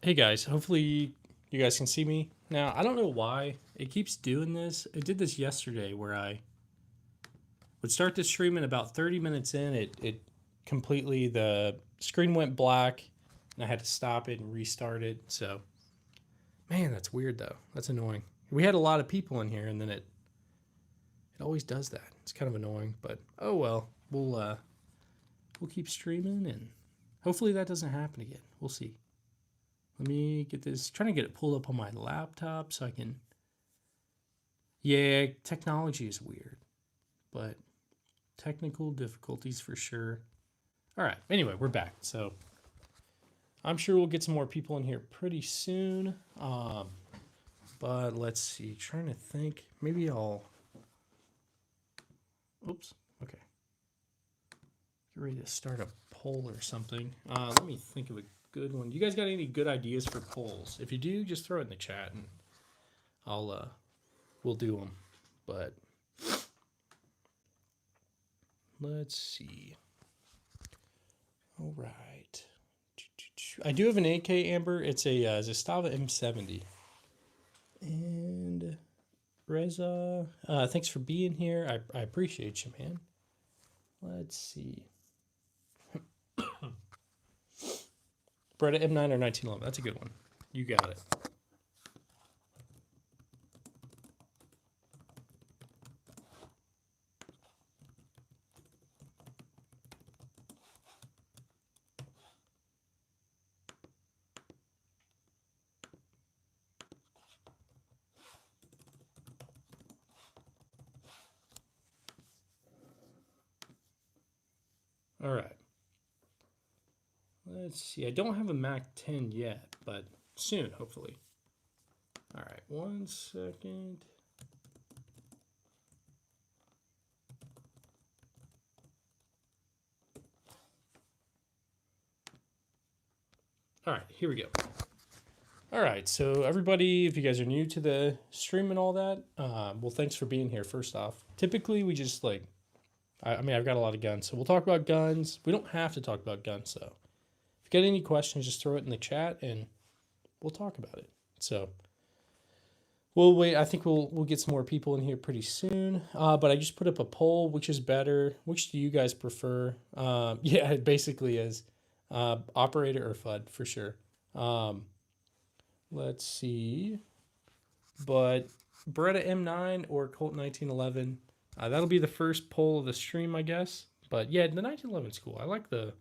Hey guys, hopefully you guys can see me. Now, I don't know why it keeps doing this. It did this yesterday where I would start the stream and about 30 minutes in, it completely, the screen went black and I had to stop it and restart it. So, man, that's weird though. That's annoying. We had a lot of people in here and then it always does that. It's kind of annoying, but oh well. We'll keep streaming and hopefully that doesn't happen again. We'll see. Let me get this, trying to get it pulled up on my laptop so I can. Yeah, technology is weird, but technical difficulties for sure. All right, anyway, we're back. So I'm sure we'll get some more people in here pretty soon. But let's see, trying to think. Maybe I'll. Oops, okay. Get ready to start a poll or something. Let me think of a good one. You guys got any good ideas for polls? If you do, just throw it in the chat and we'll do them. But let's see. All right. I do have an AK Amber. It's a Zastava M70. And Reza, thanks for being here. I appreciate you, man. Let's see. Beretta M9 or 1911. That's a good one. You got it. All right. Let's see. I don't have a Mac 10 yet, but soon, hopefully. All right. 1 second. All right. Here we go. All right. So, everybody, if you guys are new to the stream and all that, well, thanks for being here, first off. Typically, we just like, I mean, I've got a lot of guns, so we'll talk about guns. We don't have to talk about guns, though. If you get any questions, just throw it in the chat and we'll talk about it. So we'll wait. I think we'll get some more people in here pretty soon. But I just put up a poll: which is better? Which do you guys prefer? Yeah, it basically is operator or FUD for sure. Let's see, but Beretta M9 or Colt 1911. That'll be the first poll of the stream, I guess. But yeah, the 1911's cool. I like the.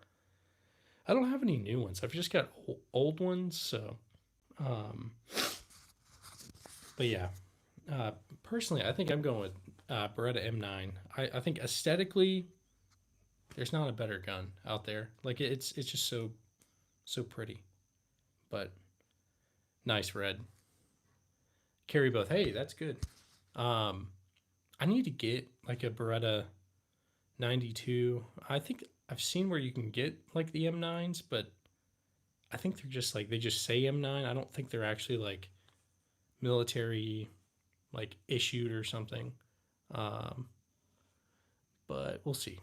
I don't have any new ones. I've just got old ones. So, but yeah, personally, I think I'm going with Beretta M9. I think aesthetically, there's not a better gun out there. Like it's just so pretty, but nice red. Carry both. Hey, that's good. I need to get like a Beretta 92. I think I've seen where you can get like the M9s, but I think they're just like they just say M9. I don't think they're actually like military like issued or something. But we'll see.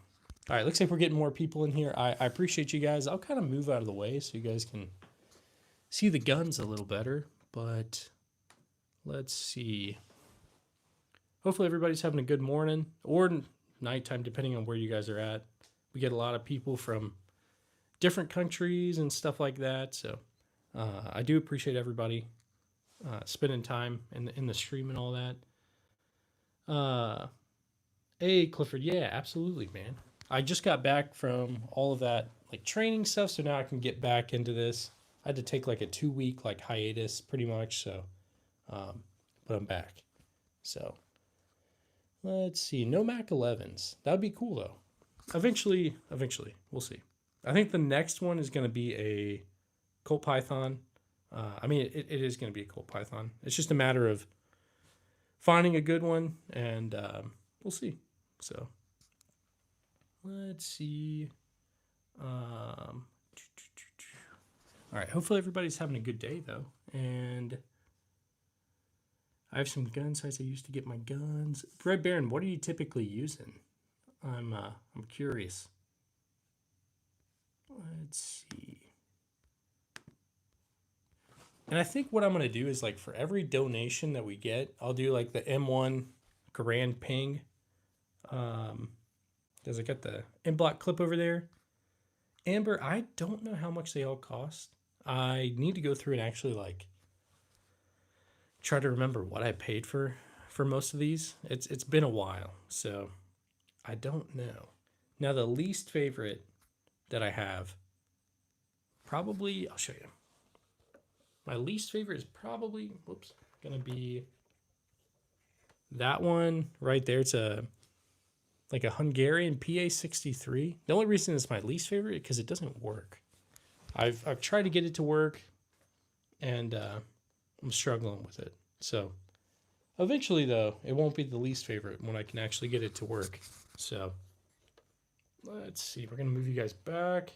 All right, looks like we're getting more people in here. I appreciate you guys. I'll kind of move out of the way so you guys can see the guns a little better. But let's see. Hopefully everybody's having a good morning or nighttime, depending on where you guys are at. We get a lot of people from different countries and stuff like that. So I do appreciate everybody spending time in the stream and all that. Hey, Clifford. Yeah, absolutely, man. I just got back from all of that like training stuff, so now I can get back into this. I had to take like a 2 week like hiatus, pretty much. So, but I'm back. So, let's see. No Mac 11s. That would be cool though. Eventually, we'll see. I think the next one is going to be a Colt Python. I mean, it is going to be a Colt Python. It's just a matter of finding a good one, and we'll see. So, let's see. All right. Hopefully everybody's having a good day though, and I have some gun sites I used to get my guns. Red Baron, what are you typically using? I'm curious. Let's see. And I think what I'm gonna do is like for every donation that we get, I'll do like the M1 Garand ping. Does it got the M block clip over there? Amber, I don't know how much they all cost. I need to go through and actually like try to remember what I paid for most of these. It's been a while, so I don't know. Now the least favorite that I have, probably I'll show you. My least favorite is probably gonna be that one right there. It's a like a Hungarian PA63. The only reason it's my least favorite because it doesn't work. I've tried to get it to work, and I'm struggling with it. So eventually, though, it won't be the least favorite when I can actually get it to work. So let's see. We're gonna move you guys back.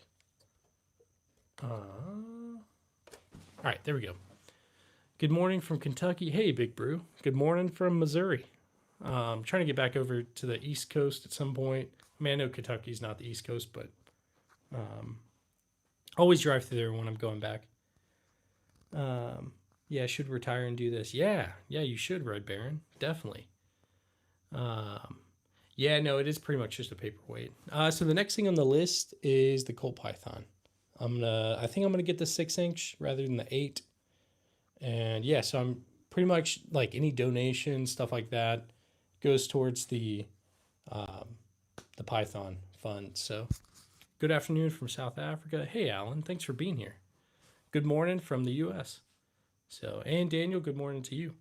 All right, there we go. Good morning from Kentucky. Hey, Big Brew. Good morning from Missouri. I'm trying to get back over to the East Coast at some point. I mean, I know Kentucky's not the East Coast, but always drive through there when I'm going back. Yeah, I should retire and do this. Yeah, you should, Red Baron. Definitely. Yeah, no, it is pretty much just a paperweight. So the next thing on the list is the Colt Python. I think I'm gonna get the 6-inch rather than the 8. And yeah, so I'm pretty much like any donation stuff like that goes towards the Python fund. So good afternoon from South Africa. Hey, Alan, thanks for being here. Good morning from the U.S. So, and Daniel, good morning to you.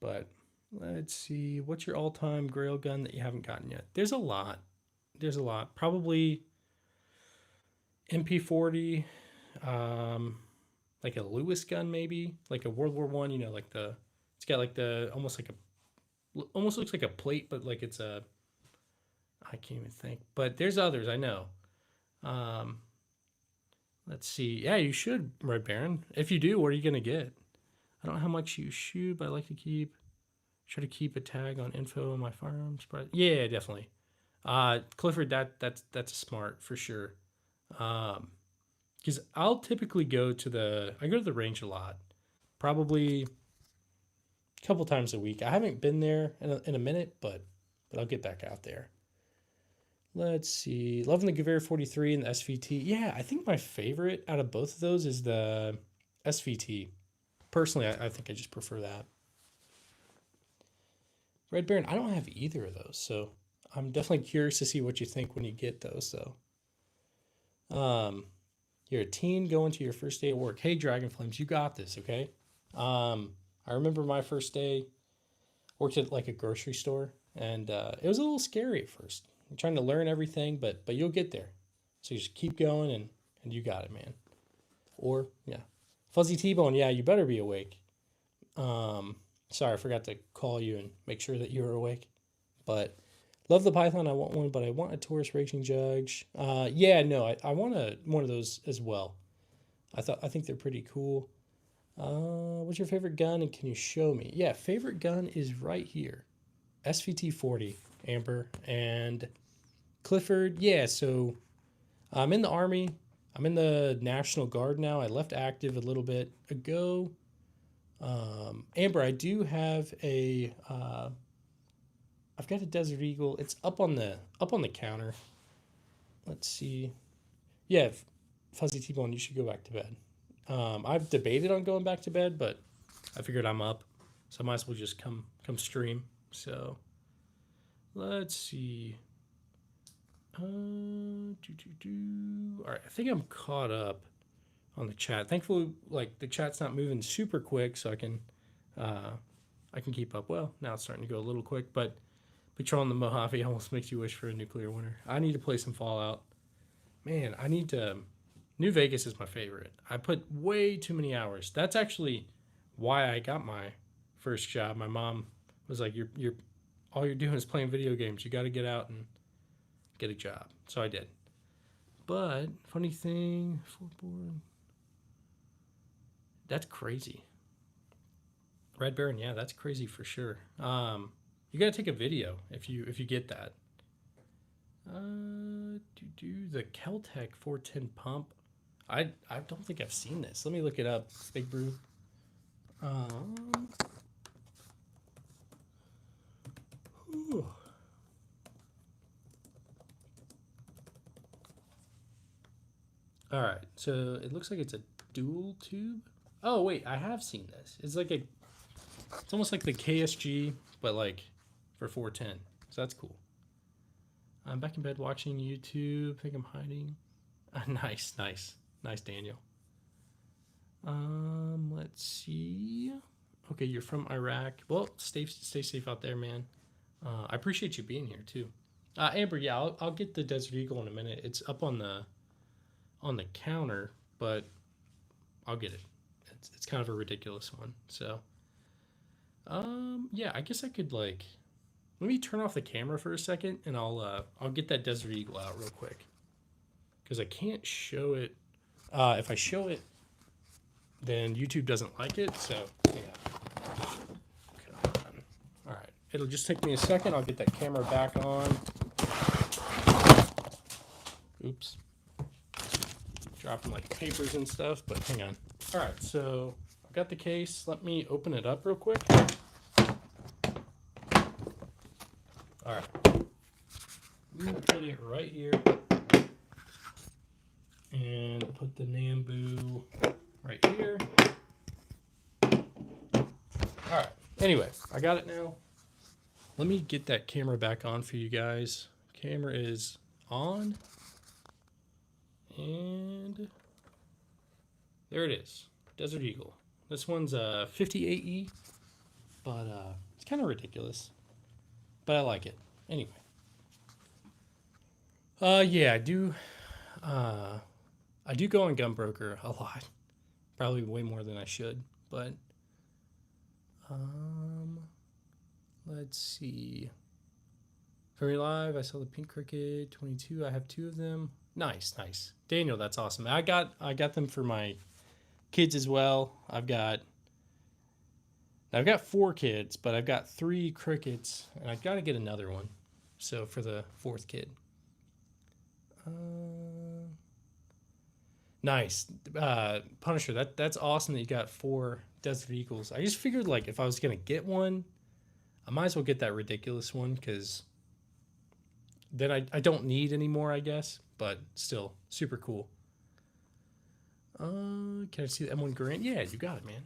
But let's see, what's your all-time Grail gun that you haven't gotten yet? There's a lot. Probably MP40, like a Lewis gun, maybe like a World War One. You know, like it's got like almost looks like a plate, but like it's a, I can't even think. But there's others I know. Let's see. Yeah, you should, Red Baron. If you do, what are you gonna get? I don't know how much you shoot, but I like to try to keep a tag on info on my firearms. But yeah, definitely. Clifford, that's a smart for sure. Because I'll typically go to the range a lot, probably a couple times a week. I haven't been there in a minute, but I'll get back out there. Let's see. Loving the Gewehr 43 and the SVT. Yeah, I think my favorite out of both of those is the SVT. Personally, I think I just prefer that. Red Baron, I don't have either of those, so I'm definitely curious to see what you think when you get those, though. You're a teen going to your first day at work. Hey, Dragon Flames, you got this, okay? I remember my first day, worked at like a grocery store, and it was a little scary at first. You're trying to learn everything, but you'll get there. So you just keep going, and you got it, man. Or, yeah. Fuzzy T-Bone, yeah, you better be awake. Sorry, I forgot to call you and make sure that you were awake. But love the Python. I want one, but I want a Taurus Racing Judge. Yeah, no, I want one of those as well. I think they're pretty cool. What's your favorite gun, and can you show me? Yeah, favorite gun is right here. SVT 40, Amber, and Clifford. Yeah, so I'm in the Army. I'm in the National Guard now. I left active a little bit ago. Amber, I do have I've got a Desert Eagle. It's up on the counter. Let's see. Yeah, Fuzzy T-Bone, you should go back to bed. I've debated on going back to bed, but I figured I'm up, so I might as well just come stream. So let's see. All right, I think I'm caught up on the chat. Thankfully, like the chat's not moving super quick, so I can keep up. Well, now it's starting to go a little quick, but Patrolling the Mojave almost makes you wish for a nuclear winter. I need to play some Fallout. Man, I need to. New Vegas is my favorite. I put way too many hours. That's actually why I got my first job. My mom was like, "You're all you're doing is playing video games. You got to get out and get a job." So I did. But funny thing, floorboard. That's crazy. Red Baron, yeah, that's crazy for sure. You gotta take a video if you get that. The Keltec 410 pump. I don't think I've seen this. Let me look it up. Big Brew. Whew. All right, so it looks like it's a dual tube. Oh wait, I have seen this. It's like it's almost like the KSG, but like for 410. So that's cool. I'm back in bed watching YouTube. I think I'm hiding. Nice, Daniel. Let's see. Okay, you're from Iraq. Well, stay safe out there, man. I appreciate you being here too. Amber, yeah, I'll get the Desert Eagle in a minute. It's up on the counter, but I'll get it. It's kind of a ridiculous one. So, yeah, I guess I could like let me turn off the camera for a second, and I'll get that Desert Eagle out real quick because I can't show it. If I show it, then YouTube doesn't like it. So, yeah. Come on. All right, it'll just take me a second. I'll get that camera back on. Oops. Dropping like papers and stuff, but hang on. All right, so I've got the case. Let me open it up real quick. All right. I'm gonna put it right here. And put the Nambu right here. All right. Anyway, I got it now. Let me get that camera back on for you guys. Camera is on. And there it is. Desert Eagle. This one's a 58E, but it's kind of ridiculous. But I like it. Anyway. Yeah, I do go on Gunbroker a lot. Probably way more than I should, but let's see. Very live, I saw the pink cricket 22. I have 2 of them. Nice. Daniel, that's awesome. I got them for my kids as well. I've got 4 kids, but I've got 3 crickets, and I've got to get another one. So for the 4th kid. Nice. Punisher, that's awesome that you got 4 Desert Eagles. I just figured like if I was gonna get one, I might as well get that ridiculous one because then I don't need any more, I guess. But still, super cool. Can I see the M1 Garand? Yeah, you got it, man.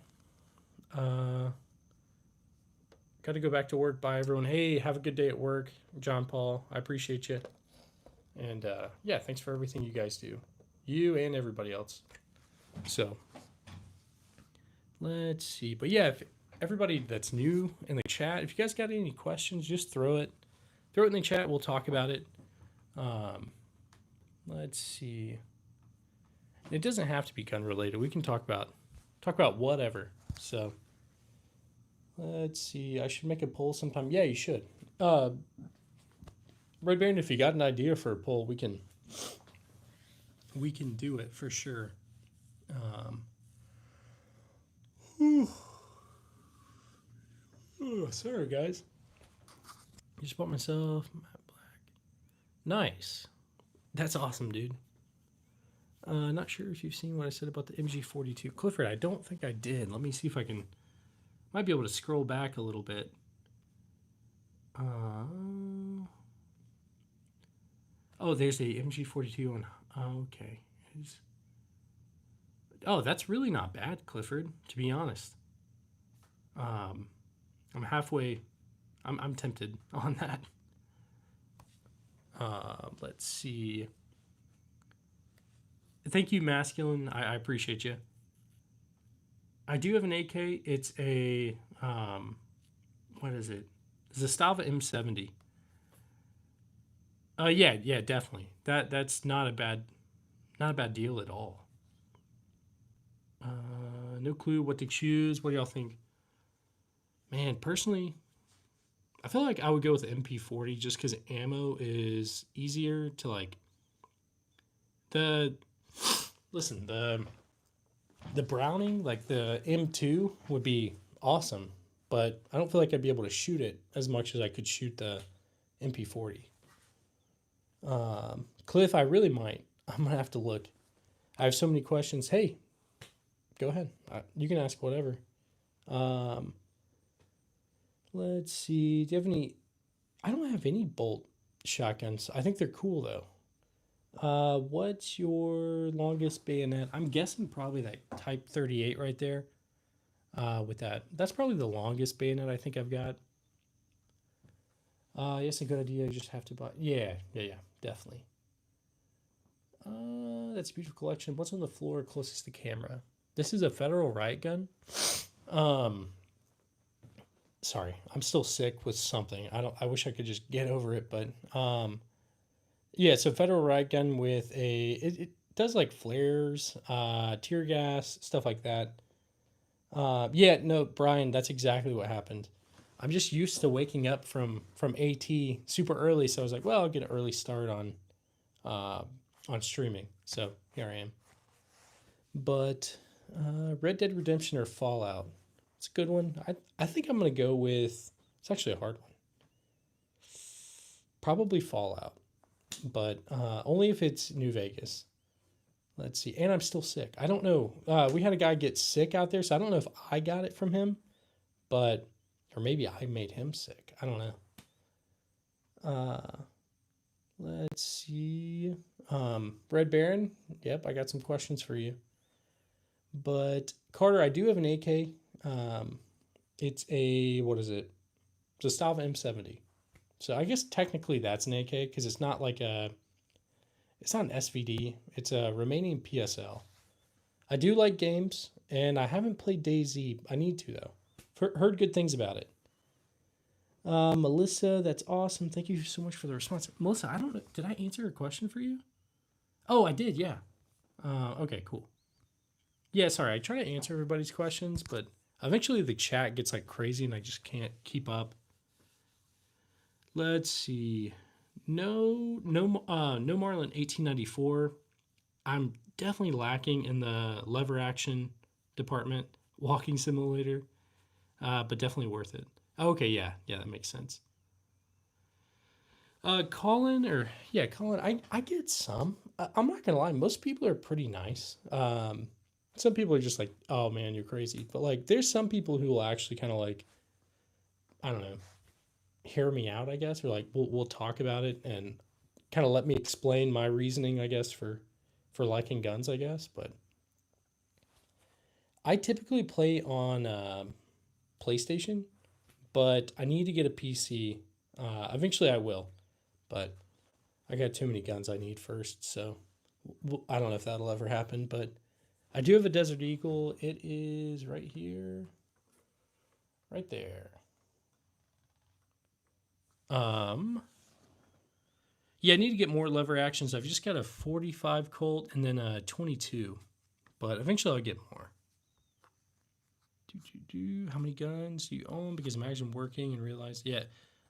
Got to go back to work. Bye, everyone. Hey, have a good day at work. John Paul, I appreciate you. And yeah, thanks for everything you guys do. You and everybody else. So, let's see. But yeah, if everybody that's new in the chat, if you guys got any questions, just throw it in the chat. We'll talk about it. Let's see. It doesn't have to be gun related. We can talk about whatever. So let's see. I should make a poll sometime. Yeah, you should. Red Baron, if you got an idea for a poll, we can do it for sure. Sorry, guys. Just bought myself matte black. Nice. That's awesome, dude. Not sure if you've seen what I said about the MG42. Clifford, I don't think I did. Let me see if I can. Might be able to scroll back a little bit. Oh, there's the MG42 one. Okay. Oh, that's really not bad, Clifford, to be honest. I'm halfway. I'm tempted on that. Let's see. Thank you, Masculine. I appreciate you. I do have an AK. It's a what is it? Zastava M70. Yeah, definitely. That's not a bad deal at all. No clue what to choose. What do y'all think? Man, personally, I feel like I would go with the MP40 just because ammo is easier to like. The Browning, like the M2, would be awesome, but I don't feel like I'd be able to shoot it as much as I could shoot the MP40. Cliff, I really might. I'm gonna have to look. I have so many questions. Hey, go ahead. You can ask whatever. Um, let's see. Do you have any? I don't have any bolt shotguns. I think they're cool though. What's your longest bayonet? I'm guessing probably that Type 38 right there. With that, that's probably the longest bayonet I think I've got. Yes, a good idea. You just have to buy. Yeah, definitely. That's a beautiful collection. What's on the floor closest to camera? This is a Federal riot gun. Um, sorry, I'm still sick with something. I don't. I wish I could just get over it, but yeah, it's a Federal riot gun with a. It does like flares, tear gas, stuff like that. Yeah, no, Brian, that's exactly what happened. I'm just used to waking up from AT super early, so I was like, well, I'll get an early start uh, on streaming. So here I am. But Red Dead Redemption or Fallout, it's a good one. I think I'm gonna go with. It's actually a hard one. Probably Fallout, but only if it's New Vegas. Let's see. And I'm still sick. I don't know. We had a guy get sick out there, so I don't know if I got it from him, but or maybe I made him sick. I don't know. Uh, let's see. Red Baron. Yep, I got some questions for you. But Carter, I do have an AK. Um, it's a what is it? It's a Stava M70. So I guess technically that's an AK because it's not like a. It's not an SVD. It's a remaining PSL. I do like games, and I haven't played DayZ. I need to though. Heard good things about it. Melissa, that's awesome. Thank you so much for the response. Melissa, I don't know. Did I answer a question for you? Oh, I did. Yeah. Okay, cool. Yeah, sorry. I try to answer everybody's questions, but eventually the chat gets like crazy and I just can't keep up. Let's see. No Marlin 1894. I'm definitely lacking in the lever action department, walking simulator, but definitely worth it. Okay, yeah, that makes sense. Colin, or yeah, Colin, I get some. I'm not gonna lie, most people are pretty nice. Some people are just like, oh man, you're crazy. But like, there's some people who will actually kind of like, I don't know, hear me out, I guess, or like we'll talk about it and kind of let me explain my reasoning, I guess, for liking guns, I guess. But I typically play on PlayStation, but I need to get a PC. Eventually, I will, but I got too many guns I need first, so I don't know if that'll ever happen. But I do have a Desert Eagle. It is right here, right there. Um, yeah, I need to get more lever actions. I've just got a 45 Colt and then a 22, but eventually I'll get more. How many guns do you own? Because imagine working and realize, yeah.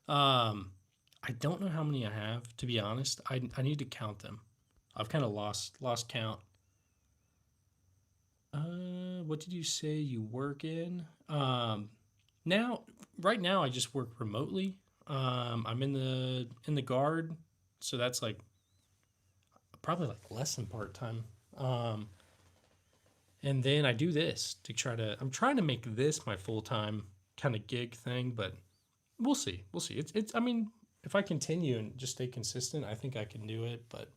I don't know how many I have, to be honest. I need to count them. I've kind of lost count. What did you say you work in? Now, right now, I just work remotely. I'm in the guard, so that's like probably like less than part time. Um, and then I do this to try to. I'm trying to make this my full time kind of gig thing, but we'll see. We'll see. It's. I mean, if I continue and just stay consistent, I think I can do it. But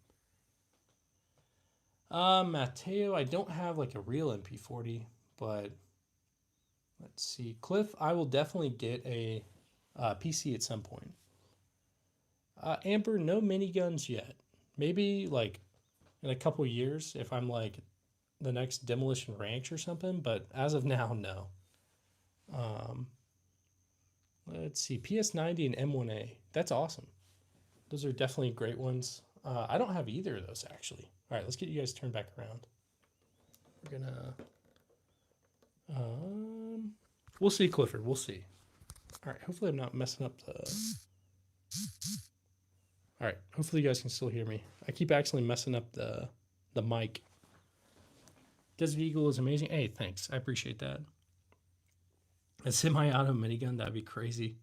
Mateo, I don't have like a real MP40, but let's see. Cliff, I will definitely get a PC at some point. Amber, no miniguns yet. Maybe like in a couple years if I'm like the next Demolition Ranch or something, but as of now, no. Um, let's see. PS90 and M1A. That's awesome. Those are definitely great ones. I don't have either of those actually. All right, let's get you guys turned back around. We're gonna. We'll see, Clifford. We'll see. All right. Hopefully, I'm not messing up the. All right. Hopefully, you guys can still hear me. I keep accidentally messing up the mic. Desert Eagle is amazing. Hey, thanks. I appreciate that. A semi-auto minigun, that'd be crazy.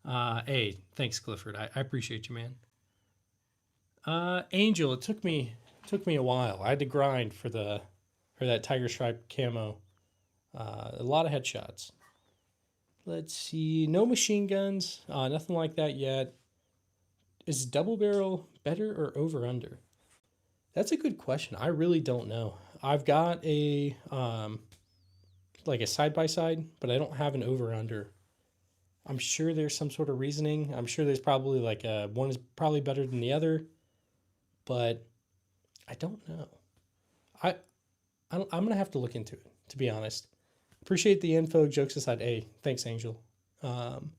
Hey, thanks, Clifford. I appreciate you, man. Angel, it took me a while. I had to grind for that tiger stripe camo. A lot of headshots. Let's see. No machine guns. Nothing like that yet. Is double barrel better or over under? That's a good question. I really don't know. I've got a like a side by side, but I don't have an over under. I'm sure there's some sort of reasoning. I'm sure there's probably like one is probably better than the other, but I don't know. I, I'm gonna have to look into it, to be honest. Appreciate the info. Jokes aside, hey, thanks, Angel. Um,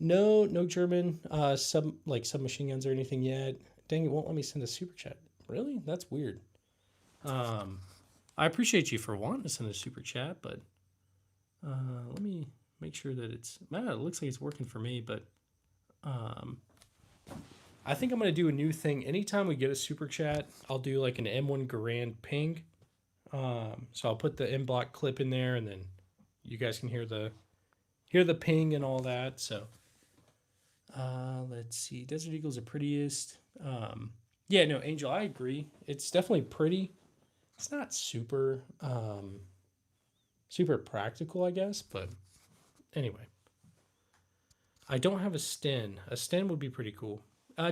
no German submachine guns or anything yet. Dang, it won't let me send a super chat. Really? That's weird. Um, I appreciate you for wanting to send a super chat, but let me make sure that it's. Man, it looks like it's working for me, but um, I think I'm gonna do a new thing. Anytime we get a super chat, I'll do like an M1 Garand ping. So I'll put the M block clip in there, and then you guys can hear the ping and all that. So let's see. Desert Eagle's the prettiest. Yeah, no, Angel, I agree. It's definitely pretty. It's not super super practical, I guess, but anyway. I don't have a Sten. A Sten would be pretty cool.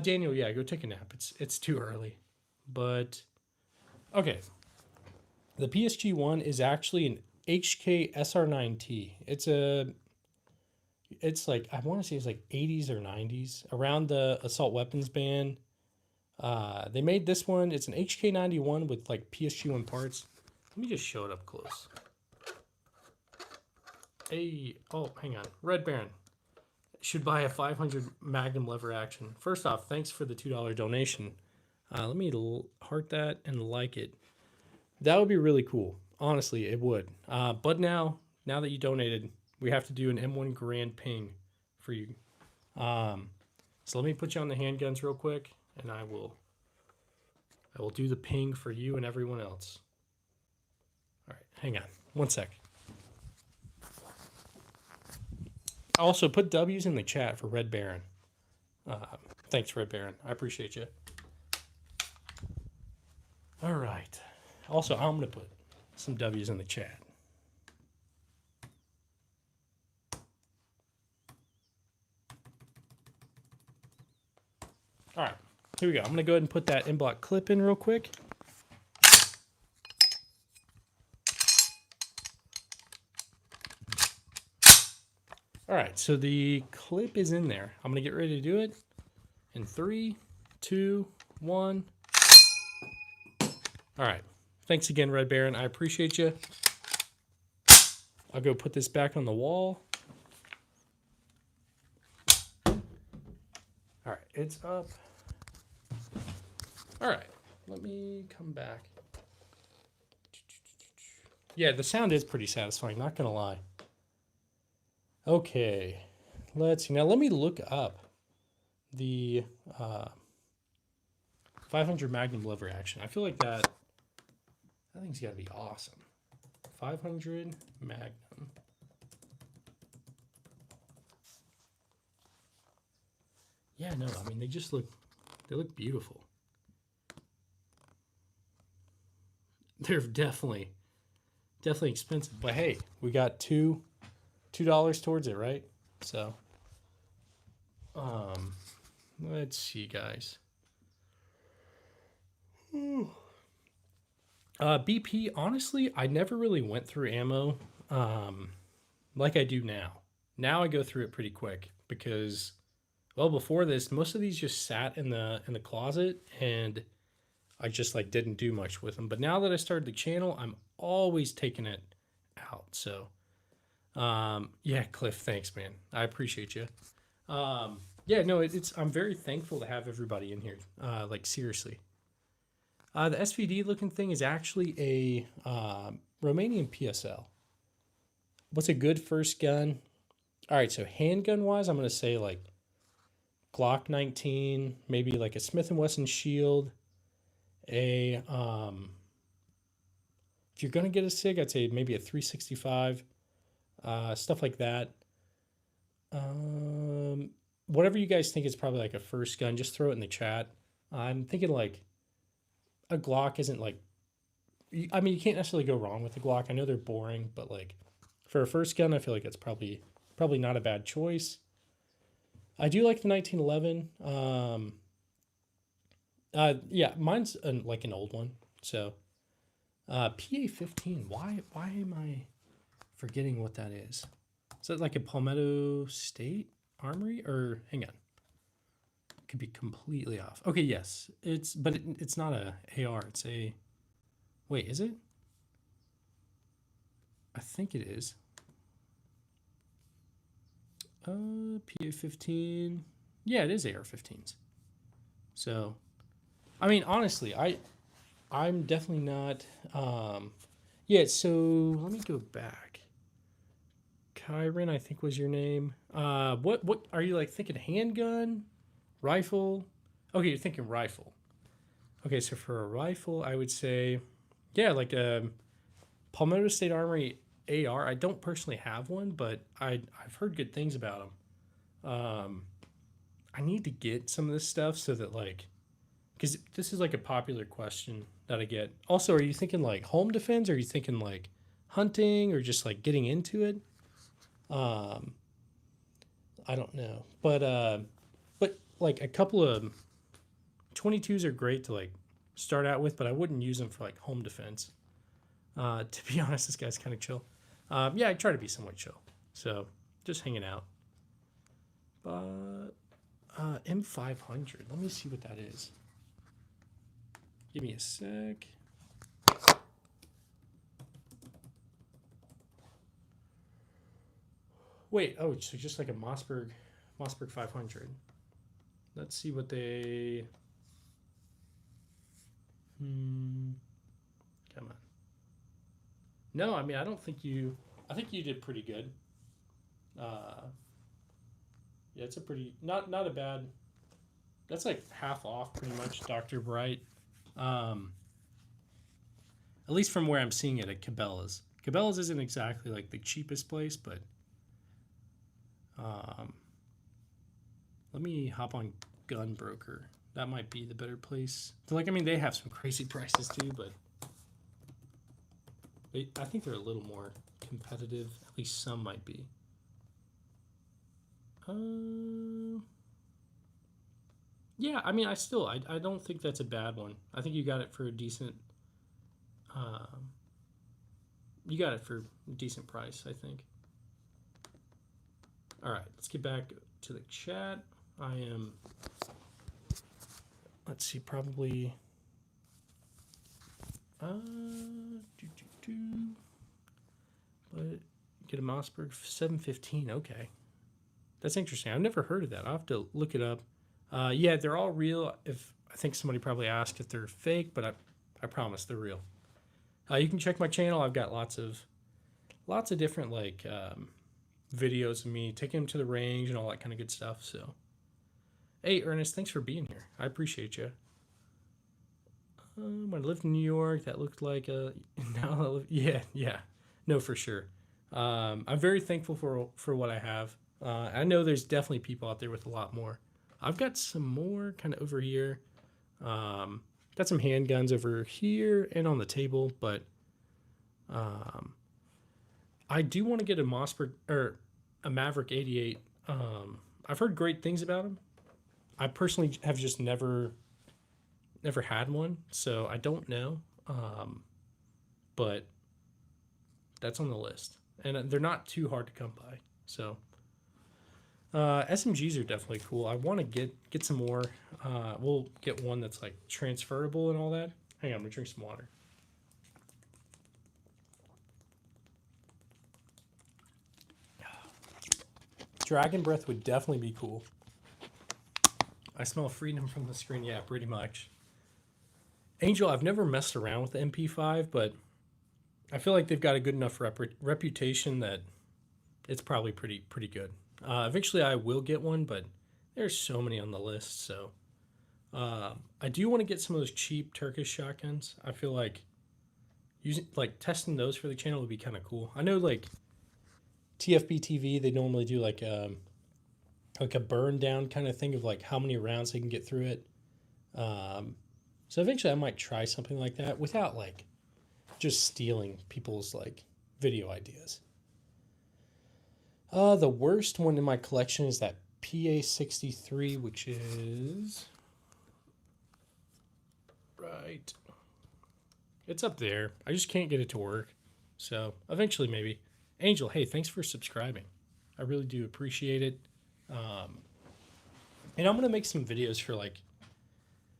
Daniel, yeah, go take a nap. It's too early. But okay. The PSG-1 is actually an HK SR9T. It's like I want to say it's like 80s or 90s around the assault weapons ban. They made this one. It's an HK91 with like PSG-1 parts. Let me just show it up close. Hey, oh, hang on. Red Baron should buy a 500 Magnum lever action. First off, thanks for the $2 donation. Let me heart that and like it. That would be really cool. Honestly, it would. But now that you donated, we have to do an M1 Garand ping for you. So let me put you on the handguns real quick, and I will do the ping for you and everyone else. All right, hang on. One sec. Also, put W's in the chat for Red Baron. Thanks, Red Baron. I appreciate you. All right. Also, I'm going to put some W's in the chat. All right. Here we go. I'm going to go ahead and put that in-block clip in real quick. All right, so the clip is in there. I'm going to get ready to do it in 3, 2, 1. All right. Thanks again, Red Baron. I appreciate you. I'll go put this back on the wall. All right, it's up. All right, let me come back. Yeah, the sound is pretty satisfying, not going to lie. Okay, let's see. Now let me look up the 500 Magnum lever action. I feel like that thing's got to be awesome. 500 Magnum. Yeah, no, I mean, they look beautiful. They're definitely expensive, but hey, we got $2 towards it, right? So, let's see, guys. BP, honestly, I never really went through ammo like I do now. Now I go through it pretty quick because, well, before this, most of these just sat in the closet and I just like didn't do much with them. But now that I started the channel, I'm always taking it out. So, yeah, Cliff, thanks, man. I appreciate you. Yeah, no, I'm very thankful to have everybody in here. Like seriously. The SVD looking thing is actually a Romanian PSL. What's a good first gun? All right, so handgun wise, I'm going to say like Glock 19, maybe like a Smith & Wesson Shield, if you're going to get a SIG, I'd say maybe a 365, stuff like that. Whatever you guys think is probably like a first gun, just throw it in the chat. I'm thinking like a Glock isn't like I mean, you can't necessarily go wrong with the Glock. I know they're boring, but like for a first gun, I feel like it's probably not a bad choice. I do like the 1911. Yeah, mine's like an old one. So, PA 15. Why am I forgetting what that is? Is that like a Palmetto State Armory or hang on? Could be completely off. Okay, yes, but it's not a AR. It's a wait. Is it? I think it is. PA 15. Yeah, it is AR 15s. So, I mean, honestly, I'm definitely not. Yeah. So let me go back. Kyron, I think was your name. What are you like thinking? Handgun, rifle? Okay, you're thinking rifle. Okay, so for a rifle, I would say, yeah, like a Palmetto State Armory AR. I don't personally have one, but I've heard good things about them. I need to get some of this stuff so that like, because this is like a popular question that I get. Also, are you thinking like home defense? Or are you thinking like hunting or just like getting into it? Um, I don't know, but like a couple of 22s are great to like start out with, but I wouldn't use them for like home defense. To be honest, this guy's kind of chill. Yeah, I try to be somewhat chill. So just hanging out. But M500. Let me see what that is. Give me a sec. Wait, oh, so just like a Mossberg 500. Let's see what they. Come on. No, I mean I don't think you. I think you did pretty good. Uh, yeah, it's a pretty not a bad. That's like half off, pretty much, Doctor Bright. Um, at least from where I'm seeing it at Cabela's. Cabela's isn't exactly like the cheapest place, but um, let me hop on Gunbroker. That might be the better place. So, like, I mean, they have some crazy prices too, but I think they're a little more competitive. At least some might be. Yeah, I mean, I don't think that's a bad one. I think you got it for a decent. Um, you got it for a decent price, I think. All right, let's get back to the chat. I am. Let's see, probably. But get a Mossberg 715. Okay, that's interesting. I've never heard of that. I'll have to look it up. Yeah, they're all real. If I think somebody probably asked if they're fake, but I promise they're real. You can check my channel. I've got lots of different like videos of me taking them to the range and all that kind of good stuff. So, hey, Ernest, thanks for being here. I appreciate you. When I lived in New York, that looked like a now. Yeah, no, for sure. I'm very thankful for what I have. I know there's definitely people out there with a lot more. I've got some more kind of over here. Got some handguns over here and on the table, but I do want to get a Mossberg or a Maverick 88. I've heard great things about them. I personally have just never had one, so I don't know. But that's on the list, and they're not too hard to come by. So SMGs are definitely cool. I want to get some more. We'll get one that's like transferable and all that. Hang on, I'm gonna drink some water. Dragon Breath would definitely be cool. I smell freedom from the screen. Yeah, pretty much. Angel, I've never messed around with the MP5, but I feel like they've got a good enough reputation that it's probably pretty good. Eventually, I will get one, but there's so many on the list. So I do want to get some of those cheap Turkish shotguns. I feel like testing those for the channel would be kind of cool. I know like TFB TV, they normally do like a burn down kind of thing of like how many rounds they can get through it. So eventually I might try something like that without like just stealing people's like video ideas. The worst one in my collection is that PA63, which is right. It's up there. I just can't get it to work. So eventually, maybe. Angel, hey, thanks for subscribing. I really do appreciate it. And I'm gonna make some videos for like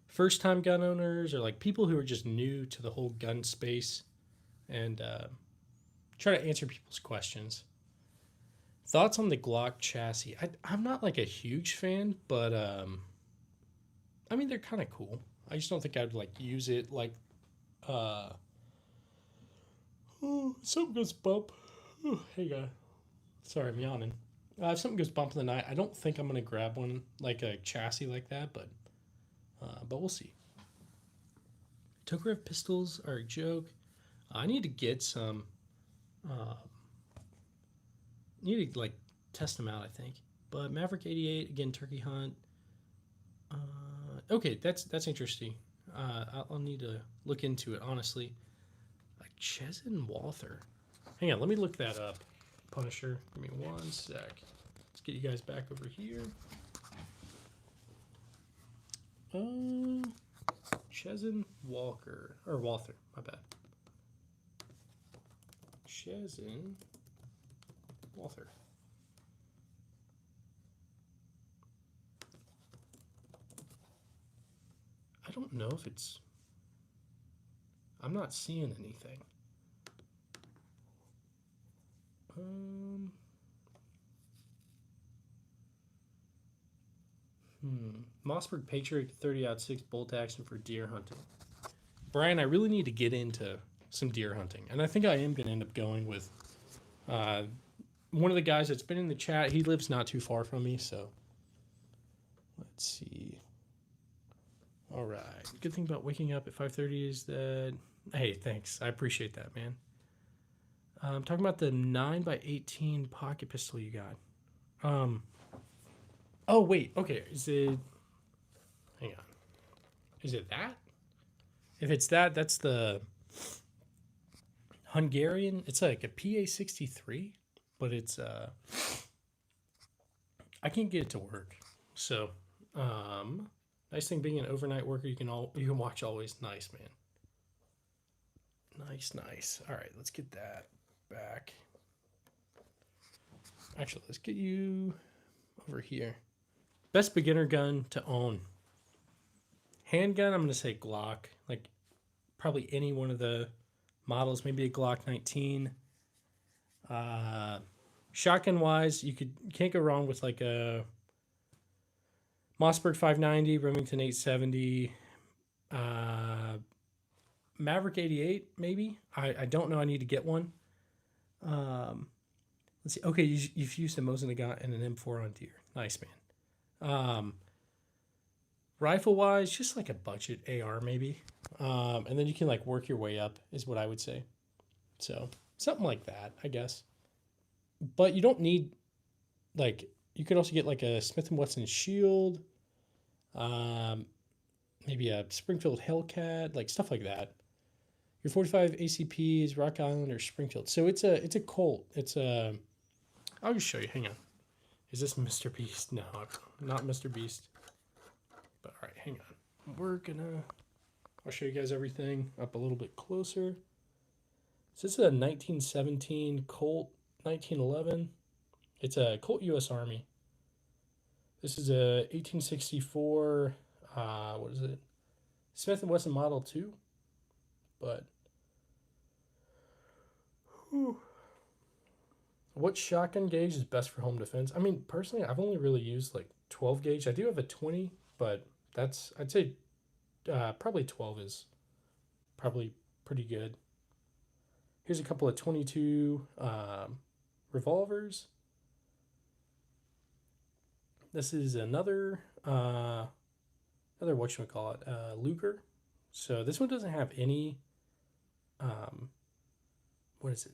first-time gun owners or like people who are just new to the whole gun space, and try to answer people's questions. Thoughts on the Glock chassis? I'm not like a huge fan, but I mean they're kind of cool. I just don't think I'd like use it like something goes bump. Hey guy, sorry I'm yawning. If something goes bump in the night, I don't think I'm gonna grab one like a chassis like that, but we'll see. Tokarev pistols are a joke. I need to get some. Need to like test them out, I think. But Maverick 88 again, turkey hunt. Okay, that's interesting. I'll need to look into it honestly. Like Chesin Walther. Hang on, let me look that up. Punisher. Give me 1 sec. Let's get you guys back over here. Chesin Walker or Walther. My bad. Chesin Walther. I don't know if it's. I'm not seeing anything. Mossberg Patriot 30-06 bolt action for deer hunting. Brian, I really need to get into some deer hunting, and I think I am going to end up going with one of the guys that's been in the chat. He lives not too far from me, so let's see. All right. Good thing about waking up at 5:30 is that. Hey, thanks. I appreciate that, man. I'm talking about the 9x18 pocket pistol you got. Oh wait. Okay. Is it? Hang on. Is it that? If it's that, that's the Hungarian. It's like a PA63, but it's I can't get it to work. So, nice thing being an overnight worker, you can watch always. Nice, man. Nice. All right, let's get that back. Actually, let's get you over here. Best beginner gun to own. Handgun, I'm going to say Glock. Like, probably any one of the models. Maybe a Glock 19. Shotgun-wise, you can't go wrong with like a Mossberg 590, Remington 870, Maverick 88, maybe. I don't know. I need to get one. Let's see. Okay, you've used a Mosin Nagant and an M4 on deer. Nice, man. Rifle-wise, just like a budget AR, maybe. And then you can like work your way up, is what I would say. So something like that, I guess. But you don't need like. You could also get like a Smith & Wesson Shield. Maybe a Springfield Hellcat, like stuff like that. Your 45 ACPs, Rock Island or Springfield. So it's a Colt. It's a. I'll just show you. Hang on. Is this Mr. Beast? No, not Mr. Beast. But all right, hang on. I'll show you guys everything up a little bit closer. So this is a 1917 Colt 1911. It's a Colt U.S. Army. This is a 1864. What is it? Smith & Wesson Model 2. But what shotgun gauge is best for home defense? I mean, personally, I've only really used like 12 gauge. I do have a 20, but I'd say probably 12 is probably pretty good. Here's a couple of 22 revolvers. This is another whatchamacallit, Luger. So this one doesn't have any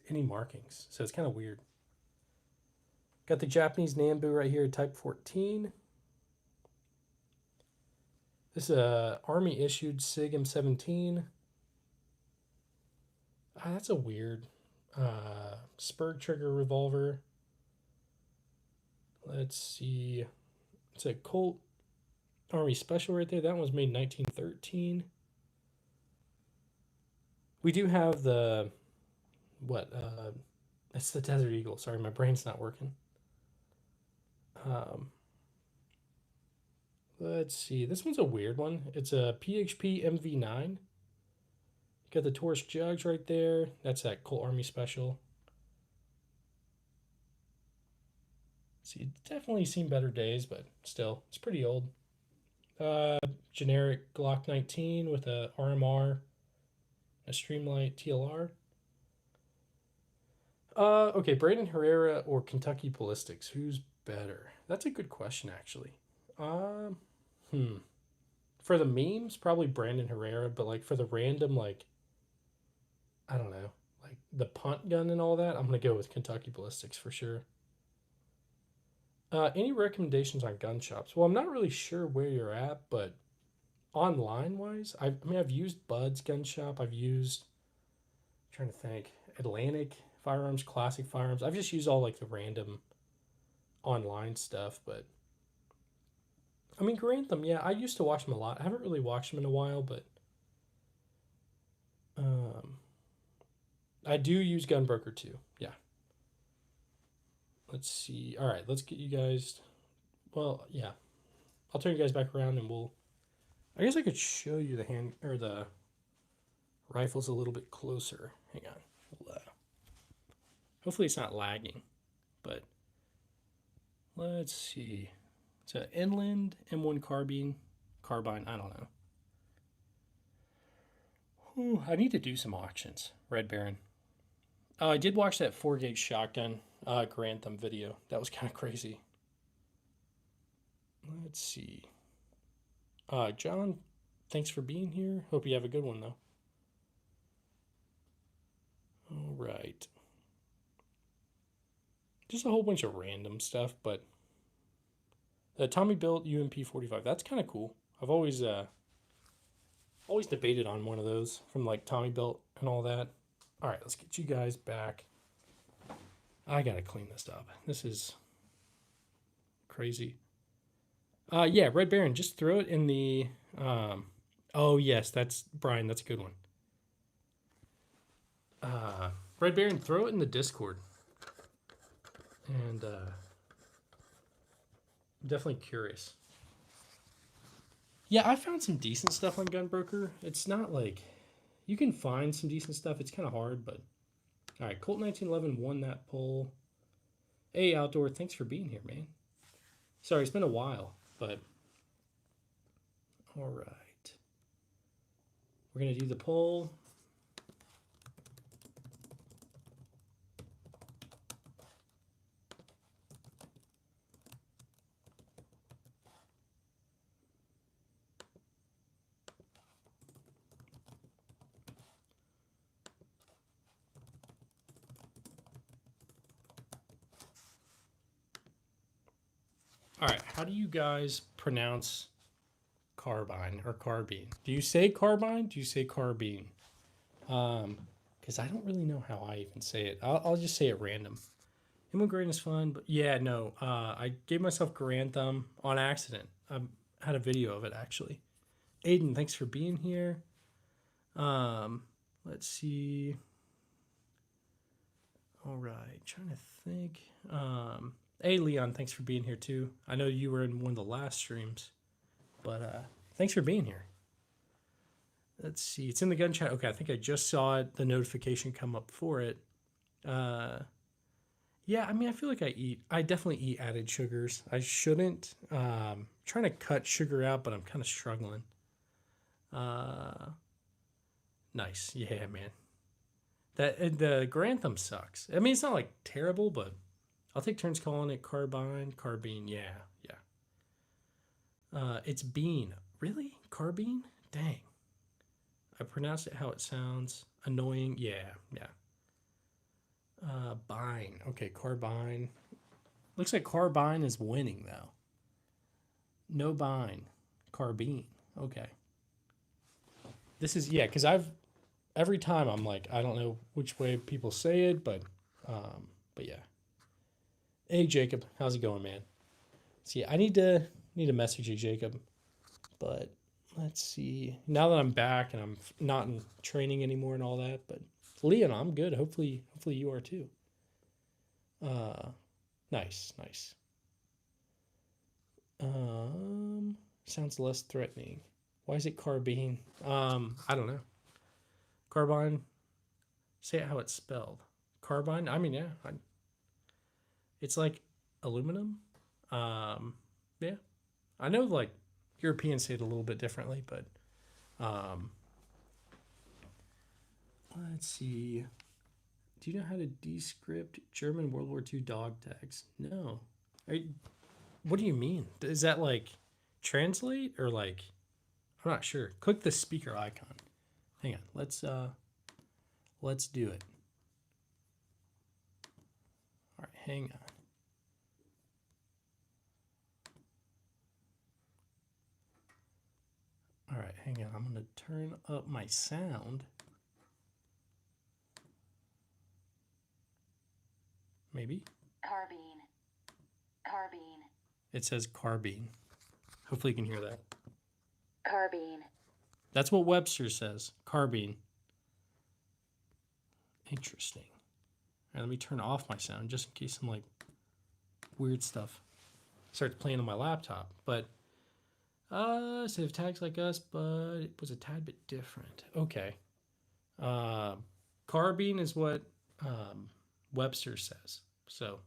any markings. So it's kind of weird. Got the Japanese Nambu right here, Type 14. This is a Army issued SIG M17. That's a weird spur trigger revolver. Let's see. It's a Colt Army Special right there. That one was made in 1913. We do have the what? It's the Desert Eagle. Sorry, my brain's not working. Um, let's see. This one's a weird one. It's a PHP MV9. Got the Taurus jugs right there. That's that Colt Army Special. See, definitely seen better days, but still, it's pretty old. Generic Glock 19 with a RMR, a Streamlight TLR. Okay, Brandon Herrera or Kentucky Ballistics, who's better? That's a good question, actually. Um, hmm. For the memes, probably Brandon Herrera, but like for the random, like I don't know, like the punt gun and all that, I'm gonna go with Kentucky Ballistics for sure. Any recommendations on gun shops? Well, I'm not really sure where you're at, but online wise, I mean, I've used Bud's gun shop. I've used, I'm trying to think, Atlantic Firearms, Classic Firearms. I've just used all like the random online stuff, but I mean, Grantham, yeah, I used to watch them a lot. I haven't really watched them in a while, but um, I do use Gunbroker too. Yeah. Let's see. All right, let's get you guys. Well, yeah, I'll turn you guys back around and we'll. I guess I could show you the hand or the rifles a little bit closer. Hang on. Hopefully it's not lagging, but let's see. It's an Inland M1 carbine. I don't know. Ooh, I need to do some auctions. Red Baron. I did watch that 4-gauge shotgun Grantham video. That was kind of crazy. Let's see. John, thanks for being here. Hope you have a good one, though. All right. Just a whole bunch of random stuff, but the Tommy built UMP 45. That's kind of cool. I've always debated on one of those from like Tommy built and all that. All right, let's get you guys back. I gotta clean this up. This is crazy. Yeah, Red Baron. Just throw it in the. Oh yes, that's Brian. That's a good one. Red Baron, throw it in the Discord. And I'm definitely curious. Yeah, I found some decent stuff on Gunbroker. It's not like you can find some decent stuff. It's kind of hard, but all right. Colt 1911 won that poll. Hey, Outdoor, thanks for being here, man. Sorry, it's been a while, but all right. We're gonna do the poll. All right, how do you guys pronounce carbine or carbine? Do you say carbine? Do you say carbine? Because I don't really know how I even say it. I'll just say it random. M1 Garand is fun, but yeah, no. I gave myself Grantham on accident. I had a video of it actually. Aiden, thanks for being here. Let's see. All right, trying to think. Hey, Leon, thanks for being here too. I know you were in one of the last streams, but thanks for being here. Let's see. It's in the gun chat. Okay, I think I just saw it. The notification come up for it. Yeah, I mean, I feel like I definitely eat added sugars. I shouldn't. Trying to cut sugar out, but I'm kind of struggling. Nice. Yeah, man. The Grantham sucks. I mean, it's not like terrible, but I'll take turns calling it carbine. Yeah. It's bean. Really? Carbine? Dang. I pronounced it how it sounds. Annoying. Yeah. Bine. Okay, carbine. Looks like carbine is winning though. No bine. Carbine. Okay. This is, yeah, because I've every time I'm like, I don't know which way people say it, but yeah. Hey Jacob, how's it going, man? See, I need to message you, Jacob. But let's see. Now that I'm back and I'm not in training anymore and all that, but Leon, I'm good. Hopefully you are too. Uh, nice, nice. Sounds less threatening. Why is it carbine? I don't know. Carbine. Say it how it's spelled. Carbine. I mean, yeah. It's like aluminum. Um, yeah. I know like Europeans say it a little bit differently, but um, let's see. Do you know how to descript German World War II dog tags? No. What do you mean? Is that like translate or like I'm not sure. Click the speaker icon. Hang on. Let's do it. All right, hang on. All right, hang on. I'm going to turn up my sound. Maybe. Carbine. It says carbine. Hopefully you can hear that. Carbine. That's what Webster says. Carbine. Interesting. All right, let me turn off my sound just in case some like weird stuff starts playing on my laptop. But so have tags like us, but it was a tad bit different. Okay. Carbine is what Webster says. So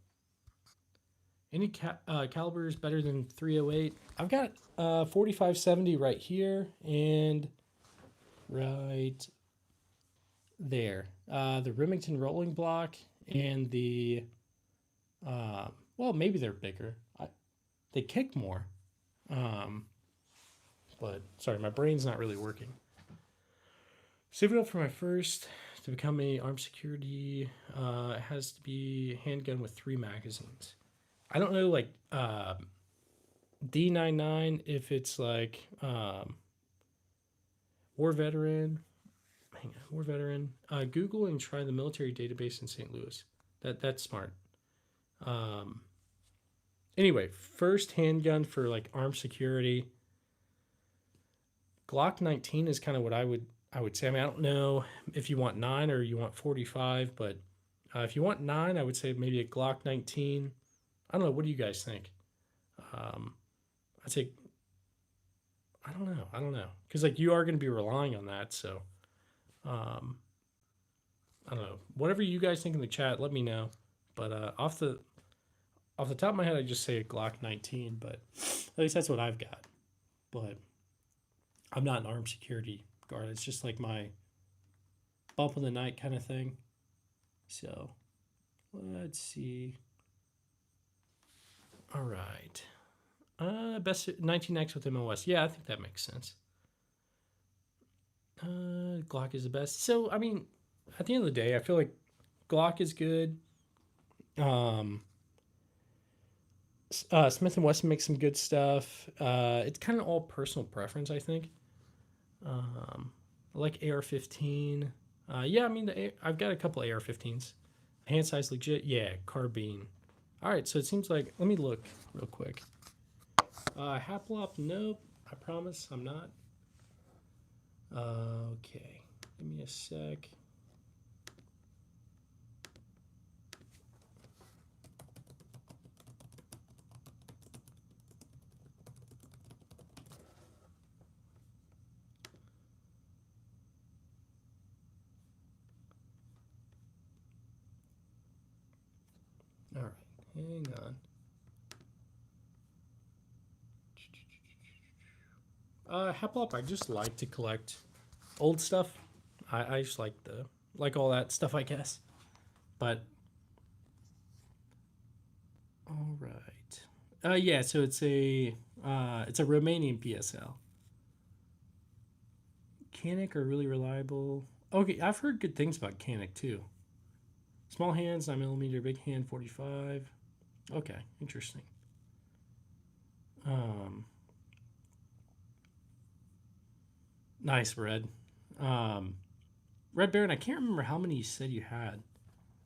any caliber is better than 308. I've got 4570 right here and right there. The Remington rolling block and the well, maybe they're bigger. They kick more. But sorry, my brain's not really working. Saving up for my first to become a armed security. It has to be a handgun with 3 magazines. I don't know, like D99 if it's like war veteran. Hang on, war veteran. Google and try the military database in St. Louis. That's smart. Anyway, first handgun for like armed security. Glock 19 is kind of what I would say. I mean, I don't know if you want 9 or you want 45, but if you want 9, I would say maybe a Glock 19. I don't know. What do you guys think? I'd say I don't know, because like you are going to be relying on that. So I don't know. Whatever you guys think in the chat, let me know. But off the top of my head, I just say a Glock 19. But at least that's what I've got. But I'm not an armed security guard. It's just like my bump in the night kind of thing. So let's see. All right. Best 19X with MOS. Yeah, I think that makes sense. Glock is the best. So, I mean, at the end of the day, I feel like Glock is good. Smith & Wesson makes some good stuff. It's kind of all personal preference, I think. I like AR-15. Yeah, I mean, I've got a couple AR-15s. Hand size legit. Yeah, carbine. All right, so it seems like, let me look real quick. Haplop, nope. I promise I'm not. Okay, give me a sec. All right, hang on. Haplop, I just like to collect old stuff. I just like all that stuff, I guess. But all right. Yeah, so it's a Romanian PSL. Canic are really reliable. Okay, I've heard good things about Canic too. Small hands, 9mm, big hand, 45. Okay, interesting. Nice, Red. Red Baron, I can't remember how many you said you had,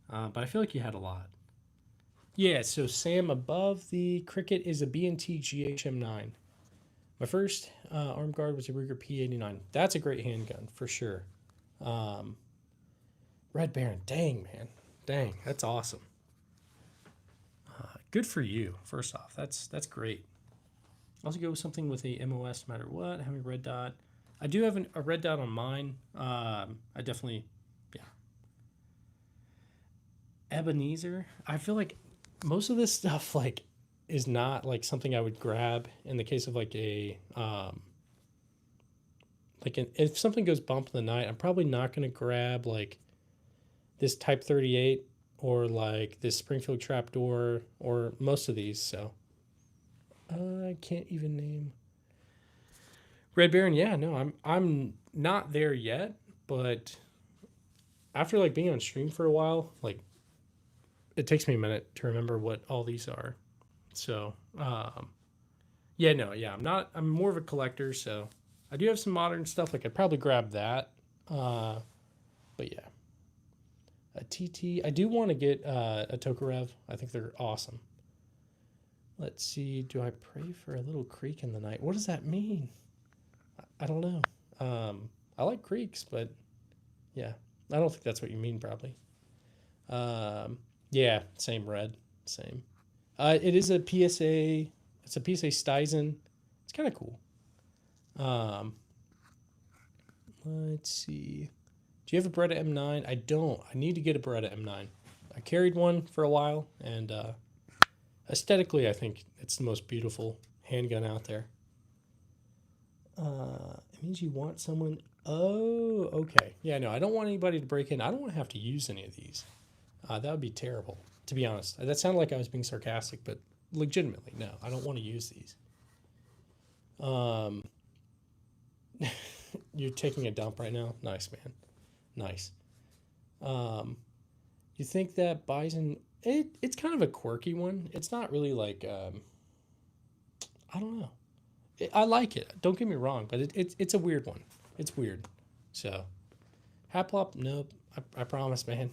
but I feel like you had a lot. Yeah, so Sam, above the Cricket is a B&T GHM9. My first arm guard was a Ruger P89. That's a great handgun for sure. Um, Red Baron, dang man, dang, that's awesome. Good for you. First off, that's great. Also go with something with a MOS no matter what. Having a red dot. I do have a red dot on mine. I definitely, yeah. Ebenezer. I feel like most of this stuff like is not like something I would grab in the case of like a if something goes bump in the night, I'm probably not going to grab like this Type 38 or like this Springfield trapdoor or most of these. So I can't even name Red Baron. Yeah, no, I'm not there yet, but after like being on stream for a while, like it takes me a minute to remember what all these are. So yeah, no, yeah, I'm more of a collector, so I do have some modern stuff. Like I'd probably grab that. But yeah, a TT. I do want to get a Tokarev. I think they're awesome. Let's see. Do I pray for a little creek in the night? What does that mean? I don't know. I like creeks, but yeah, I don't think that's what you mean. Probably. Yeah, same red, same. It is a PSA. It's a PSA Stizen. It's kind of cool. Let's see. Do you have a Beretta M9? I don't. I need to get a Beretta M9. I carried one for a while, and aesthetically, I think it's the most beautiful handgun out there. It means you want someone. Oh, okay. Yeah, no, I don't want anybody to break in. I don't want to have to use any of these. That would be terrible, to be honest. That sounded like I was being sarcastic, but legitimately, no, I don't want to use these. You're taking a dump right now? Nice, man. Nice. You think that Bison? It's kind of a quirky one. It's not really like I don't know. I like it. Don't get me wrong, but it's a weird one. It's weird. So, Haplop, nope. I promise, man.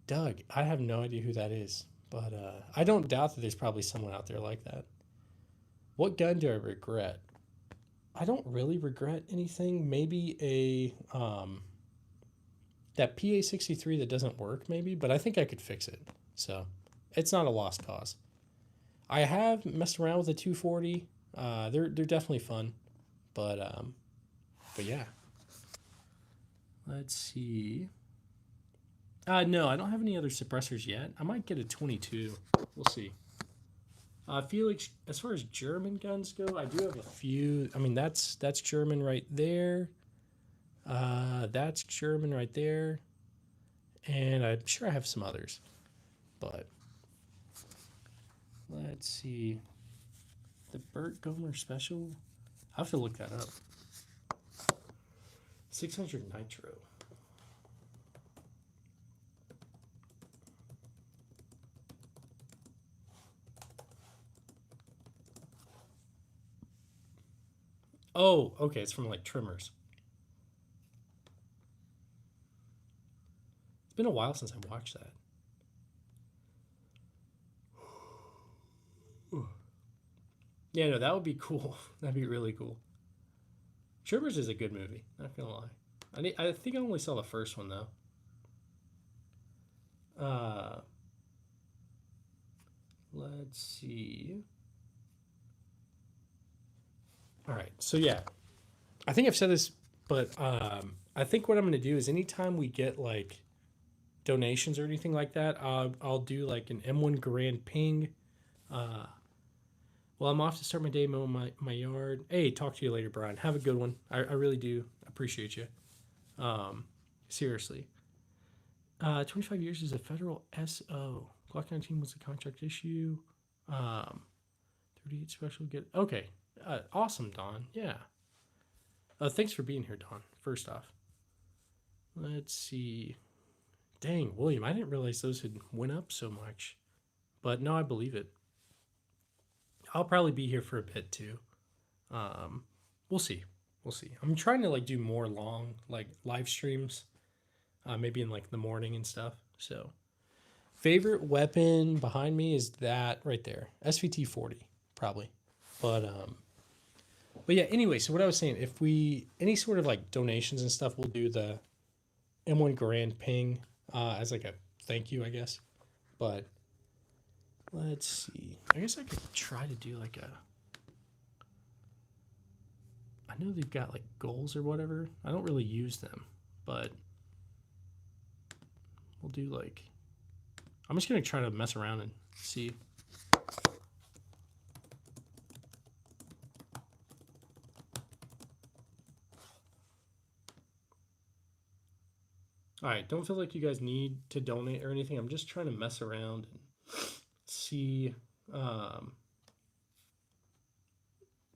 Doug, I have no idea who that is, but I don't doubt that there's probably someone out there like that. What gun do I regret? I don't really regret anything. Maybe that PA63 that doesn't work, maybe, but I think I could fix it. So it's not a lost cause. I have messed around with a 240. They're definitely fun, but yeah. Let's see. No, I don't have any other suppressors yet. I might get a 22. We'll see. Felix, as far as German guns go, I do have a few. I mean, that's German right there. That's German right there. And I'm sure I have some others. But let's see. The Burt Gomer special. I have to look that up. 600 Nitro. Oh, okay. It's from like Trimmers. It's been a while since I watched that. Yeah, no, that would be cool. That'd be really cool. Trimmers is a good movie. Not gonna lie. I think I only saw the first one though. Let's see. All right. So yeah, I think I've said this, but I think what I'm gonna do is anytime we get like donations or anything like that, I'll do like an M1 Garand ping. Well, I'm off to start my day mowing my yard. Hey, talk to you later, Brian. Have a good one. I really do appreciate you. Seriously. 25 years as a federal SO. Glock 19 was a contract issue. 38 special get. Okay. Awesome, Don. Yeah. Thanks for being here, Don. First off. Let's see. Dang, William, I didn't realize those had went up so much. But no, I believe it. I'll probably be here for a bit too. We'll see. We'll see. I'm trying to like do more long like live streams, maybe in like the morning and stuff. So favorite weapon behind me is that right there, SVT 40 probably. But yeah. Anyway, so what I was saying, if we any sort of like donations and stuff, we'll do the M1 Garand ping as like a thank you, I guess. But let's see. I guess I could try to do like a. I know they've got like goals or whatever. I don't really use them, but we'll do like. I'm just gonna try to mess around and see. All right, don't feel like you guys need to donate or anything. I'm just trying to mess around and see. Um,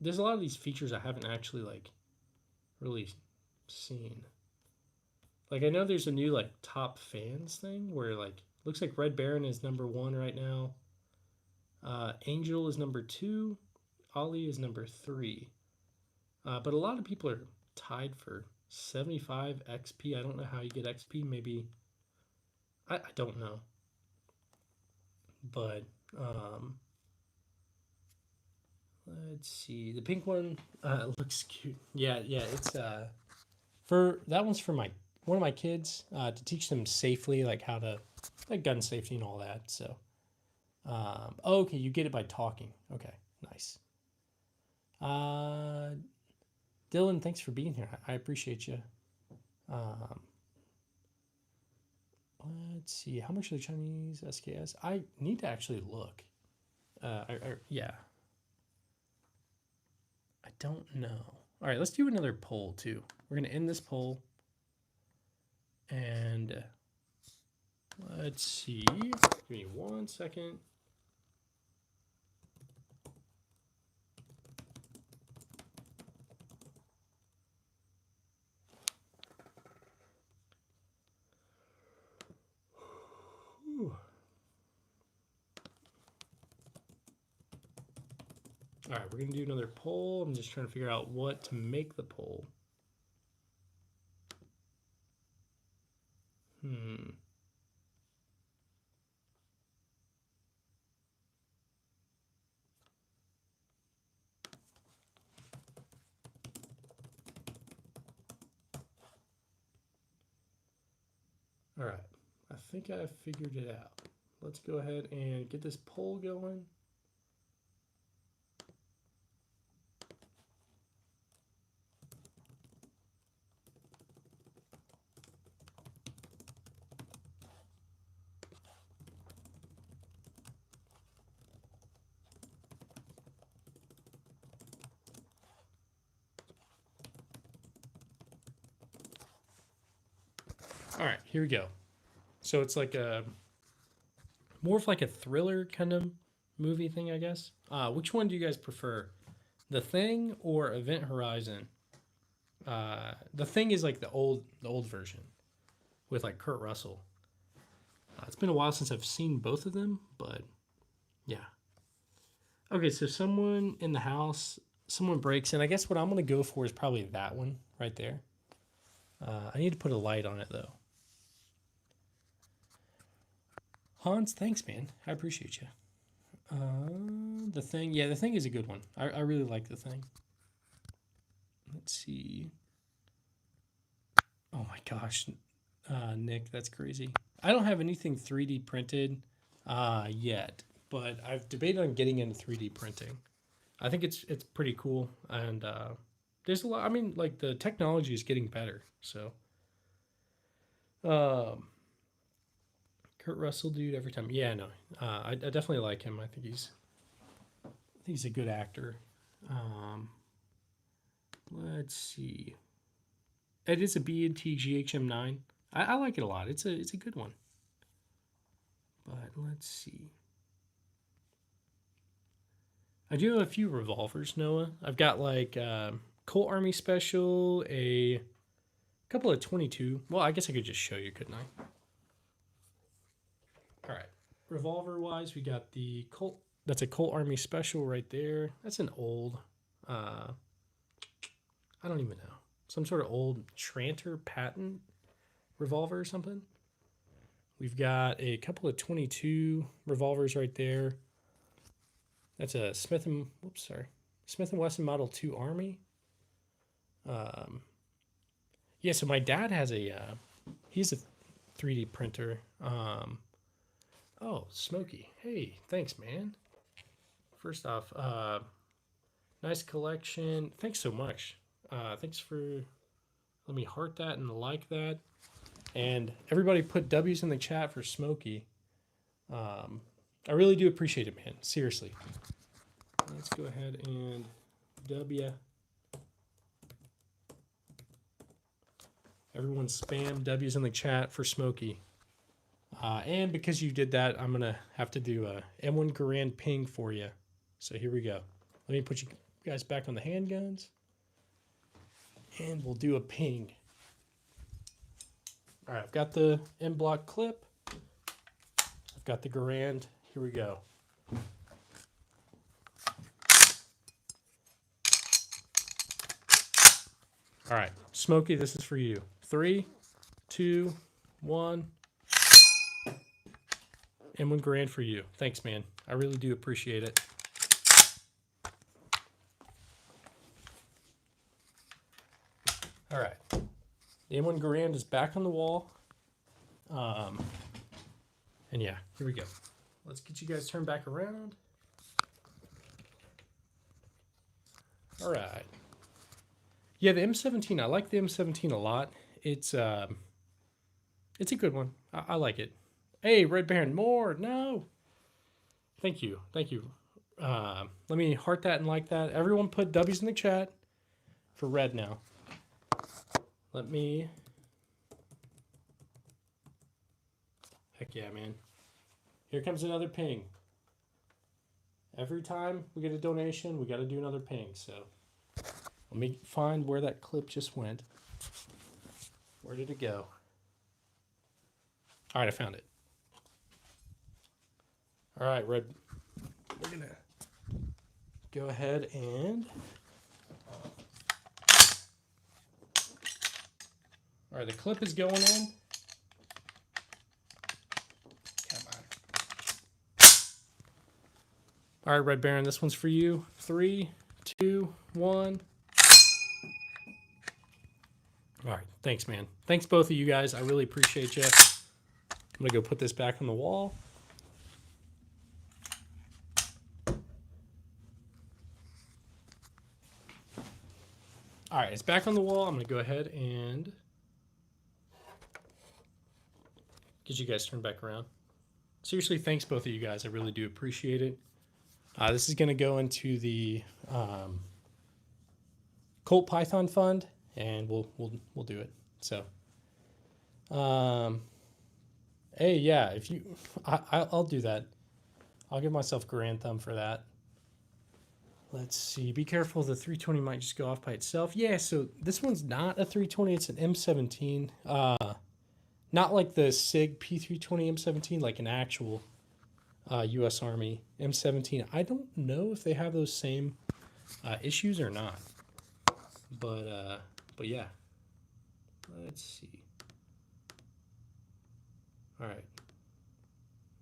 there's a lot of these features I haven't actually like really seen. Like I know there's a new like top fans thing where like looks like Red Baron is number 1 right now. Angel is number 2. Ollie is number 3. But a lot of people are tied for 75 XP. I don't know how you get XP. Maybe I don't know. But let's see. The pink one looks cute. Yeah, it's for that one's for my one of my kids to teach them safely, like how to like gun safety and all that. So, okay, you get it by talking. Okay, nice. Dylan, thanks for being here. I appreciate you. Let's see. How much are the Chinese SKS? I need to actually look. Yeah. I don't know. All right, let's do another poll too. We're gonna end this poll, and let's see. Give me 1 second. All right, we're going to do another poll. I'm just trying to figure out what to make the poll. All right, I think I figured it out. Let's go ahead and get this poll going. All right, here we go. So it's like a more of like a thriller kind of movie thing, I guess. Which one do you guys prefer, The Thing or Event Horizon? The Thing is like the old version with like Kurt Russell. It's been a while since I've seen both of them, but yeah. Okay, so someone in the house, someone breaks in. I guess what I'm gonna go for is probably that one right there. I need to put a light on it though. Hans, thanks, man. I appreciate you. The Thing, yeah, The Thing is a good one. I really like The Thing. Let's see. Oh my gosh, Nick, that's crazy. I don't have anything 3D printed yet, but I've debated on getting into 3D printing. I think it's pretty cool, and there's a lot. I mean, like the technology is getting better. So, Kurt Russell, dude, every time. Yeah, no, I definitely like him. I think he's a good actor. Let's see. It is a B&T GHM9. I like it a lot. It's a good one. But let's see. I do have a few revolvers, Noah. I've got like Colt Army Special, a couple of 22. Well, I guess I could just show you, couldn't I? All right. Revolver wise, we got the Colt. That's a Colt Army Special right there. That's an old. I don't even know. Some sort of old Tranter patent revolver or something. We've got a couple of 22 revolvers right there. That's a Smith and Wesson Model 2 Army. Yeah, so my dad has he's a 3D printer. Oh, Smokey. Hey, thanks, man. First off, nice collection. Thanks so much. Thanks for let me heart that and like that. And everybody put W's in the chat for Smokey. I really do appreciate it, man. Seriously. Let's go ahead and W. Everyone spam W's in the chat for Smokey. And because you did that, I'm going to have to do a M1 Garand ping for you. So here we go. Let me put you guys back on the handguns. And we'll do a ping. All right, I've got the M block clip. I've got the Garand. Here we go. All right, Smokey, this is for you. 3, 2, 1. M1 Garand for you. Thanks, man. I really do appreciate it. All right. The M1 Garand is back on the wall. And yeah, here we go. Let's get you guys turned back around. All right. Yeah, the M17. I like the M17 a lot. It's a good one. I like it. Hey, Red Baron, more. No. Thank you. Thank you. Let me heart that and like that. Everyone put W's in the chat for red now. Let me. Heck yeah, man. Here comes another ping. Every time we get a donation, we got to do another ping. So let me find where that clip just went. Where did it go? All right, I found it. All right, Red. We're going to go ahead and. All right, the clip is going in. Come on. All right, Red Baron, this one's for you. 3, 2, 1. All right, thanks, man. Thanks, both of you guys. I really appreciate you. I'm going to go put this back on the wall. All right, it's back on the wall. I'm going to go ahead and get you guys turned back around. Seriously, thanks, both of you guys. I really do appreciate it. This is going to go into the Colt Python Fund, and we'll do it. So, hey, yeah, if you, I'll do that. I'll give myself a grand thumb for that. Let's see. Be careful. The 320 might just go off by itself. Yeah, so this one's not a 320. It's an M17. Not like the SIG P320 M17, like an actual U.S. Army M17. I don't know if they have those same issues or not. But yeah. Let's see. All right.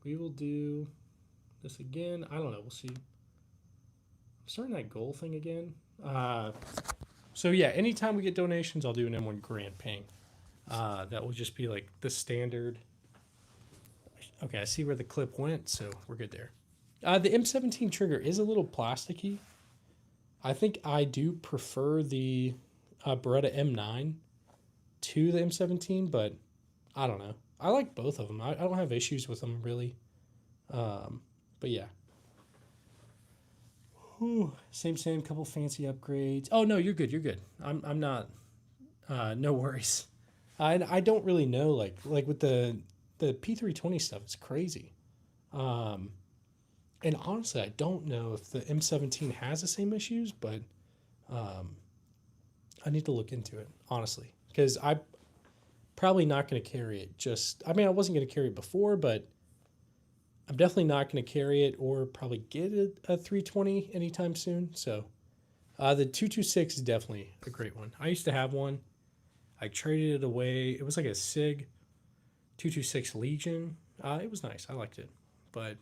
We will do this again. I don't know. We'll see. I'm starting that goal thing again. So yeah, anytime we get donations, I'll do an M1 Garand ping. That will just be like the standard. Okay, I see where the clip went, so we're good there. The M17 trigger is a little plasticky. I think I do prefer the Beretta M9 to the M17, but I don't know. I like both of them. I don't have issues with them, really. But yeah. Whew, same, couple fancy upgrades. Oh, no, you're good, I'm not, no worries. I don't really know, like with the P320 stuff, it's crazy. And honestly, I don't know if the M17 has the same issues, but I need to look into it, honestly. Because I'm probably not going to carry it I wasn't going to carry it before, but I'm definitely not going to carry it or probably get a 320 anytime soon. So The 226 is definitely a great one. I used to have one. I traded it away. It was like a SIG 226 Legion. It was nice. I liked it. But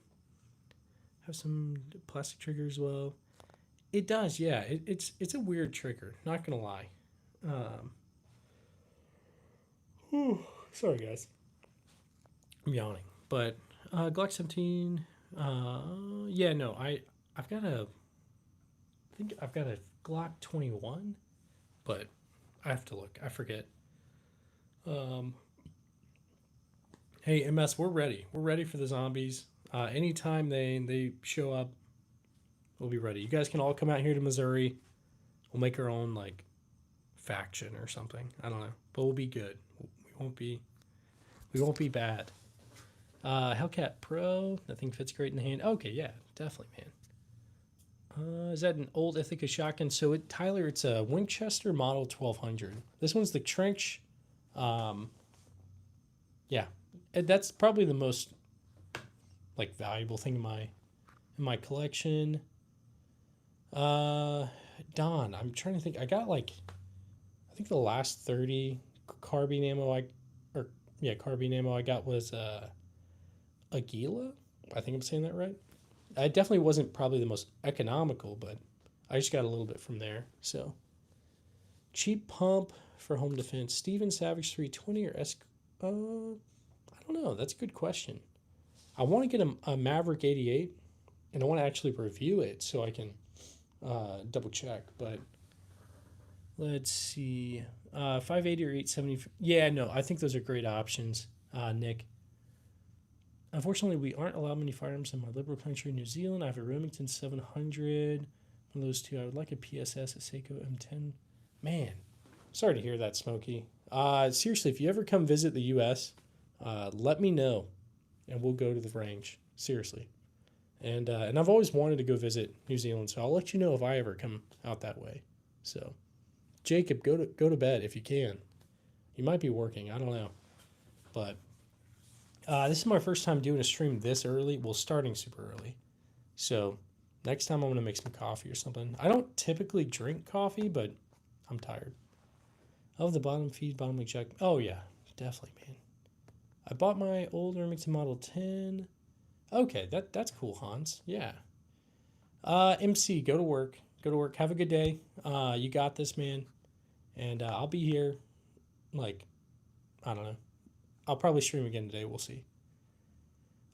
have some plastic trigger as well. It does, yeah. It's a weird trigger. Not gonna lie. Um, sorry guys, I'm yawning. But Glock 17. Yeah, no, I've got a. I think I've got a Glock 21, but I have to look. I forget. Um, hey MS, we're ready. We're ready for the zombies. Anytime they show up, we'll be ready. You guys can all come out here to Missouri. We'll make our own like faction or something. I don't know, but we'll be good. We won't be bad. Hellcat Pro. That thing fits great in the hand. Okay, yeah, definitely, man. Is that an old Ithaca shotgun? So Tyler, it's a Winchester Model 1200. This one's the trench. Yeah, that's probably the most like valuable thing in my collection. Don, I'm trying to think. I got like, I think the last 30 carbine ammo carbine ammo I got was Aguila. I think I'm saying that right. I definitely wasn't probably the most economical, but I just got a little bit from there. So, cheap pump for home defense. Steven Savage 320 or S. I don't know. That's a good question. I want to get a Maverick 88, and I want to actually review it so I can double check. But let's see, 580 or 870. Yeah, no, I think those are great options, Nick. Unfortunately, we aren't allowed many firearms in my liberal country, New Zealand. I have a Remington 700. One of those two. I would like a PSS, a Seiko M10. Man, sorry to hear that, Smokey. Seriously, if you ever come visit the U.S., let me know, and we'll go to the range. Seriously. And I've always wanted to go visit New Zealand, so I'll let you know if I ever come out that way. So, Jacob, go to bed if you can. You might be working. I don't know. But this is my first time doing a stream this early. Well, starting super early. So next time I'm going to make some coffee or something. I don't typically drink coffee, but I'm tired. Of the bottom feed, bottom link check. Oh, yeah. Definitely, man. I bought my old Remington Model 10. Okay, that's cool, Hans. Yeah. MC, go to work. Go to work. Have a good day. You got this, man. And I'll be here, like, I don't know. I'll probably stream again today. We'll see.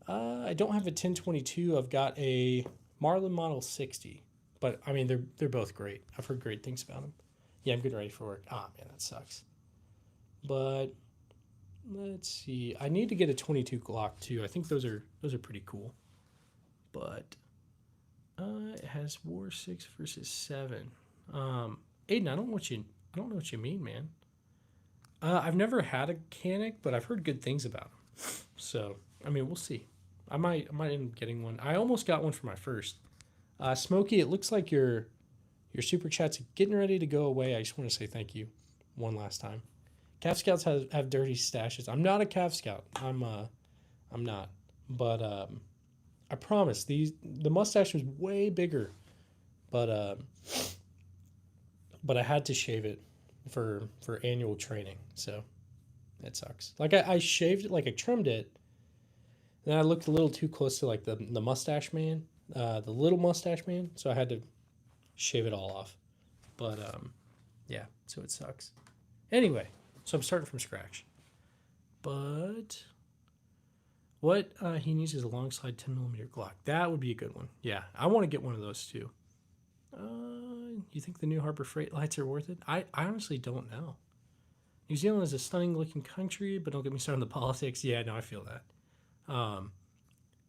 I don't have a 1022. I've got a Marlin Model 60. But, I mean, they're both great. I've heard great things about them. Yeah, I'm getting ready for work. Ah, man, that sucks. But let's see. I need to get a 22 Glock, too. I think those are pretty cool. But it has War 6 versus 7. Aiden, I don't know what you mean, man. I've never had a Canic, but I've heard good things about them. So, I mean, we'll see. I might end up getting one. I almost got one for my first. Smokey, it looks like your super chat's getting ready to go away. I just want to say thank you one last time. Calf Scouts have dirty stashes. I'm not a Calf Scout. I'm not. But I promise the mustache was way bigger. But I had to shave it for annual training, so it sucks. Like I shaved it, like I trimmed it, and then I looked a little too close to like the mustache man, the little mustache man, so I had to shave it all off. But yeah, so it sucks. Anyway, so I'm starting from scratch. But what he needs is a long slide 10mm Glock. That would be a good one. Yeah, I want to get one of those too. You think the new Harbor Freight lights are worth it? I honestly don't know. New Zealand is a stunning looking country, but don't get me started on the politics. Yeah, no, I feel that.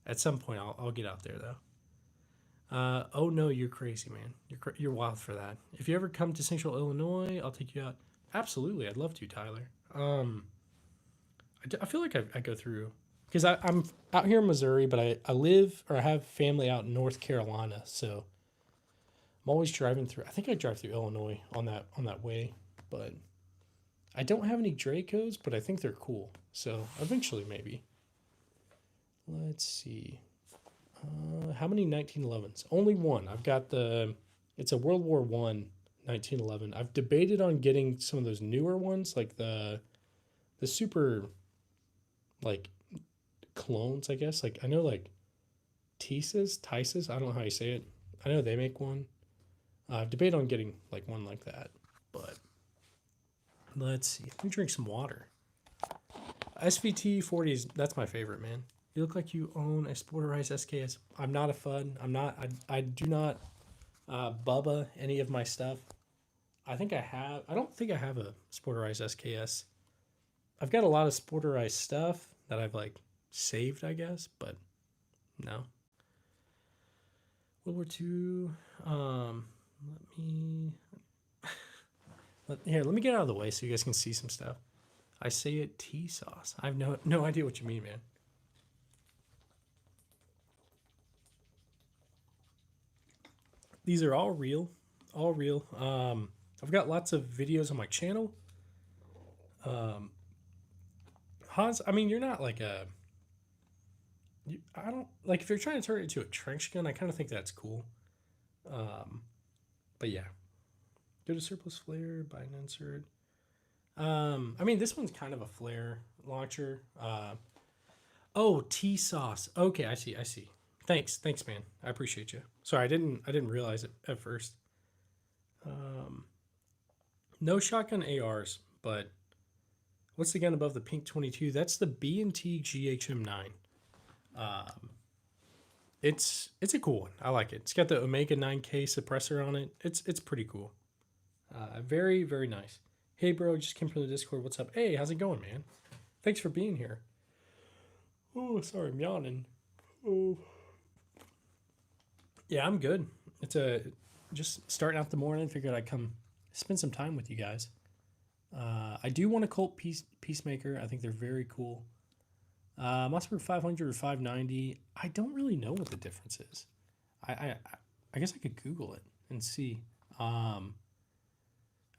At some point, I'll get out there though. Oh no, you're crazy, man. You're wild for that. If you ever come to Central Illinois, I'll take you out. Absolutely, I'd love to, Tyler. I feel like I go through because I'm out here in Missouri, but I live or I have family out in North Carolina, so I'm always driving through. I think I drive through Illinois on that way, but I don't have any Dracos, but I think they're cool. So eventually, maybe. Let's see. How many 1911s? Only one. I've got the It's a World War One, 1911. I've debated on getting some of those newer ones, like the super like clones, I guess. Like I know like Tises. I don't know how you say it. I know they make one. I've debated on getting like one like that, but let's see. Let me drink some water. SVT 40s. That's my favorite, man. You look like you own a Sporterized SKS. I'm not a FUD. I'm not. I do not Bubba any of my stuff. I think I have. I don't think I have a Sporterized SKS. I've got a lot of Sporterized stuff that I've like saved, I guess, but no. World War II. Let me get out of the way so you guys can see some stuff. I say it tea sauce. I have no idea what you mean, man. These are all real, all real. I've got lots of videos on my channel. Hans, I mean, you're not like a. I don't like if you're trying to turn it into a trench gun. I kind of think that's cool. But yeah, go to surplus flare, buy an insert. I mean, this one's kind of a flare launcher. Oh, tea sauce. Okay, I see. Thanks, man. I appreciate you. Sorry, I didn't realize it at first. No shotgun ARs, but what's the gun above the pink 22? That's the B&T GHM9. It's a cool one. I like it. It's got the Omega 9K suppressor on it. It's pretty cool. Very, very nice. Hey, bro, just came from the Discord. What's up? Hey, how's it going, man? Thanks for being here. Oh, sorry, I'm yawning. Oh. Yeah, I'm good. It's just starting out the morning. Figured I'd come spend some time with you guys. I do want a Colt Peacemaker. I think they're very cool. Mossberg 500 or 590. I don't really know what the difference is. I guess I could Google it and see. All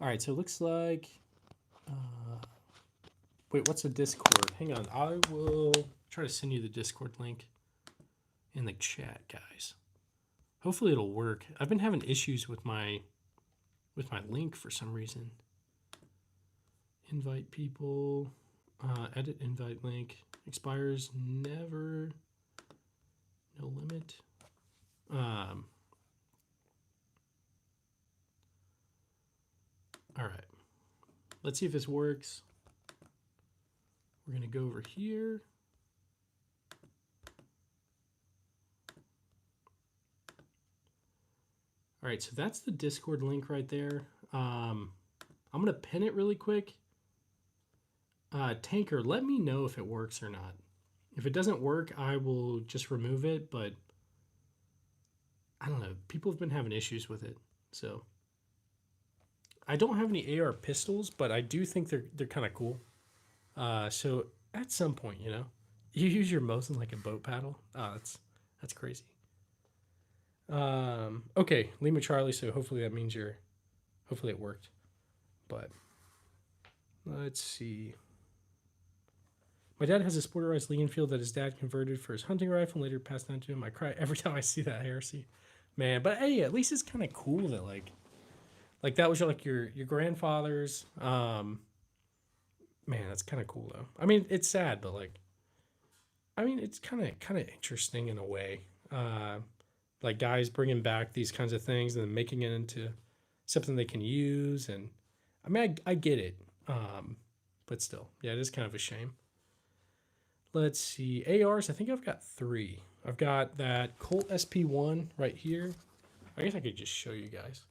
right, so it looks like. Wait, what's the Discord? Hang on, I will try to send you the Discord link in the chat, guys. Hopefully it'll work. I've been having issues with my link for some reason. Invite people. Edit invite link. Expires never. No limit. All right. Let's see if this works. We're going to go over here. All right, so that's the Discord link right there. I'm going to pin it really quick. Tanker, let me know if it works or not. If it doesn't work, I will just remove it, but I don't know. People have been having issues with it, so I don't have any AR pistols, but I do think they're kind of cool. So at some point, you you use your Mosin like a boat paddle. Oh, that's crazy. Okay, Lima Charlie. So hopefully that means hopefully it worked. But let's see. My dad has a Sporterized Lee Enfield that his dad converted for his hunting rifle and later passed down to him. I cry every time I see that heresy, man. But hey, at least it's kind of cool that like that was your grandfather's. Man, that's kind of cool though. I mean, it's sad, but like, I mean, it's kind of interesting in a way. Like guys bringing back these kinds of things and then making it into something they can use. And I mean, I get it. But still, yeah, it is kind of a shame. Let's see. ARs, I think I've got 3. I've got that Colt SP1 right here. I guess I could just show you guys.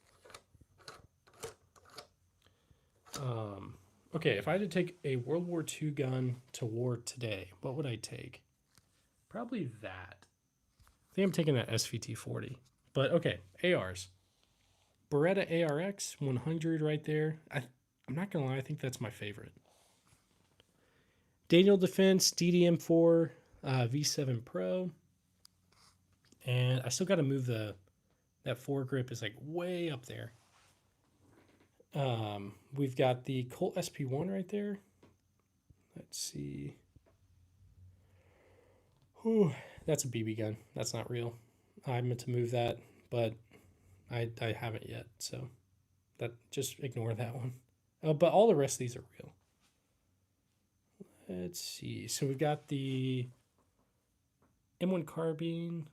Okay, if I had to take a World War II gun to war today, what would I take? Probably that. I think I'm taking that SVT-40. But okay, ARs. Beretta ARX 100 right there. I'm not going to lie, I think that's my favorite. Daniel Defense DDM4 V7 Pro. And I still got to move that foregrip is like way up there. We've got the Colt SP1 right there. Let's see. Whew, that's a BB gun. That's not real. I meant to move that, but I haven't yet, so that just ignore that one. But all the rest of these are real. Let's see. So we've got the M1 carbine,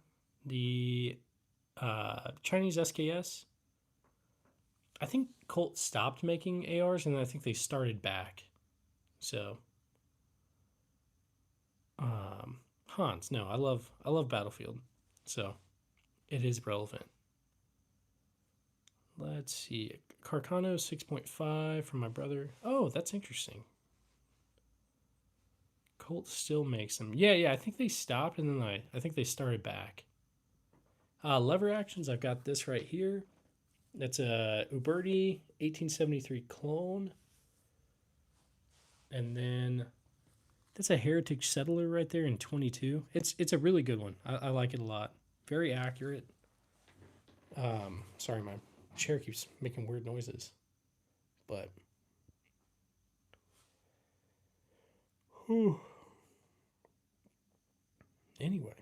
the Chinese SKS. I think Colt stopped making ARs, and I think they started back. So, Hans. No, I love Battlefield, so it is relevant. Let's see. Carcano 6.5 from my brother. Oh, that's interesting. Colt still makes them. Yeah. I think they stopped, and then I think they started back. Lever actions. I've got this right here. That's a Uberti 1873 clone. And then that's a Heritage Settler right there in 22. It's a really good one. I like it a lot. Very accurate. Sorry, my chair keeps making weird noises. But anyway,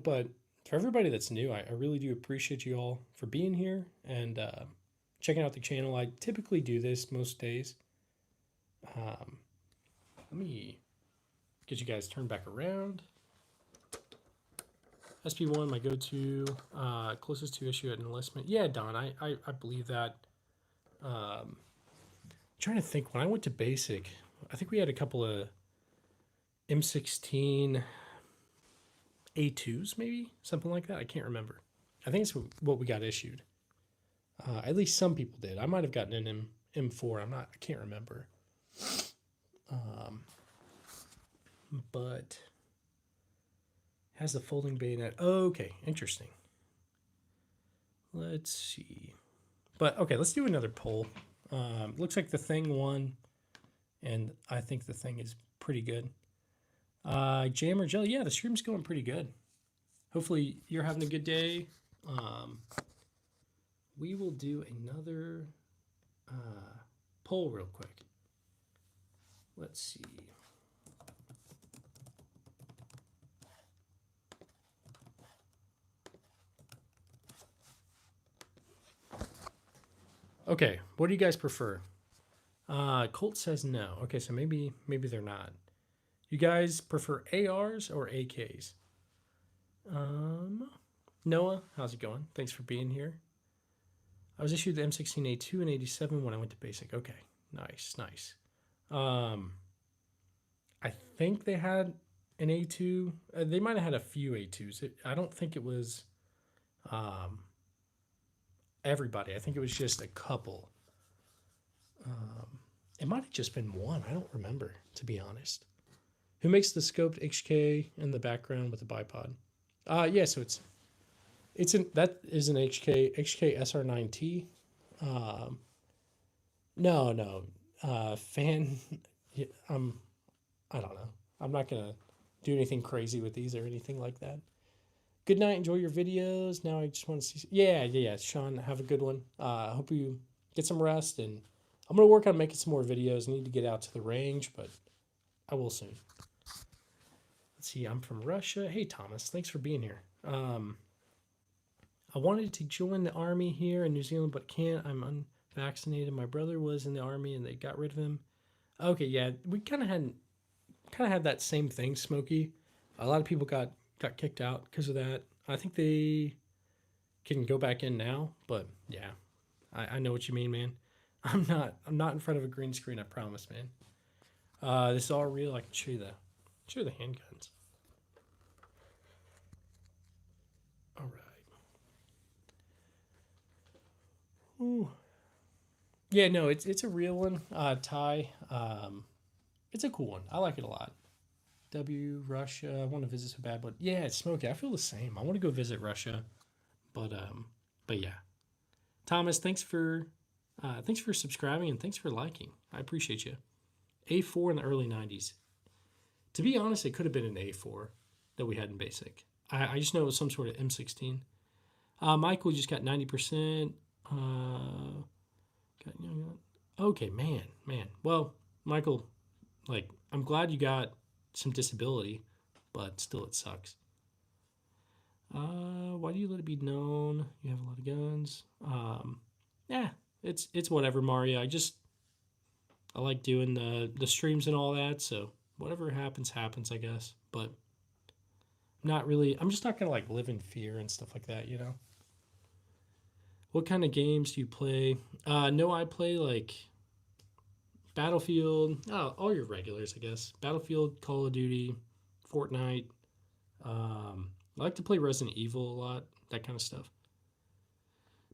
but for everybody that's new, I really do appreciate you all for being here and checking out the channel. I typically do this most days. Let me get you guys turned back around. SP1, my go-to, closest to issue at enlistment. Yeah, Don, I believe that. Trying to think, when I went to basic, I think we had a couple of M16 A2s, maybe? Something like that. I can't remember. I think it's what we got issued. At least some people did. I might have gotten an M4. I can't remember. But has the folding bayonet. Oh, okay, interesting. Let's see. But okay, let's do another poll. Looks like the Thing won, and I think the Thing is pretty good. Jam or jelly? Yeah, the stream's going pretty good. Hopefully you're having a good day. We will do another poll real quick. Let's see. Okay, what do you guys prefer? Colt says no. Okay, so maybe they're not. You guys prefer ARs or AKs? Noah, how's it going? Thanks for being here. I was issued the M16A2 and 87 when I went to basic. Okay, nice. I think they had an A2. They might have had a few A2s. I don't think it was everybody. I think it was just a couple. It might have just been one. I don't remember, to be honest. Who makes the scoped HK in the background with the bipod? Yeah, so that is an HK SR9T. No. Fan. I don't know. I'm not gonna do anything crazy with these or anything like that. Good night. Enjoy your videos. Now I just want to see. Yeah. Sean, have a good one. I hope you get some rest, and I'm gonna work on making some more videos. I need to get out to the range, but I will soon. Let's see. I'm from Russia. Hey Thomas, thanks for being here. I wanted to join the army here in New Zealand, but can't. I'm unvaccinated. My brother was in the army, and they got rid of him. Okay, yeah, we kind of had that same thing, Smokey. A lot of people got kicked out because of that. I think they can go back in now, but yeah, I know what you mean, man. I'm not in front of a green screen, I promise, man. This is all real. I can show you the handguns. All right. Ooh. Yeah, no, it's a real one. Ty. It's a cool one. I like it a lot. Russia. I want to visit so bad, but yeah, it's Smokey. I feel the same. I want to go visit Russia, but yeah. Thomas, thanks for subscribing and thanks for liking. I appreciate you. A4 in the early 90s. To be honest, it could have been an A4 that we had in basic. I just know it was some sort of M16. Michael just got 90%. Okay, man. Well, Michael, like, I'm glad you got some disability, but still it sucks. Why do you let it be known you have a lot of guns? Yeah, it's whatever, Mario. I like doing the streams and all that, so whatever happens, happens, I guess. But not really. I'm just not gonna like live in fear and stuff like that, you know. What kind of games do you play? No, I play like Battlefield. Oh, all your regulars, I guess. Battlefield, Call of Duty, Fortnite. I like to play Resident Evil a lot, that kind of stuff.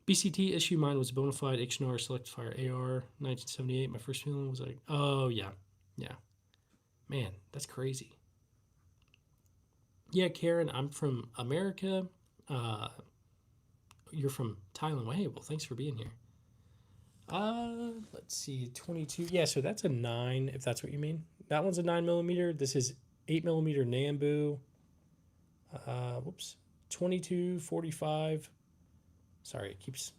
BCT issue mine was a bona fide Ixnor Select Fire AR 1978. My first feeling was like, oh yeah, yeah, man, that's crazy. Yeah, Karen, I'm from America. Uh, you're from Thailand. Well, hey, well, thanks for being here. Let's see, 22. Yeah, so that's a 9, if that's what you mean. That one's a 9mm. This is 8mm Nambu. Whoops. 22, 45. Sorry, it keeps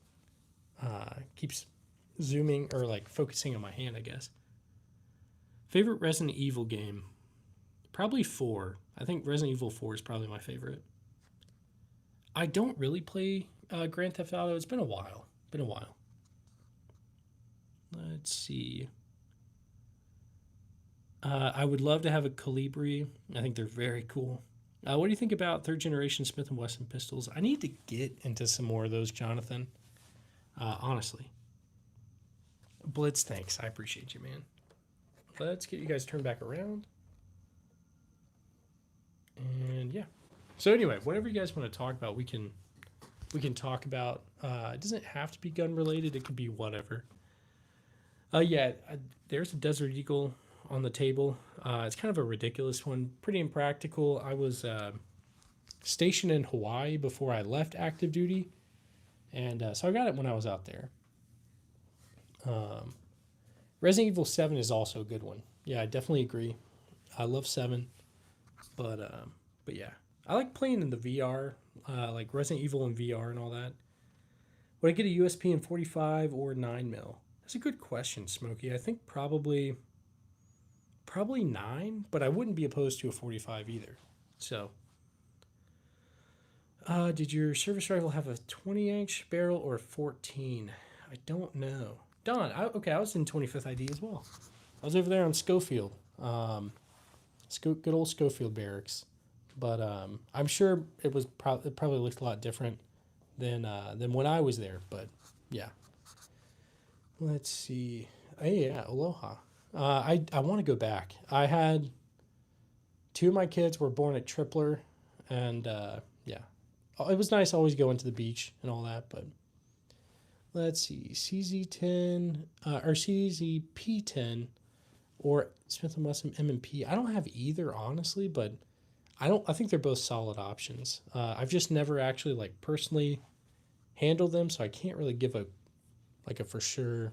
zooming or like focusing on my hand, I guess. Favorite Resident Evil game? Probably 4. I think Resident Evil 4 is probably my favorite. I don't really play Grand Theft Auto. It's been a while. Let's see. I would love to have a Calibri. I think they're very cool. What do you think about third generation Smith & Wesson pistols? I need to get into some more of those, Jonathan. Honestly. Blitz, thanks. I appreciate you, man. Let's get you guys turned back around. And yeah. So anyway, whatever you guys want to talk about, we can talk about. It doesn't have to be gun related. It could be whatever. There's a Desert Eagle on the table. It's kind of a ridiculous one, pretty impractical. I was stationed in Hawaii before I left active duty, and so I got it when I was out there. Resident Evil 7 is also a good one. Yeah, I definitely agree. I love 7, but yeah, I like playing in the VR, like Resident Evil in VR and all that. Would I get a USP in 45 or 9mm? That's a good question, Smokey. I think probably 9, but I wouldn't be opposed to a 45 either. So, did your service rifle have a 20-inch barrel or 14? I don't know. Don, I was in 25th ID as well. I was over there on Schofield, good old Schofield barracks. But I'm sure it probably looked a lot different than when I was there. But yeah. Let's see. Hey, yeah, aloha. I want to go back. I had 2 of my kids were born at Tripler, and yeah, it was nice always going to the beach and all that. But let's see, CZ10 or CZP10 or Smith & Wesson M&P. I don't have either, honestly, but I think they're both solid options. I've just never actually like personally handled them, so I can't really give a for sure,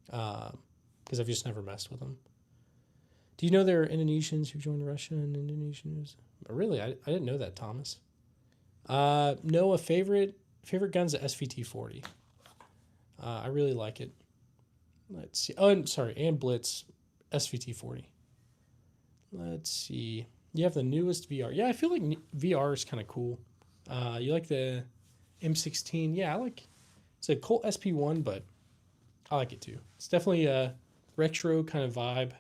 because I've just never messed with them. Do you know there are Indonesians who joined Russia and Indonesians? Really, I didn't know that, Thomas. No, a favorite gun's a SVT-40. I really like it. Let's see. Oh, and Blitz SVT-40. Let's see. You have the newest VR. Yeah, I feel like VR is kind of cool. You like the M16? Yeah, it's a Colt SP1, but I like it too. It's definitely a retro kind of vibe.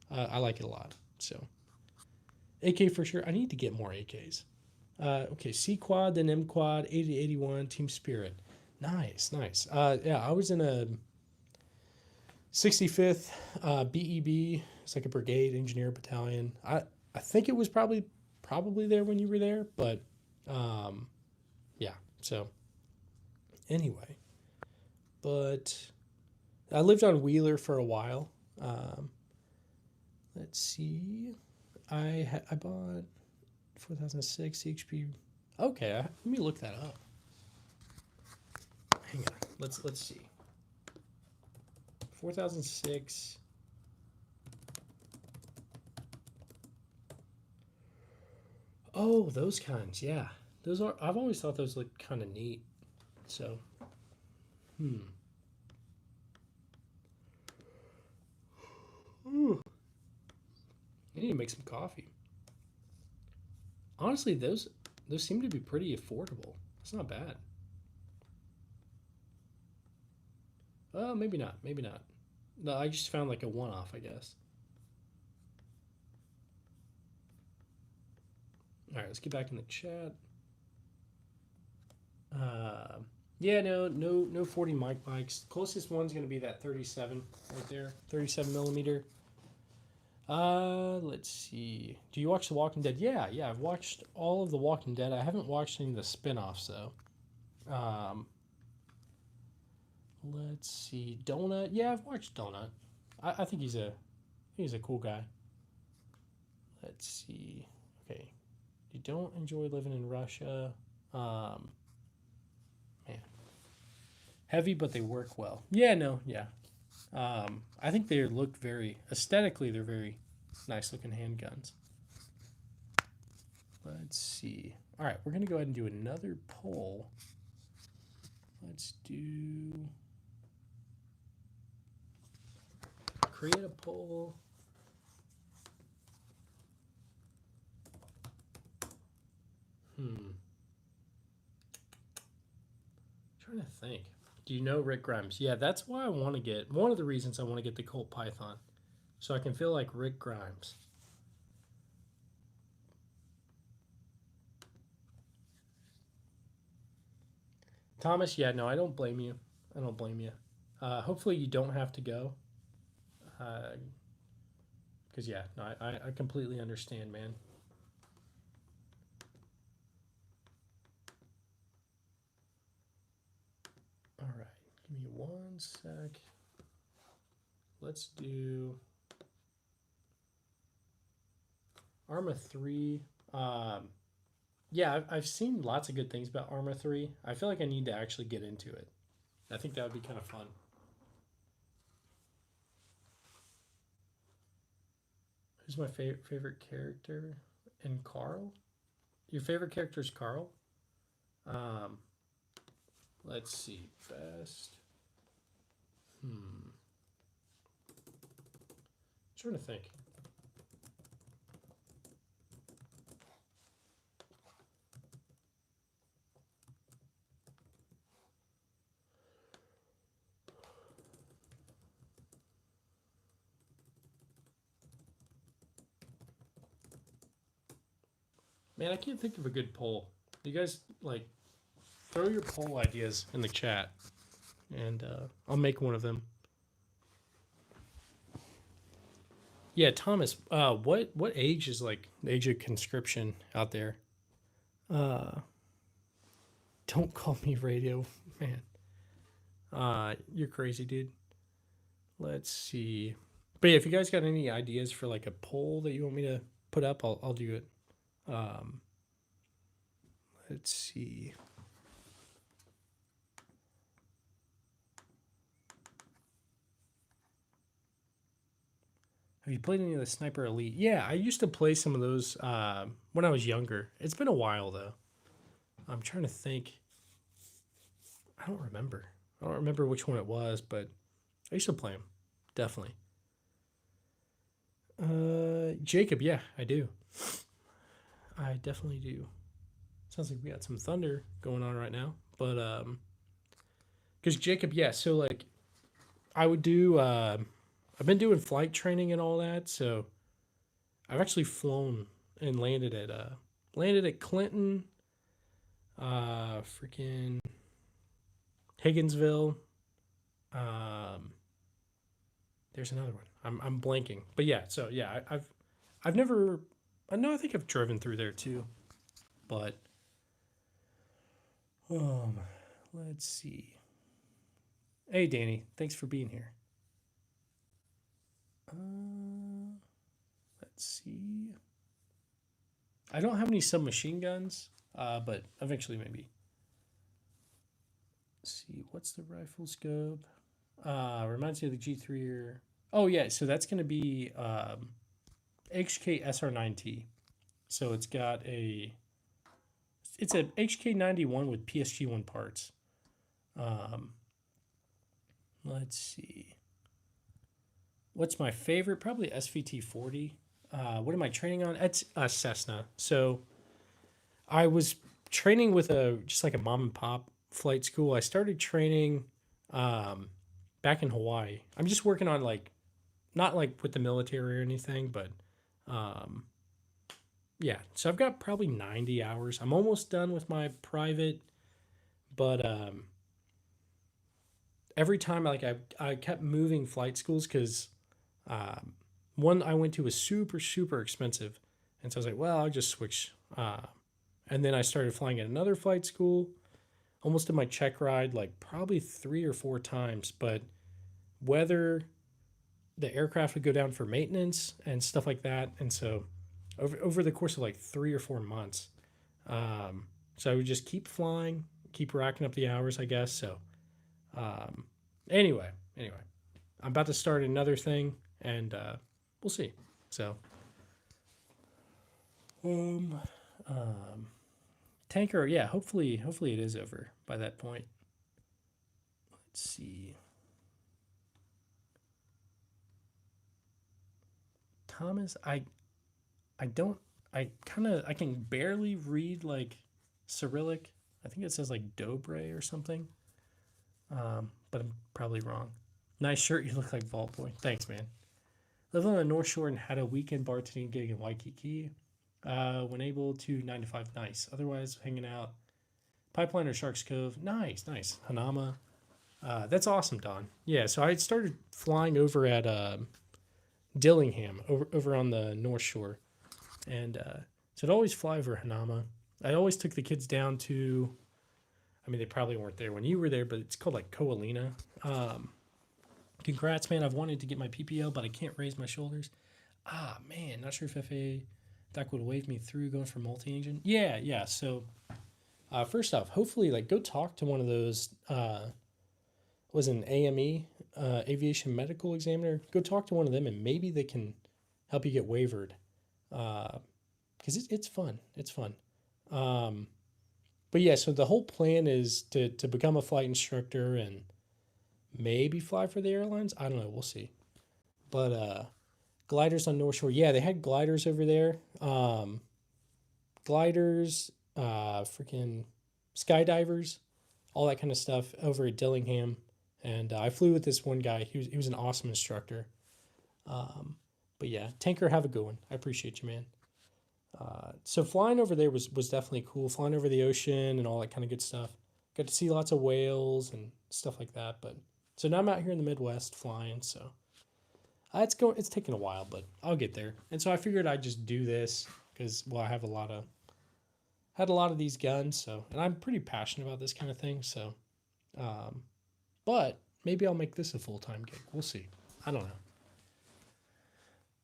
I like it a lot. So, AK for sure. I need to get more AKs. Okay, C quad, then M quad, 80-81, Team Spirit. Nice. Yeah, I was in a 65th BEB. It's like a brigade engineer battalion. I think it was probably there when you were there, but yeah. So anyway, but I lived on Wheeler for a while. Let's see. I bought 4006 CHP. Okay, let me look that up. Hang on. Let's see. 4006. Oh, those kinds. Yeah. Those are I've always thought those look kind of neat. So, Ooh. I need to make some coffee. Honestly, those those seem to be pretty affordable. It's not bad. Maybe not. Maybe not. No, I just found like a one-off, I guess. All right, let's get back in the chat. Uh, yeah, no 40 mics. Closest one's gonna be that 37 right there, 37 millimeter. Let's see. Do you watch The Walking Dead? Yeah, I've watched all of The Walking Dead. I haven't watched any of the spin-offs though. Let's see. Donut. Yeah, I've watched Donut. I think he's a cool guy. Let's see. Okay. You don't enjoy living in Russia. Man. Heavy, but they work well. Yeah, no, yeah. I think they look very aesthetically. They're very nice looking handguns. Let's see. All right, we're gonna go ahead and do another poll. Let's do create a poll. Trying to think. Do you know Rick Grimes? Yeah, that's why I want to get one of the reasons I want to get the Colt Python, so I can feel like Rick Grimes. Thomas, yeah, no, I don't blame you. I don't blame you. Hopefully you don't have to go. Because, yeah, no, I completely understand, man. All right, give me 1 sec. Let's do Arma 3. Yeah, I've seen lots of good things about Arma 3. I feel like I need to actually get into it. I think that would be kind of fun. Who's my favorite character? And Carl? Your favorite character is Carl? Let's see. Best. I'm trying to think. Man, I can't think of a good poll. You guys, like, throw your poll ideas in the chat, and I'll make one of them. Yeah, Thomas, what age is, like, the age of conscription out there? Don't call me radio, man. You're crazy, dude. Let's see. But yeah, if you guys got any ideas for, like, a poll that you want me to put up, I'll do it. Let's see. Have you played any of the Sniper Elite? Yeah, I used to play some of those when I was younger. It's been a while, though. I'm trying to think. I don't remember which one it was, but I used to play them. Definitely. Jacob, yeah, I do. I definitely do. Sounds like we got some thunder going on right now. But, because Jacob, yeah, so, like, I would do, I've been doing flight training and all that, so I've actually flown and landed at Clinton, freaking Higginsville. There's another one. I'm blanking, but yeah. So yeah, I've never. I know. I think I've driven through there too, but let's see. Hey, Danny, thanks for being here. Let's see. I don't have any submachine guns, but eventually maybe. Let's see, what's the rifle scope? Reminds me of the G3 or... Oh, yeah, so that's going to be HK SR9T. So it's got a... It's a HK91 with PSG1 parts. Let's see. What's my favorite? Probably SVT40. What am I training on? It's a Cessna. So I was training with just like a mom and pop flight school. I started training um, back in Hawaii. I'm just working on like not like with the military or anything, but um, yeah. So I've got probably 90 hours. I'm almost done with my private, but every time like I kept moving flight schools because um, one I went to was super expensive, and so I was like, well, I'll just switch. And then I started flying at another flight school. Almost did my check ride like probably 3 or 4 times, but whether the aircraft would go down for maintenance and stuff like that, and so over the course of like 3 or 4 months, so I would just keep flying, keep racking up the hours, I guess. So um, anyway, I'm about to start another thing, and we'll see. So um, um, tanker, yeah. Hopefully it is over by that point. Let's see. Thomas, I don't I can barely read like Cyrillic. I think it says like Dobre or something. But I'm probably wrong. Nice shirt. You look like Vault Boy. Thanks, man. Lived on the North Shore and had a weekend bartending gig in Waikiki. When able to 9 to 5, nice. Otherwise, hanging out. Pipeline or Sharks Cove, nice. Hanama, that's awesome, Don. Yeah, so I started flying over at Dillingham, over on the North Shore, and so I'd always fly over Hanama. I always took the kids down to. I mean, they probably weren't there when you were there, but it's called like Koalina. Um, Congrats, man. I've wanted to get my PPL, but I can't raise my shoulders. Ah, man. Not sure if FA that would wave me through going for multi-engine. Yeah. So, first off, hopefully, like, go talk to one of those. Was an AME, aviation medical examiner. Go talk to one of them, and maybe they can help you get wavered. Because it's fun. It's fun. Um, but yeah, so the whole plan is to become a flight instructor and maybe fly for the airlines. I don't know. We'll see. But gliders on North Shore. Yeah, they had gliders over there. Gliders, freaking skydivers, all that kind of stuff over at Dillingham. And I flew with this one guy. He was an awesome instructor. Um, but yeah, Tanker, have a good one. I appreciate you, man. So flying over there was definitely cool. Flying over the ocean and all that kind of good stuff. Got to see lots of whales and stuff like that. But so now I'm out here in the Midwest flying. So it's taking a while, but I'll get there. And so I figured I'd just do this because I have had a lot of these guns. So and I'm pretty passionate about this kind of thing. So, um, but maybe I'll make this a full time gig. We'll see. I don't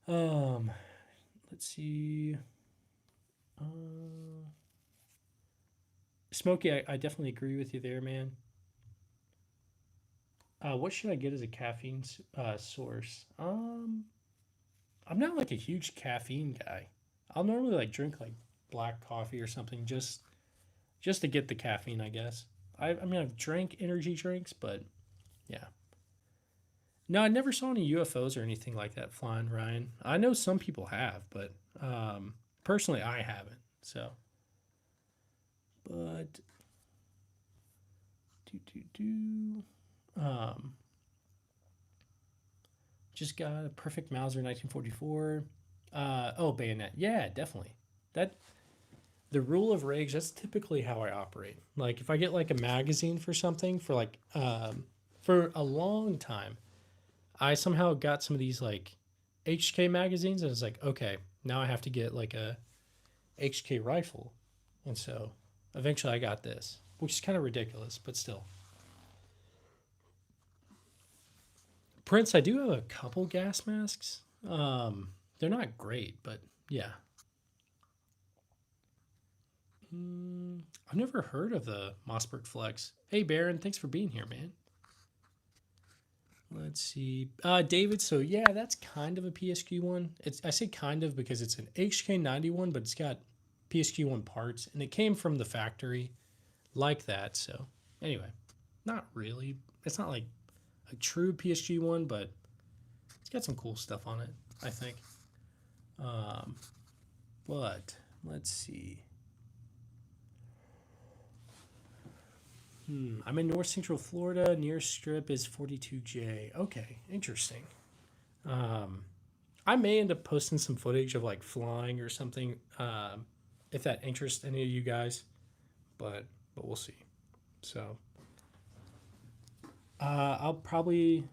know. Let's see. Smokey, I definitely agree with you there, man. What should I get as a caffeine source? I'm not like a huge caffeine guy. I'll normally like drink like black coffee or something just to get the caffeine, I guess. I mean I've drank energy drinks, but yeah. No, I never saw any UFOs or anything like that flying, Ryan. I know some people have, but personally I haven't. So, but do. Um, just got a perfect Mauser 1944. Bayonet. Yeah, definitely. That the rule of rage. That's typically how I operate. Like if I get like a magazine for something for a long time, I somehow got some of these like HK magazines, and it's like okay, now I have to get like a HK rifle, and so eventually I got this, which is kind of ridiculous, but still. Prince, I do have a couple gas masks. They're not great, but yeah. I've never heard of the Mossberg Flex. Hey, Baron, thanks for being here, man. Let's see. David, so yeah, that's kind of a PSQ one. I say kind of because it's an HK91, but it's got PSQ1 parts, and it came from the factory like that. So anyway, not really. It's not like a true PSG1, but it's got some cool stuff on it, I think. But let's see. I'm in North Central Florida. Nearest strip is 42J. Okay, interesting. I may end up posting some footage of like flying or something, if that interests any of you guys. But we'll see. So I'll probably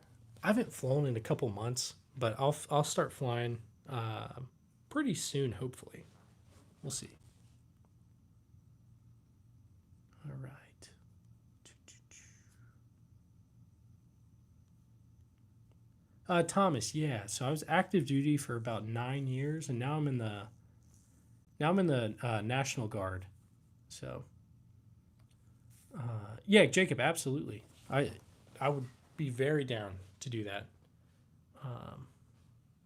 I haven't flown in a couple months, but I'll start flying pretty soon, hopefully. We'll see. All right. Thomas, yeah. So I was active duty for about 9 years, and now I'm in the National Guard. So yeah, Jacob, absolutely. I would be very down to do that. Um,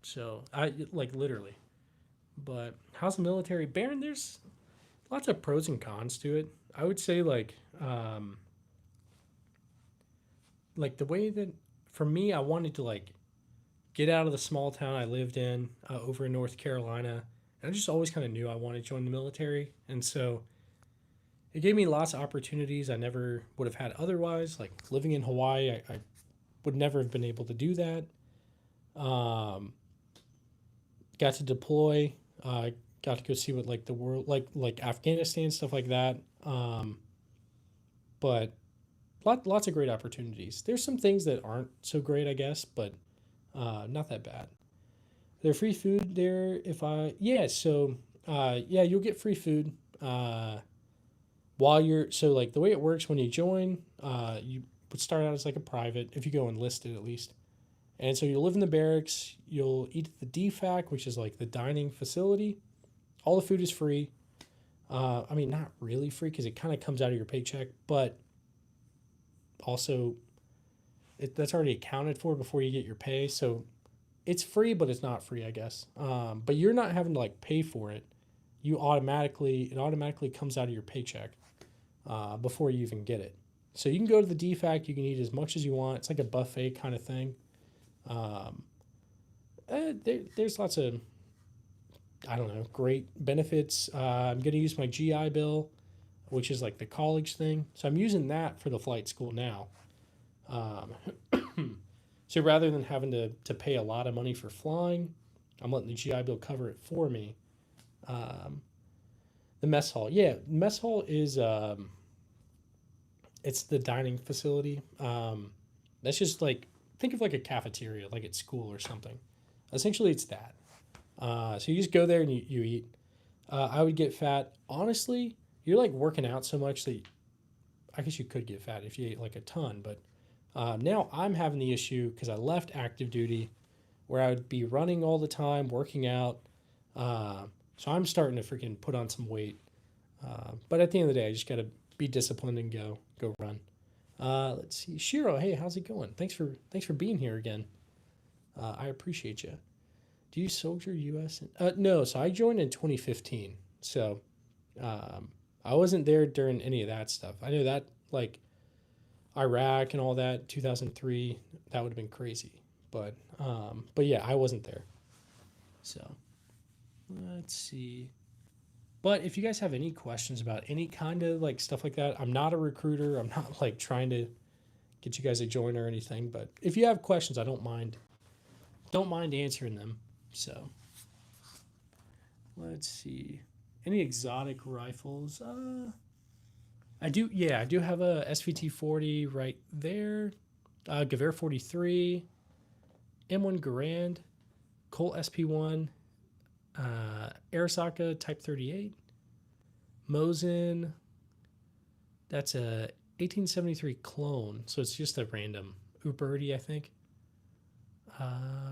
so I like literally. But how's the military, Baron? There's lots of pros and cons to it. I would say like the way that for me, I wanted to like get out of the small town I lived in over in North Carolina. And I just always kind of knew I wanted to join the military. And so it gave me lots of opportunities I never would have had otherwise. Like living in Hawaii, I would never have been able to do that. Um, got to deploy, got to go see what like the world, like Afghanistan, stuff like that. But lots of great opportunities. There's some things that aren't so great, I guess, but not that bad. There's free food there. If I yeah, so yeah, you'll get free food while you're so like the way it works when you join. You would start out as like a private if you go enlisted at least, and so you'll live in the barracks. You'll eat at the DFAC, which is like the dining facility. All the food is free. I mean, not really free because it kind of comes out of your paycheck, but also that's already accounted for before you get your pay. So it's free, but it's not free, I guess. But you're not having to like pay for it. It automatically comes out of your paycheck before you even get it. So you can go to the DFAC. You can eat as much as you want. It's like a buffet kind of thing. Um, there's lots of I don't know great benefits. I'm going to use my GI Bill, which is like the college thing. So I'm using that for the flight school now. So rather than having to pay a lot of money for flying, I'm letting the GI Bill cover it for me. Um, the mess hall, yeah, mess hall is it's the dining facility. That's just like think of like a cafeteria, like at school or something. Essentially, it's that. So you just go there and you eat. I would get fat. Honestly, you're like working out so much that I guess you could get fat if you ate like a ton, but now I'm having the issue because I left active duty where I would be running all the time, working out. So I'm starting to freaking put on some weight. But at the end of the day, I just got to be disciplined and go run. Let's see, Shiro. Hey, how's it going? Thanks for being here again. I appreciate you. Do you soldier U.S.? No, so I joined in 2015. So I wasn't there during any of that stuff. I know that like Iraq and all that, 2003, that would have been crazy. But yeah, I wasn't there. So let's see. But if you guys have any questions about any kind of like stuff like that, I'm not a recruiter. I'm not like trying to get you guys to join or anything. But if you have questions, I don't mind answering them. So let's see. Any exotic rifles? I do. Yeah, I do have a SVT 40 right there. Gewehr 43, M1 Garand, Colt SP1, Arisaka Type 38, Mosin. That's a 1873 clone, so it's just a random Uberti, I think.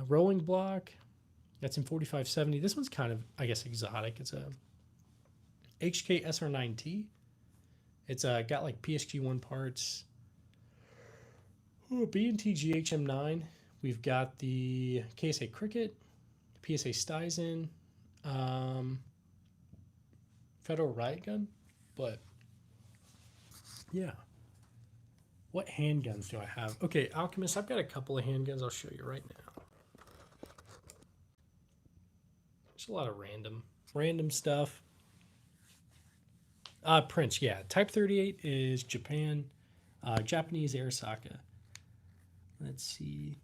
Rolling block. That's in 4570. This one's kind of, I guess, exotic. It's a HK SR9T. It's got like PSG1 parts. Ooh, B&T GHM9. We've got the KSA Cricket, PSA Stizen, Federal Riot Gun. But yeah. What handguns do I have? Okay, Alchemist, I've got a couple of handguns I'll show you right now. There's a lot of random stuff. Prince, yeah. Type 38 is Japan. Japanese Arisaka. Let's see.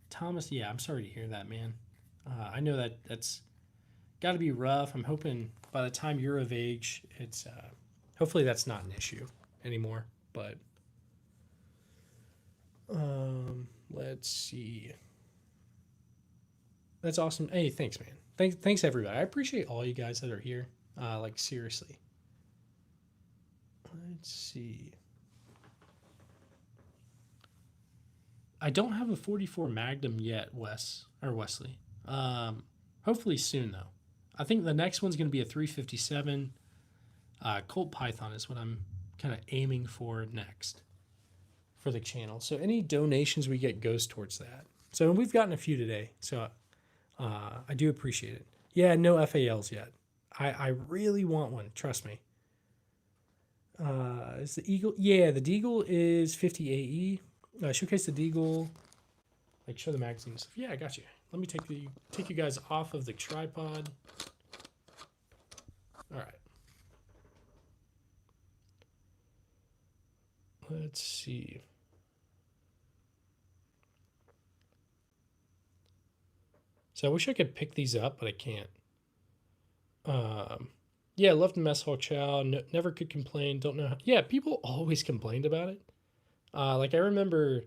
Thomas, yeah, I'm sorry to hear that, man. I know that's got to be rough. I'm hoping by the time you're of age, it's hopefully that's not an issue anymore. But let's see. That's awesome. Hey, thanks, man. Thanks everybody. I appreciate all you guys that are here. Like seriously. Let's see. I don't have a 44 Magnum yet, Wesley. Hopefully soon though. I think the next one's going to be a 357. Colt Python is what I'm kind of aiming for next for the channel. So any donations we get goes towards that. So we've gotten a few today. So I do appreciate it. Yeah, no FALs yet. I really want one. Trust me. Is the Eagle? Yeah, the Deagle is 50 AE. Showcase the Deagle. Like show the magazine stuff. Yeah, I got you. Let me take you guys off of the tripod. All right. Let's see. So I wish I could pick these up, but I can't. Yeah, loved Mess Hall Chow. Never could complain. Don't know. Yeah, people always complained about it. Like I remember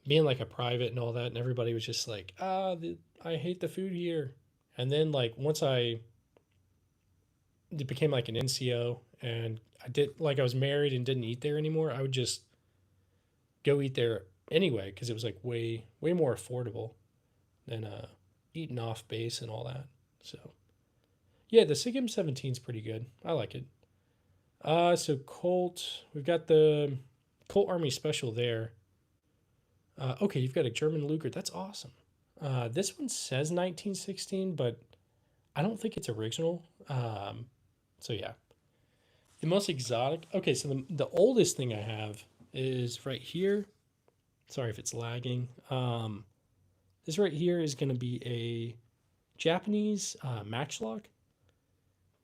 being like a private and all that, and everybody was just like, I hate the food here. And then like once it became like an NCO, and I was married and didn't eat there anymore, I would just go eat there anyway because it was like way more affordable than eating off base and all that. So yeah, the SIG M17 is pretty good. I like it. So Colt, we've got the Colt Army Special there. Okay, you've got a German Luger. That's awesome. This one says 1916, but I don't think it's original. So yeah, the most exotic. Okay, so the oldest thing I have is right here. Sorry if it's lagging. This right here is going to be a Japanese matchlock.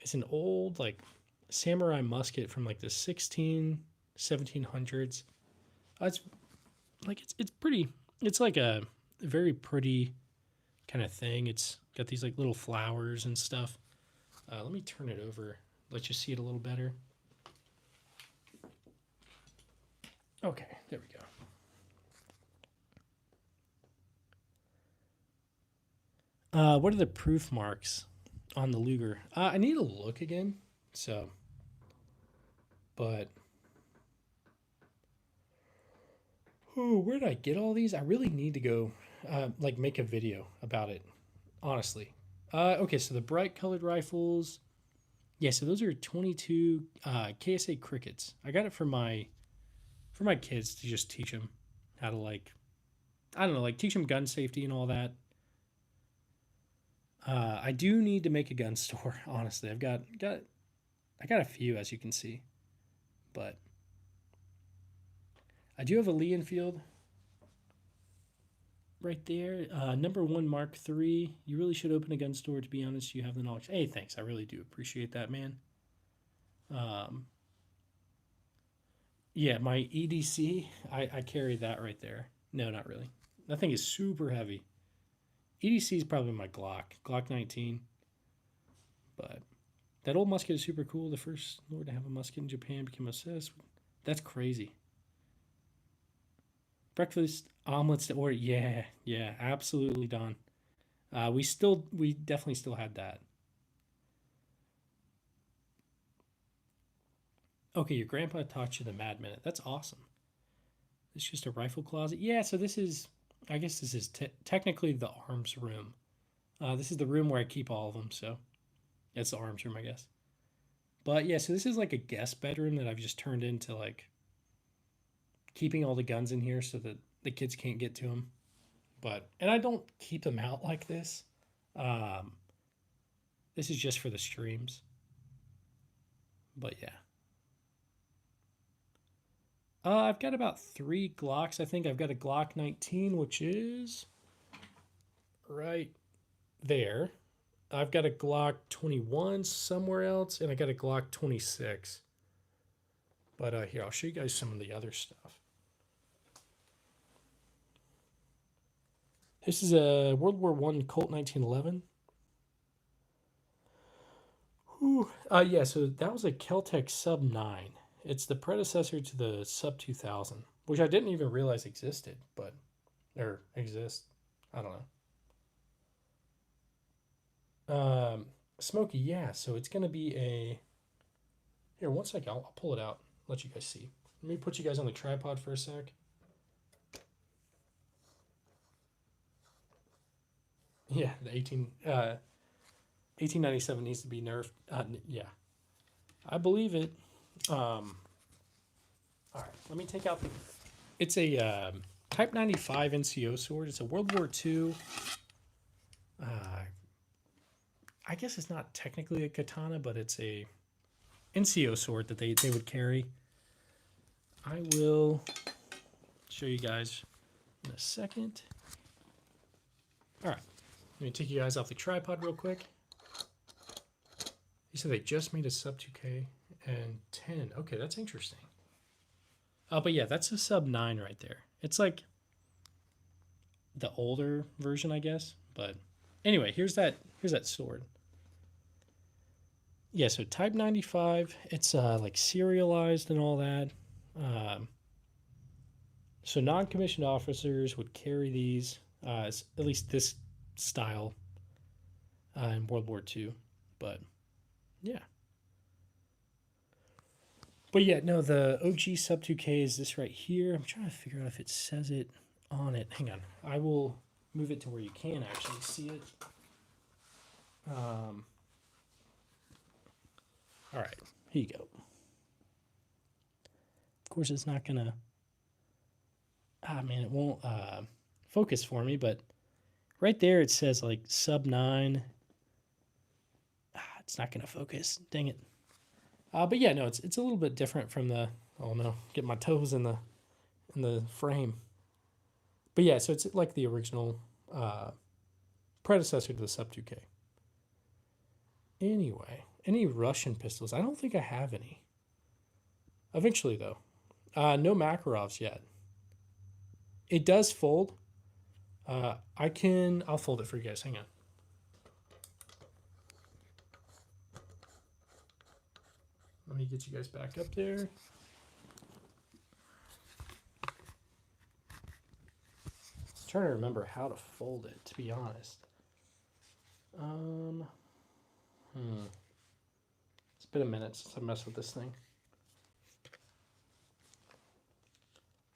It's an old like samurai musket from like the 1700s. It's like it's pretty. It's like a very pretty kind of thing. It's got these like little flowers and stuff. Let me turn it over. Let you see it a little better. Okay, there we go. What are the proof marks on the Luger? I need to look again. So, but where did I get all these? I really need to go, like make a video about it. Honestly. Okay, so the bright colored rifles. Yeah, so those are 22 KSA Crickets. I got it for my kids to just teach them how to like, I don't know, like teach them gun safety and all that. I do need to make a gun store. Honestly, I got a few, as you can see, but I do have a Lee Enfield right there. Number 1 Mark III. You really should open a gun store. To be honest, you have the knowledge. Hey, thanks. I really do appreciate that, man. Yeah, my EDC. I carry that right there. No, not really. That thing is super heavy. EDC is probably my Glock 19. But that old musket is super cool. The first Lord to have a musket in Japan became obsessed. That's crazy. Breakfast omelets to order. Yeah, absolutely, Don. We definitely still had that. Okay, your grandpa taught you the Mad Minute. That's awesome. It's just a rifle closet. Yeah, so I guess this is technically the arms room. This is the room where I keep all of them, so that's the arms room, I guess. But yeah, so this is like a guest bedroom that I've just turned into like keeping all the guns in here so that the kids can't get to them. And I don't keep them out like this. This is just for the streams. But yeah. I've got about 3 Glocks. I think I've got a Glock 19, which is right there. I've got a Glock 21 somewhere else, and I got a Glock 26. But here, I'll show you guys some of the other stuff. This is a World War I Colt 1911. Whew. Yeah, so that was a Keltec Sub 9. It's the predecessor to the Sub 2000, which I didn't even realize existed, or exist. I don't know. Smoky, yeah, so it's going to be a... Here, one second, I'll pull it out, let you guys see. Let me put you guys on the tripod for a sec. Yeah, the 1897 needs to be nerfed. Yeah, I believe it. All right, let me take out the... It's a Type 95 NCO sword. It's a World War II. I guess it's not technically a katana, but it's a NCO sword that they would carry. I will show you guys in a second. All right, let me take you guys off the tripod real quick. You said they just made a Sub 2K and 10. Okay, that's interesting. But yeah, that's a Sub 9 right there. It's like the older version, I guess. But anyway, here's that sword. Yeah, so Type 95. It's like serialized and all that. So non-commissioned officers would carry these, at least this style, in World War II. But yeah. But yeah, no, the OG Sub 2K is this right here. I'm trying to figure out if it says it on it. Hang on. I will move it to where you can actually see it. All right, here you go. Of course, it's not going to... man, it won't focus for me, but right there it says like Sub 9. It's not going to focus. Dang it. But yeah, no, it's a little bit different from the... Oh no, get my toes in the frame. But yeah, so it's like the original predecessor to the Sub 2K. Anyway, any Russian pistols? I don't think I have any. Eventually, though. No Makarovs yet. It does fold. I'll fold it for you guys. Hang on. Let me get you guys back up there. I'm trying to remember how to fold it, to be honest. It's been a minute since I messed with this thing.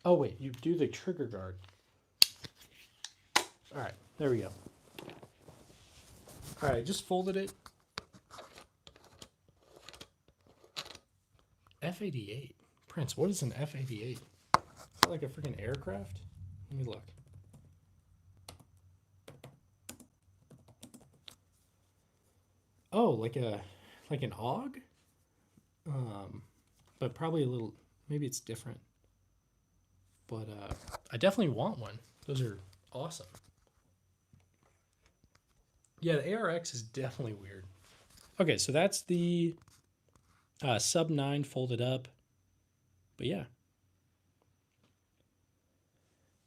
Oh, wait, you do the trigger guard. All right, there we go. All right, I just folded it. F-88. Prince, what is an F-88? Is that like a freaking aircraft? Let me look. Oh, like an AUG? But probably a little, maybe it's different. But I definitely want one. Those are awesome. Yeah, the ARX is definitely weird. Okay, so that's the Sub 9 folded up. But yeah.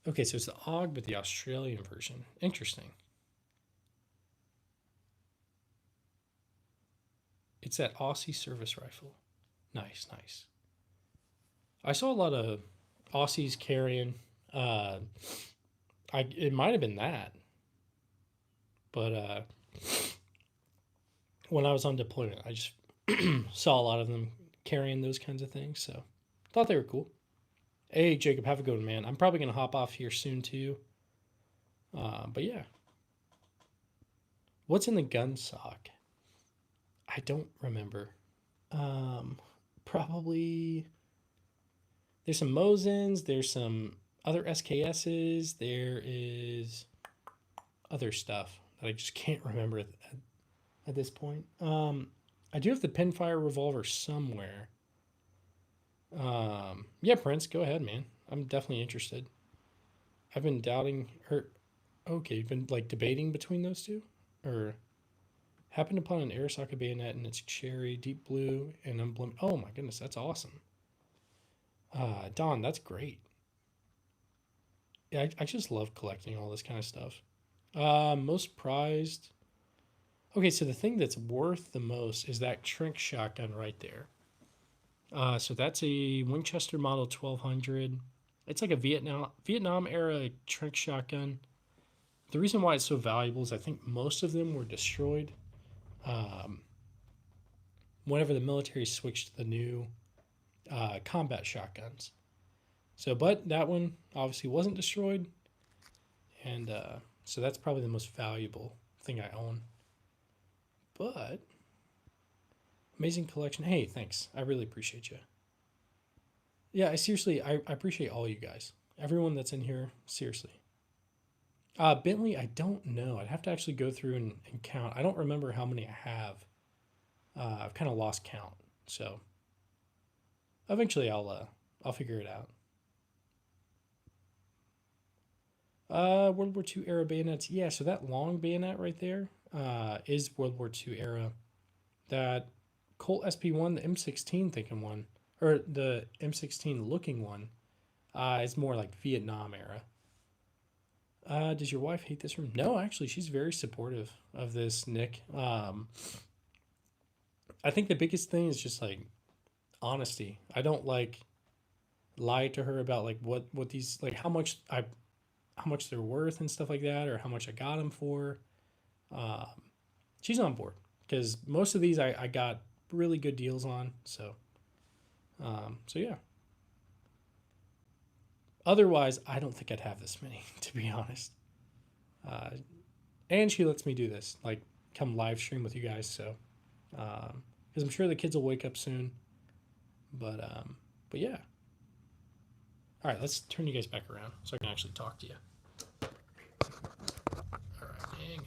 Okay, so it's the AUG, but the Australian version. Interesting. It's that Aussie service rifle. Nice, nice. I saw a lot of Aussies carrying. It might have been that. But when I was on deployment, I just saw a lot of them carrying those kinds of things. So thought they were cool. Hey, Jacob, have a good one, man. I'm probably going to hop off here soon, too. But yeah. What's in the gun sock? I don't remember. Probably... There's some Mosins. There's some other SKSs. There is other stuff that I just can't remember at this point. I do have the pinfire revolver somewhere. Yeah, Prince, go ahead, man. I'm definitely interested. I've been doubting her. Okay, you've been like debating between those two? Or happened upon an airsocket bayonet and it's cherry, deep blue, and emblem. Oh my goodness, that's awesome. Don, that's great. Yeah, I just love collecting all this kind of stuff. Most prized. Okay, so the thing that's worth the most is that Trink shotgun right there. So that's a Winchester Model 1200. It's like a Vietnam era Trink shotgun. The reason why it's so valuable is I think most of them were destroyed um, whenever the military switched to the new combat shotguns. So, but that one obviously wasn't destroyed, and so that's probably the most valuable thing I own. But amazing collection. Hey, thanks. I really appreciate you. Yeah, I appreciate all you guys. Everyone that's in here, seriously. Bentley, I don't know. I'd have to actually go through and count. I don't remember how many I have. I've kind of lost count. So eventually I'll figure it out. World War II era bayonets. Yeah, so that long bayonet right there is World War II era. That Colt SP1, the M16 thinking one, or the M16 looking one, is more like Vietnam era. Does your wife hate this room? No, actually, she's very supportive of this, Nick. I think the biggest thing is just like honesty. I don't like lie to her about like what these like how much they're worth and stuff like that, or how much I got them for. Um, she's on board because most of these I got really good deals on. So yeah. Otherwise, I don't think I'd have this many, to be honest. Uh, and she lets me do this, like come live stream with you guys. So, because I'm sure the kids will wake up soon. But yeah. All right, let's turn you guys back around so I can actually talk to you. All right, hang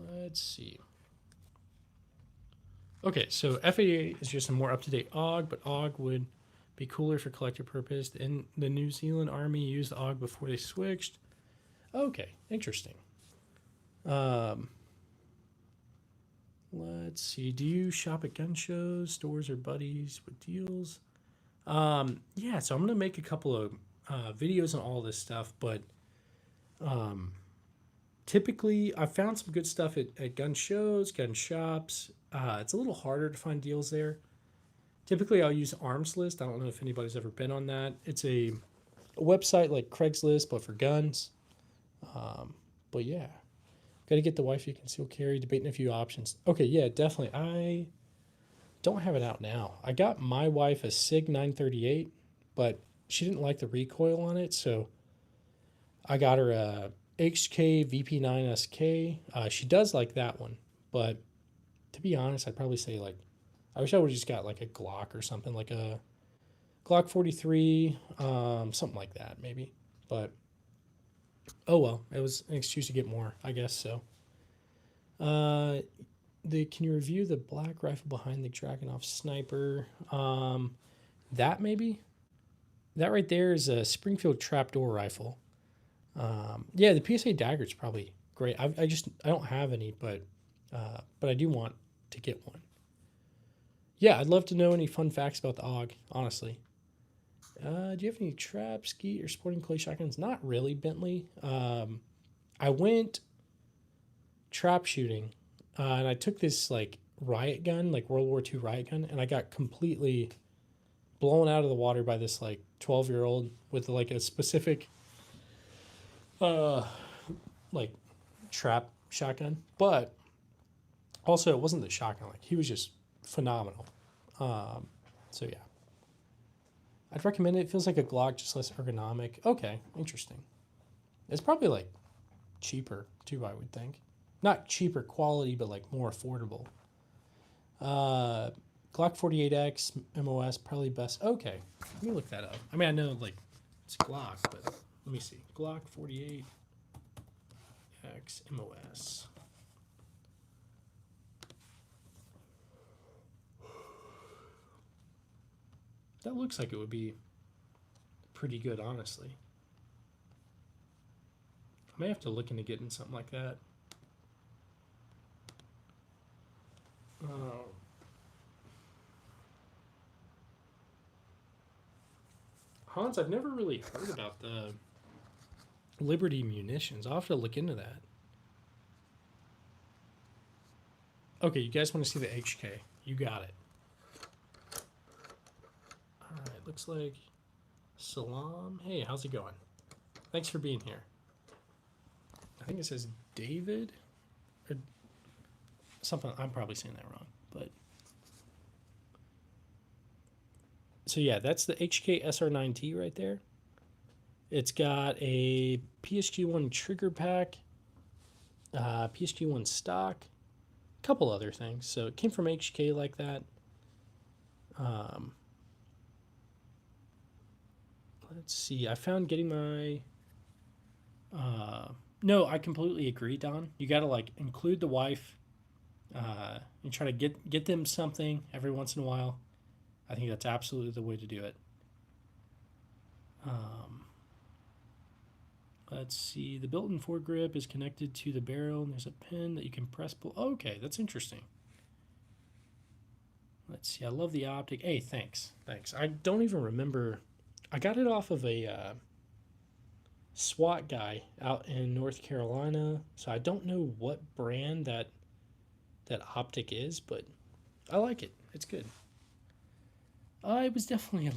on. Let's see. Okay, so F88 is just a more up-to-date AUG, but AUG would be cooler for collector purpose. In the New Zealand Army used the AUG before they switched. Okay, interesting. Let's see. Do you shop at gun shows, stores, or buddies with deals? Yeah, so I'm gonna make a couple of videos on all this stuff, but um, typically I found some good stuff at gun shows, gun shops. It's a little harder to find deals there. Typically, I'll use Arms List. I don't know if anybody's ever been on that. It's a website like Craigslist, but for guns. But yeah, got to get the wife you can still carry. Debating a few options. Okay, yeah, definitely. I don't have it out now. I got my wife a Sig 938, but she didn't like the recoil on it, so I got her a HK VP9SK. She does like that one, but to be honest, I'd probably say like I wish I would have just got like a Glock or something, like a Glock 43, something like that maybe. But oh well, it was an excuse to get more, I guess so. Can you review the black rifle behind the Dragunov sniper? That maybe. That right there is a Springfield trapdoor rifle. Yeah, the PSA dagger is probably great. I don't have any, but I do want to get one. Yeah, I'd love to know any fun facts about the AUG, honestly. Do you have any trap, skeet, or sporting clay shotguns? Not really, Bentley. I went trap shooting, and I took this like riot gun, like World War II riot gun, and I got completely blown out of the water by this like 12-year-old with like a specific uh like trap shotgun. But also it wasn't the shotgun, like he was just phenomenal. So yeah. I'd recommend it. It feels like a Glock, just less ergonomic. Okay, interesting. It's probably like cheaper too, I would think. Not cheaper quality, but like more affordable. Glock 48X MOS probably best. Okay, let me look that up. I mean, I know like it's Glock, but let me see. Glock 48X MOS. That looks like it would be pretty good, honestly. I may have to look into getting something like that. Hans, I've never really heard about the Liberty munitions. I'll have to look into that. Okay, you guys want to see the HK? You got it. All right, looks like Salam. Hey, how's it going? Thanks for being here. I think it says David or something. I'm probably saying that wrong, but so yeah, that's the HK SR9T right there. It's got a PSG1 trigger pack, PSG1 stock, a couple other things. So it came from HK like that. Let's see. I found getting my. No, I completely agree, Don. You got to like include the wife, and try to get them something every once in a while. I think that's absolutely the way to do it. Let's see. The built-in foregrip is connected to the barrel, and there's a pin that you can press. Pull. Okay, that's interesting. Let's see. I love the optic. Hey, thanks. I don't even remember. I got it off of a SWAT guy out in North Carolina, so I don't know what brand that optic is, but I like it. It's good. It was definitely a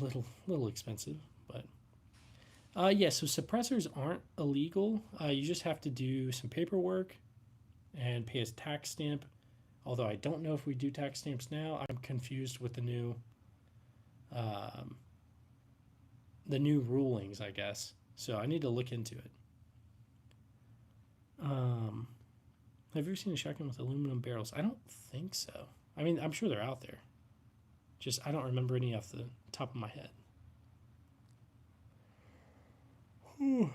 little expensive, but yeah. So suppressors aren't illegal. You just have to do some paperwork and pay a tax stamp. Although I don't know if we do tax stamps now. I'm confused with the new rulings, I guess. So I need to look into it. Have you ever seen a shotgun with aluminum barrels? I don't think so. I mean, I'm sure they're out there. Just I don't remember any off the top of my head. Whew.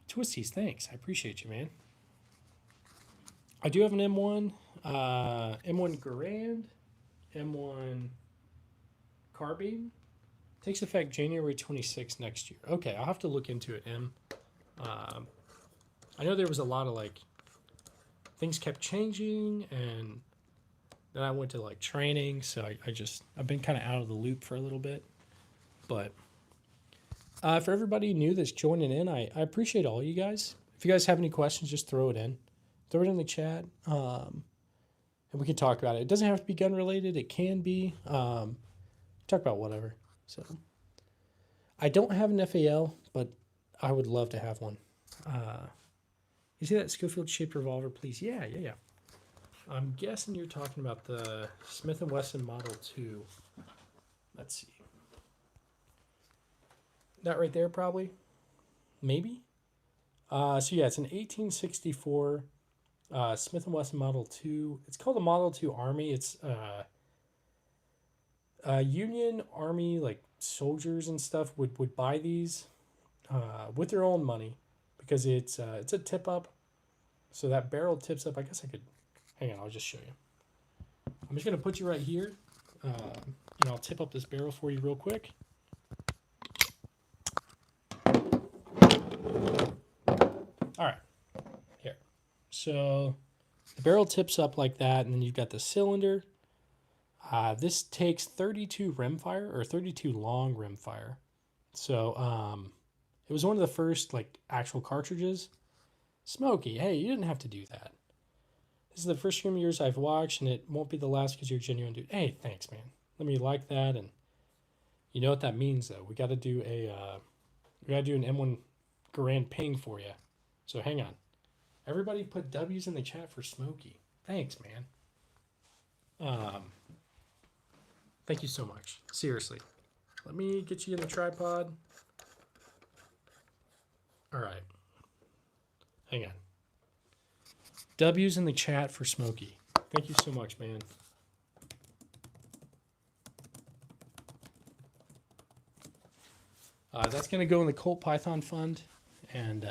Twisties, thanks. I appreciate you, man. I do have an M1, M1 Garand, M1 carbine. Takes effect January 26th next year. Okay, I'll have to look into it, M. I know there was a lot of like things kept changing, and then I went to like training, so I've been kind of out of the loop for a little bit. But for everybody new that's joining in, I appreciate all you guys. If you guys have any questions, just throw it in. Throw it in the chat, and we can talk about it. It doesn't have to be gun related. It can be. Talk about whatever. So I don't have an FAL, but I would love to have one. You see that Schofield shaped revolver, please? Yeah. I'm guessing you're talking about the Smith & Wesson Model 2. Let's see. That right there, probably? Maybe? So yeah, it's an 1864 Smith & Wesson Model 2. It's called a Model 2 Army. It's Union Army, like soldiers and stuff would buy these with their own money because it's a tip up. So that barrel tips up. I guess I could, hang on, I'll just show you. I'm just going to put you right here, and I'll tip up this barrel for you real quick. All right, here. So the barrel tips up like that, and then you've got the cylinder. This takes 32 rimfire, or 32 long rimfire. So it was one of the first like actual cartridges. Smokey, hey, you didn't have to do that. This is the first stream of yours I've watched, and it won't be the last because you're a genuine dude. Hey, thanks, man. Let me like that, and you know what that means, though. We got to do an M1 Garand ping for you. So hang on. Everybody put W's in the chat for Smokey. Thanks, man. Thank you so much. Seriously. Let me get you in the tripod. All right. Hang on. W's in the chat for Smokey. Thank you so much, man. That's going to go in the Colt Python Fund. And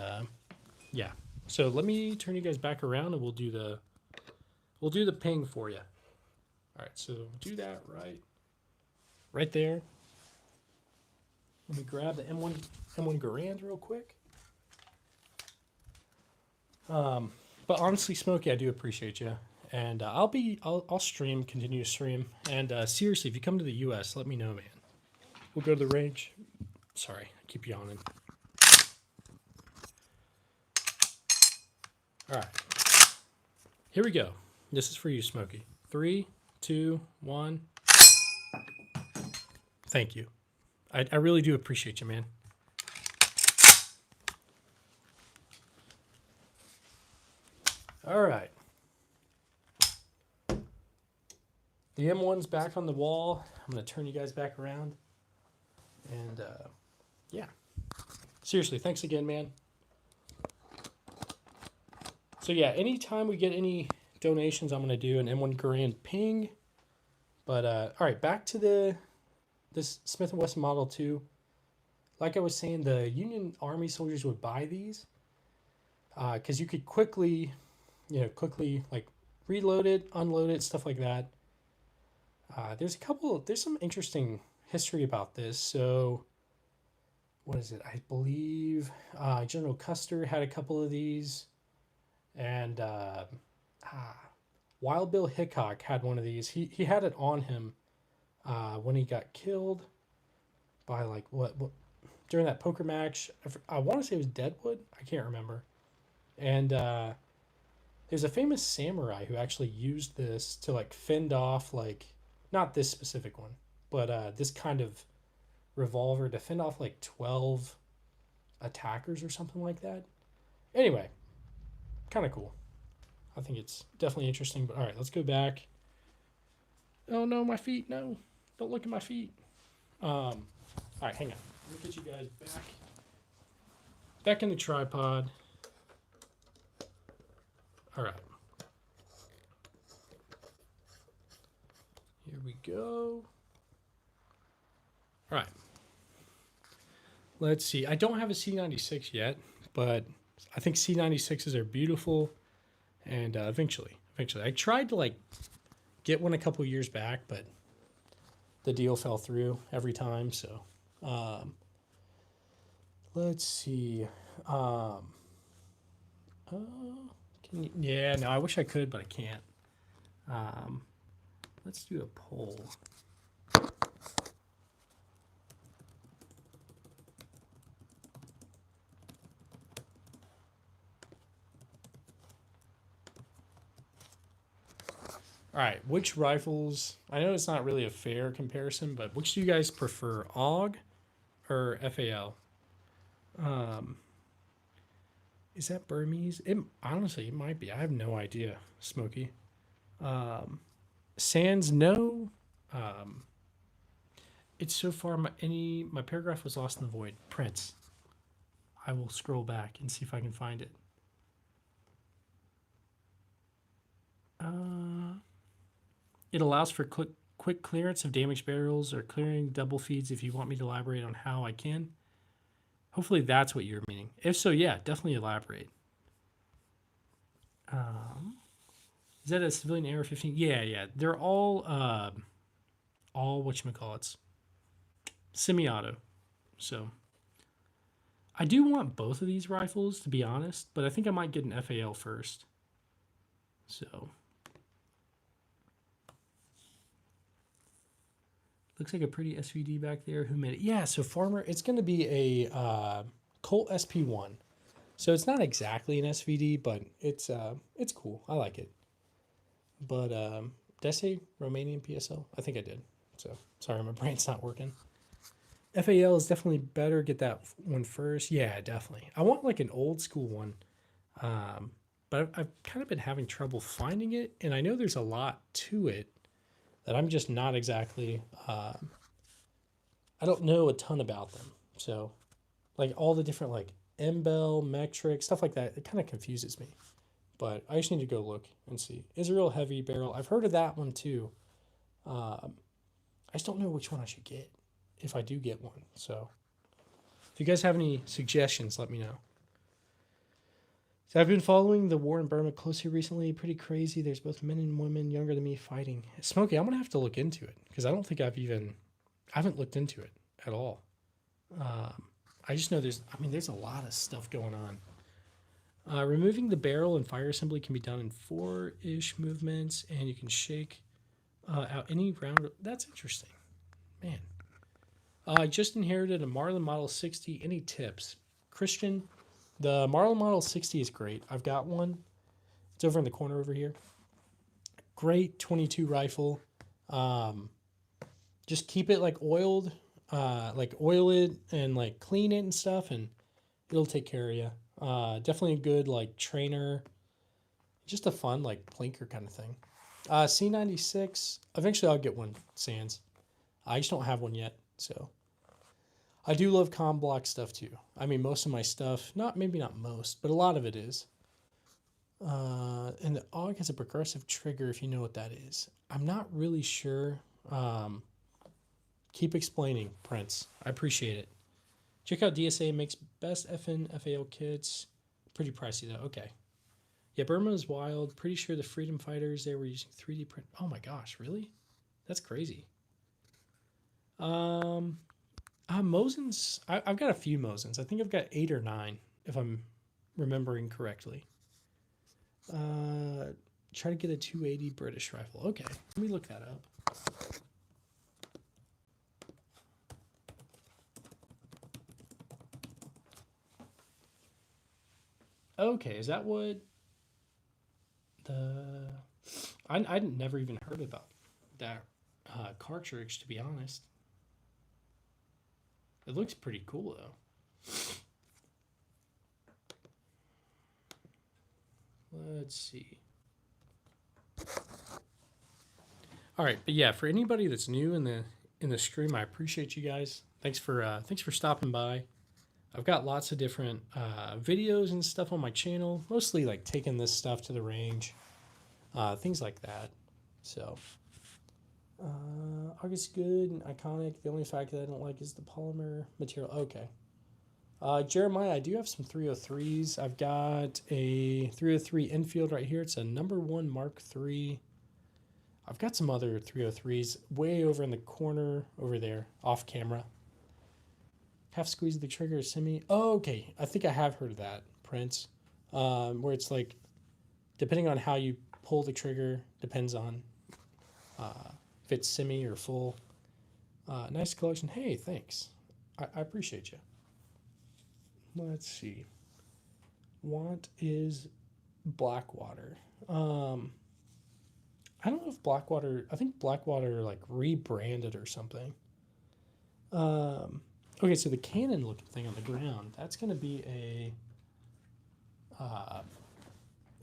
yeah. So let me turn you guys back around, and we'll do the ping for you. All right, so do that right there. Let me grab the M1 Garand real quick. But honestly, Smokey, I do appreciate you, And I'll stream, continue to stream. And seriously, if you come to the U.S., let me know, man. We'll go to the range. Sorry, I keep yawning. All right, here we go. This is for you, Smokey. 3, 2, 1. Thank you. I really do appreciate you, man. All right. The M1's back on the wall. I'm going to turn you guys back around. And, yeah. Seriously, thanks again, man. So, yeah, anytime we get any donations, I'm going to do an M1 Garand ping. But, all right, back to this Smith & Wesson Model 2. Like I was saying, the Union Army soldiers would buy these because you could quickly like reload it, unload it, stuff like that. There's some interesting history about this. So, what is it? I believe General Custer had a couple of these, and Wild Bill Hickok had one of these. He had it on him when he got killed by like what during that poker match. I want to say it was Deadwood. I can't remember. And there's a famous samurai who actually used this to like fend off like not this specific one, but this kind of revolver to fend off like 12 attackers or something like that. Anyway, kind of cool. I think it's definitely interesting. But all right, let's go back. Oh no, my feet! No, don't look at my feet. All right, hang on. Let me get you guys back in the tripod. All right. Here we go. All right. Let's see. I don't have a C96 yet, but I think C96s are beautiful. And eventually. I tried to like get one a couple years back, but the deal fell through every time. So let's see. Yeah, no, I wish I could, but I can't. Let's do a poll. All right, which rifles? I know it's not really a fair comparison, but which do you guys prefer, AUG or FAL? Is that Burmese? Honestly, it might be. I have no idea, Smokey. Sans, no. It's so far. My paragraph was lost in the void. Prince. I will scroll back and see if I can find it. It allows for quick clearance of damaged barrels or clearing double feeds. If you want me to elaborate on how I can. Hopefully that's what you're meaning. If so, yeah, definitely elaborate. Is that a civilian AR-15? Yeah. They're all whatchamacallits, semi-auto. So I do want both of these rifles, to be honest, but I think I might get an FAL first. So looks like a pretty SVD back there. Who made it? Yeah, so Farmer, it's going to be a Colt SP1. So it's not exactly an SVD, but it's cool. I like it. But did I say Romanian PSL? I think I did. So sorry, my brain's not working. FAL is definitely better. Get that one first. Yeah, definitely. I want like an old school one. But I've kind of been having trouble finding it, and I know there's a lot to it that I'm just not exactly. I don't know a ton about them. So, like all the different like M-Bell, metric, stuff like that, it kind of confuses me. But I just need to go look and see. Israel Heavy Barrel. I've heard of that one too. I just don't know which one I should get if I do get one. So if you guys have any suggestions, let me know. So I've been following the war in Burma closely recently. Pretty crazy. There's both men and women younger than me fighting. Smokey, I'm going to have to look into it because I don't think I haven't looked into it at all. I just know there's a lot of stuff going on. Removing the barrel and fire assembly can be done in 4-ish movements, and you can shake out any round. That's interesting. Man. I just inherited a Marlin Model 60. Any tips? Christian, the Marlin Model 60 is great. I've got one. It's over in the corner over here. Great 22 rifle. Just keep it like oiled, like oil it and like clean it and stuff, and it'll take care of you. Definitely a good like trainer, just a fun like plinker kind of thing. C96. Eventually, I'll get one. Sans. I just don't have one yet, so. I do love comm block stuff too. I mean, most of my stuff, maybe not most, but a lot of it is. And the AUG has a progressive trigger, if you know what that is. I'm not really sure. Keep explaining, Prince. I appreciate it. Check out DSA makes best FN FAL kits. Pretty pricey though. Okay. Yeah, Burma is wild. Pretty sure the freedom fighters, they were using 3D print. Oh my gosh, really? That's crazy. Mosins. I've got a few Mosins. I think I've got 8 or 9, if I'm remembering correctly. Try to get a 280 British rifle. Okay, let me look that up. Okay, is that what the... I'd never even heard about that cartridge, to be honest. It looks pretty cool, though. Let's see. All right, but yeah, for anybody that's new in the stream, I appreciate you guys. Thanks for stopping by. I've got lots of different videos and stuff on my channel, mostly like taking this stuff to the range, things like that. So, August good and iconic. The only fact that I don't like is the polymer material. Okay. Jeremiah, I do have some 303s. I've got a 303 Enfield right here. It's a #1 Mark III. I've got some other 303s way over in the corner over there, off camera. Half squeeze of the trigger, semi. Oh, okay. I think I have heard of that, Prince. Where it's like, depending on how you pull the trigger, depends on if it's semi or full. Nice collection. Hey, thanks. I appreciate you. Let's see. What is Blackwater? I don't know if Blackwater... I think Blackwater like rebranded or something. Okay, so the cannon looking thing on the ground, that's going to be a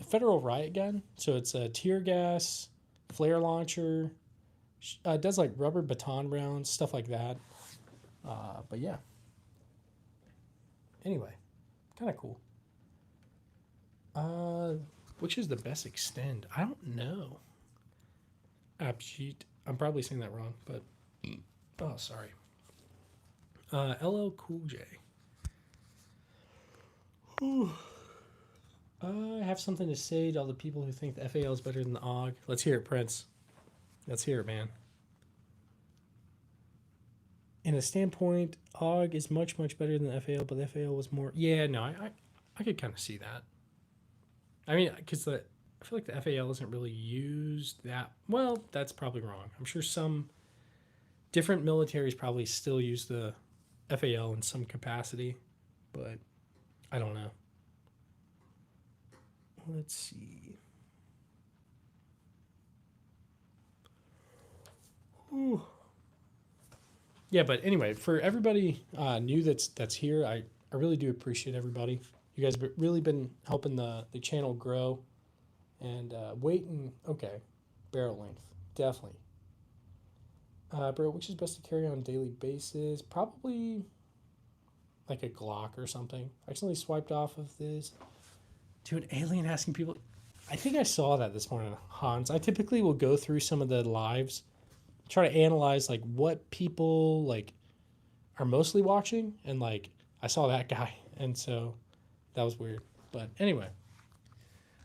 federal riot gun. So it's a tear gas, flare launcher. It does like rubber baton rounds, stuff like that. But yeah. Anyway, kind of cool. Which is the best extend? I don't know. Appsheet. I'm probably saying that wrong, but oh, sorry. LL Cool J. I have something to say to all the people who think the FAL is better than the AUG. Let's hear it, Prince. Let's hear it, man. In a standpoint, AUG is much, much better than the FAL, but the FAL was more... Yeah, no, I could kind of see that. I mean, because I feel like the FAL isn't really used that... Well, that's probably wrong. I'm sure some different militaries probably still use the FAL in some capacity, but I don't know. Let's see. Ooh. Yeah, but anyway, for everybody new that's here, I really do appreciate everybody. You guys have really been helping the channel grow. And weight and, okay, barrel length, definitely. Bro, which is best to carry on a daily basis? Probably like a Glock or something. I accidentally swiped off of this. To an alien asking people. I think I saw that this morning, Hans. I typically will go through some of the lives, try to analyze like what people like are mostly watching, and like I saw that guy, and so that was weird. But anyway.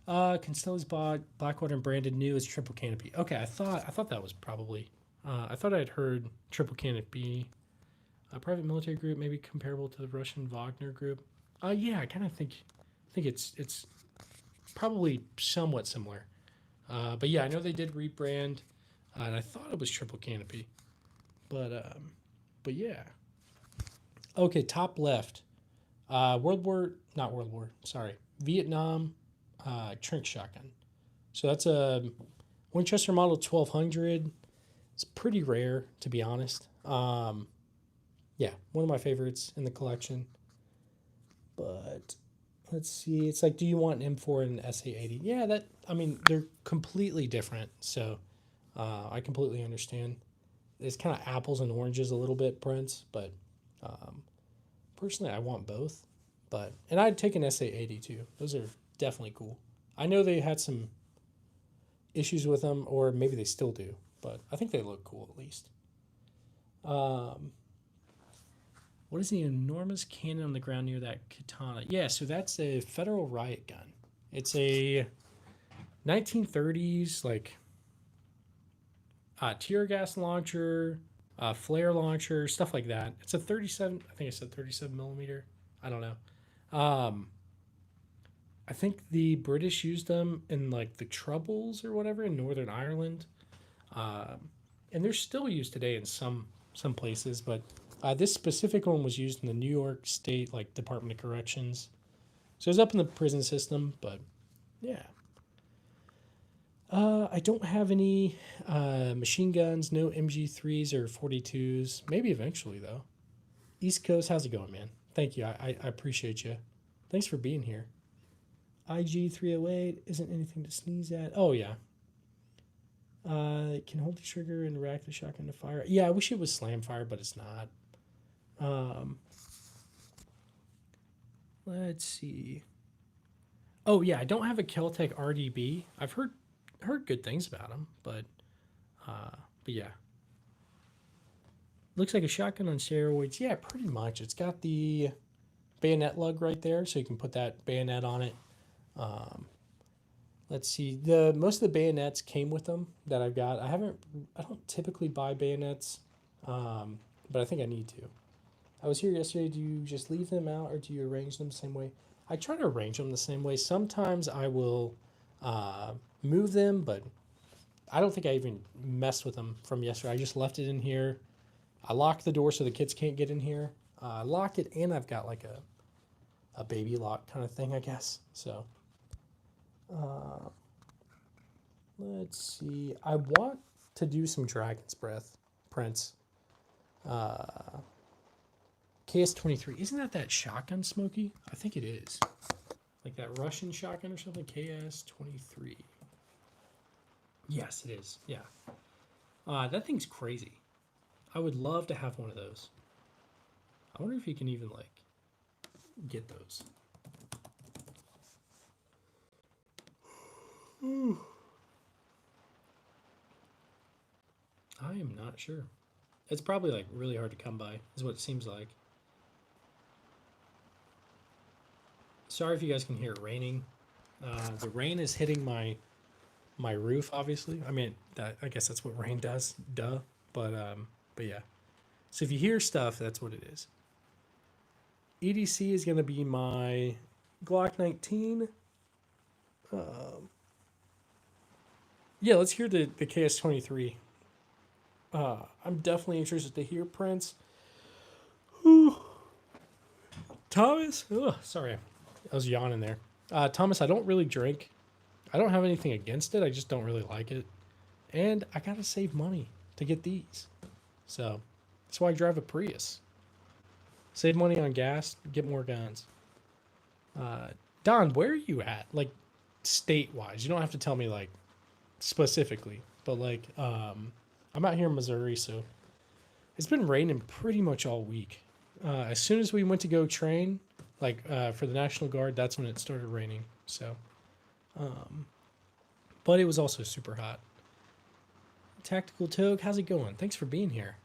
Constella's bought Blackwater and branded new as triple canopy. Okay, I thought that was probably I thought I'd heard triple canopy, a private military group, maybe comparable to the Russian Wagner group. Yeah, I kind of think think it's probably somewhat similar. But yeah, I know they did rebrand, and I thought it was triple canopy, but yeah. Okay, top left. Vietnam Trink shotgun. So that's a Winchester Model 1200. It's pretty rare, to be honest. Yeah, one of my favorites in the collection. But let's see. It's like, do you want an M4 and an SA80? Yeah, they're completely different. So I completely understand. It's kind of apples and oranges a little bit, Prince. But personally, I want both. And I'd take an SA80 too. Those are definitely cool. I know they had some issues with them, or maybe they still do, but I think they look cool at least. What is the enormous cannon on the ground near that katana? Yeah, so that's a Federal riot gun. It's a 1930s tear gas launcher, flare launcher, stuff like that. It's a 37. I think I said 37 millimeter. I don't know. I think the British used them in like the Troubles or whatever in Northern Ireland, and they're still used today in some places. But this specific one was used in the New York State Department of Corrections, so it was up in the prison system. But yeah, I don't have any machine guns, no MG3s or 42s. Maybe eventually though. East Coast, how's it going, man? Thank you. I appreciate you. Thanks for being here. IG 308 isn't anything to sneeze at. Oh, yeah. Can hold the trigger and rack the shotgun to fire. Yeah, I wish it was slam fire, but it's not. Let's see. Oh, yeah, I don't have a Keltec RDB. I've heard good things about them, but yeah. Looks like a shotgun on steroids. Yeah, pretty much. It's got the bayonet lug right there, so you can put that bayonet on it. Let's see. Most of the bayonets came with them that I've got. I don't typically buy bayonets, but I think I need to. I was here yesterday. Do you just leave them out, or do you arrange them the same way? I try to arrange them the same way. Sometimes I will move them, but I don't think I even messed with them from yesterday. I just left it in here. I locked the door so the kids can't get in here. I lock it, and I've got like a baby lock kind of thing, I guess. So let's see. I want to do some Dragon's Breath, Prince. KS-23. Isn't that shotgun, Smokey? I think it is. Like that Russian shotgun or something? KS-23. Yes, it is. Yeah. That thing's crazy. I would love to have one of those. I wonder if you can even get those. I am not sure. It's probably really hard to come by, is what it seems like. Sorry if you guys can hear it raining. The rain is hitting my roof, obviously. I mean, I guess that's what rain does. Duh. But yeah. So if you hear stuff, that's what it is. EDC is going to be my Glock 19. Yeah, let's hear the KS-23. I'm definitely interested to hear, Prince. Whew. Thomas? Ugh, sorry, I was yawning there. Thomas, I don't really drink. I don't have anything against it. I just don't really like it. And I got to save money to get these. So that's why I drive a Prius. Save money on gas, get more guns. Don, where are you at? State-wise. You don't have to tell me, specifically. But, I'm out here in Missouri, so it's been raining pretty much all week. As soon as we went to go train, for the National Guard, that's when it started raining. So, but it was also super hot. Tactical Togue, how's it going? Thanks for being here.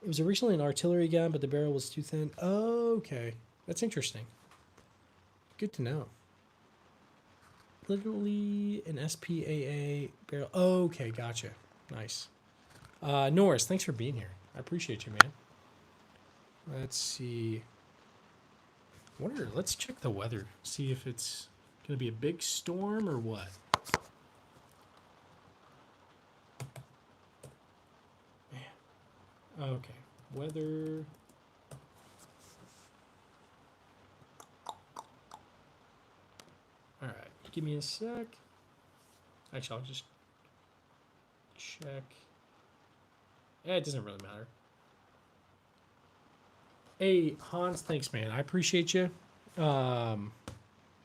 It was originally an artillery gun, but the barrel was too thin. Oh, okay. That's interesting. Good to know. Literally an SPAA barrel. Oh, okay, gotcha. Nice. Norris, thanks for being here. I appreciate you, man. Let's see. Wonder. Let's check the weather. See if it's gonna be a big storm or what. Man. Okay. Weather. All right. Give me a sec. Actually, I'll just check. Yeah, it doesn't really matter. Hey, Hans, thanks, man. I appreciate you. Have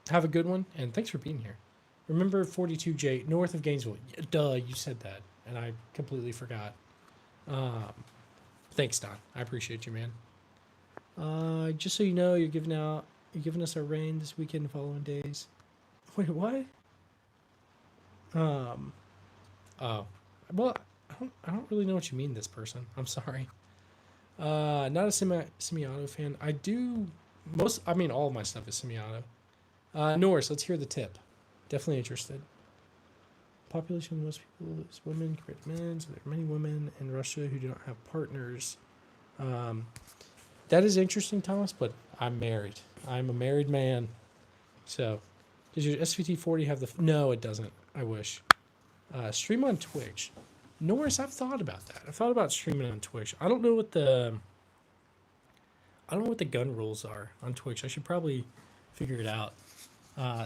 a good one, and thanks for being here. Remember 42J, north of Gainesville. Duh, you said that, and I completely forgot. Thanks, Don. I appreciate you, man. Just so you know, you're giving us our rain this weekend and following days. Wait, what? Oh, well, I don't really know what you mean, this person. I'm sorry. Not a semi-auto fan. I do all of my stuff is semi-auto. Norris, let's hear the tip. Definitely interested. Population of most people is women compared to men, so there are many women in Russia who do not have partners. That is interesting, Thomas, but I'm married. I'm a married man. So, does your SVT40 have the... No, it doesn't. I wish. Stream on Twitch. Norris, I've thought about that. I've thought about streaming on Twitch. I don't know what the gun rules are on Twitch. I should probably figure it out.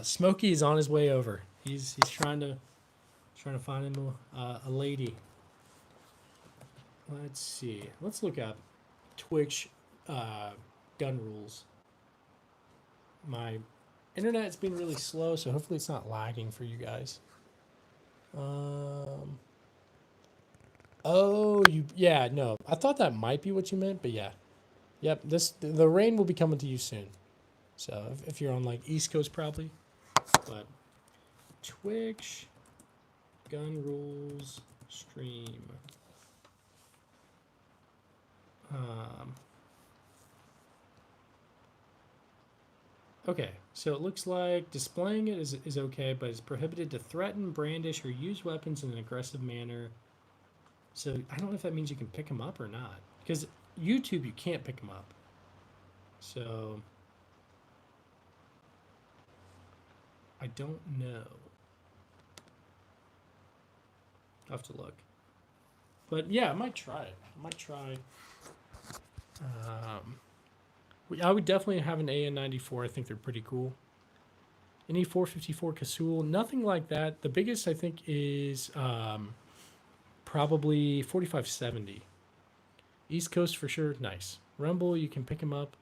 Smokey is on his way over. He's trying to find him a lady. Let's see. Let's look up Twitch gun rules. My internet's been really slow, so hopefully it's not lagging for you guys. No. I thought that might be what you meant, but yeah. Yep, the rain will be coming to you soon. So if you're on like East Coast probably. But Twitch gun rules stream. Okay, so it looks like displaying it is okay, but it's prohibited to threaten, brandish, or use weapons in an aggressive manner. So I don't know if that means you can pick them up or not. Because YouTube, you can't pick them up. So I don't know. I'll have to look. But yeah, I might try it. I would definitely have an AN94. I think they're pretty cool. Any 454 Casull, nothing like that. The biggest I think is probably 4570. East Coast for sure. Nice. Rumble, you can pick them up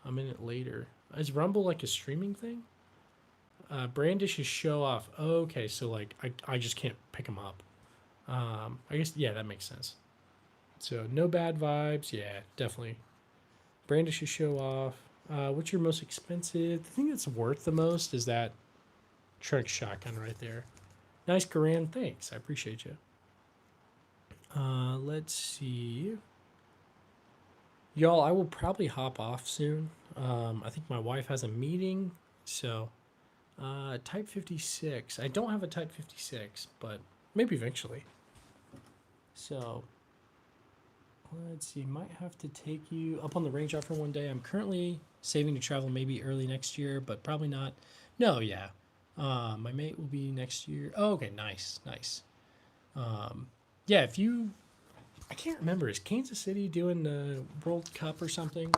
a minute later. Is Rumble like a streaming thing? Brandish is show off. Okay, so like I just can't pick them up. I guess, yeah, that makes sense. So no bad vibes. Yeah, definitely. Brandish is show off. What's your most expensive? The thing that's worth the most is that Trek shotgun right there. Nice, Garand. Thanks. I appreciate you. Let's see. Y'all, I will probably hop off soon. I think my wife has a meeting. So, Type 56. I don't have a Type 56, but maybe eventually. So, let's see. Might have to take you up on the range offer one day. I'm currently saving to travel maybe early next year, but probably not. No, yeah. My mate will be next year. Oh, okay, nice. Yeah, if you... I can't remember. Is Kansas City doing the World Cup or something?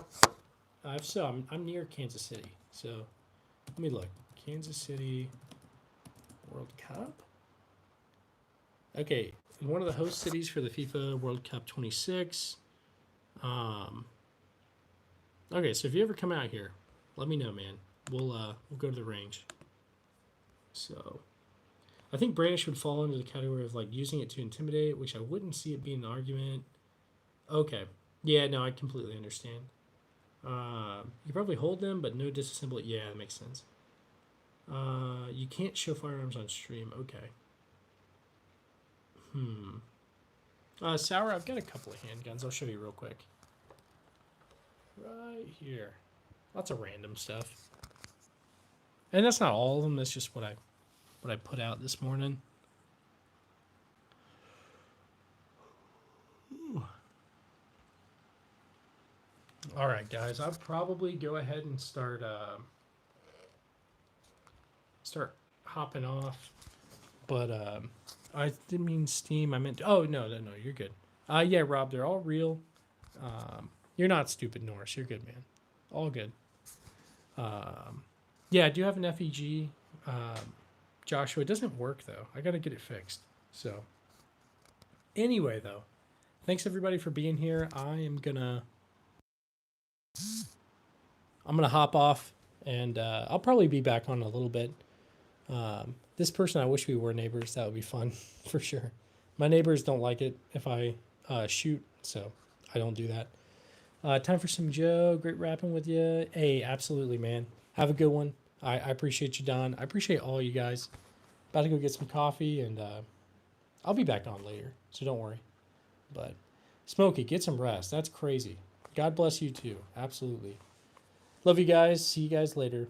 If so, I'm near Kansas City. So, let me look. Kansas City World Cup? Okay, one of the host cities for the FIFA World Cup 26. Okay, so if you ever come out here, let me know, man. We'll go to the range. So, I think brandish would fall into the category of like using it to intimidate, which I wouldn't see it being an argument. Okay, yeah, no, I completely understand. You probably hold them, but no disassemble it. Yeah, that makes sense. You can't show firearms on stream. Okay. Sour, I've got a couple of handguns. I'll show you real quick. Right here. Lots of random stuff. And that's not all of them. That's just what I put out this morning. All right, guys. I'll probably go ahead and start hopping off. But I didn't mean Steam. I meant. Oh no, you're good. Yeah, Rob, they're all real. You're not stupid, Norris. You're good, man. All good. Yeah, I do have an FEG. Joshua, it doesn't work though. I got to get it fixed. So anyway, though, thanks everybody for being here. I'm gonna hop off, and I'll probably be back on in a little bit. This person, I wish we were neighbors. That would be fun for sure. My neighbors don't like it if I shoot, so I don't do that. Time for some Joe. Great rapping with you. Hey, absolutely, man. Have a good one. I appreciate you, Don. I appreciate all you guys. About to go get some coffee, and I'll be back on later, so don't worry. But Smokey, get some rest. That's crazy. God bless you too. Absolutely. Love you guys. See you guys later.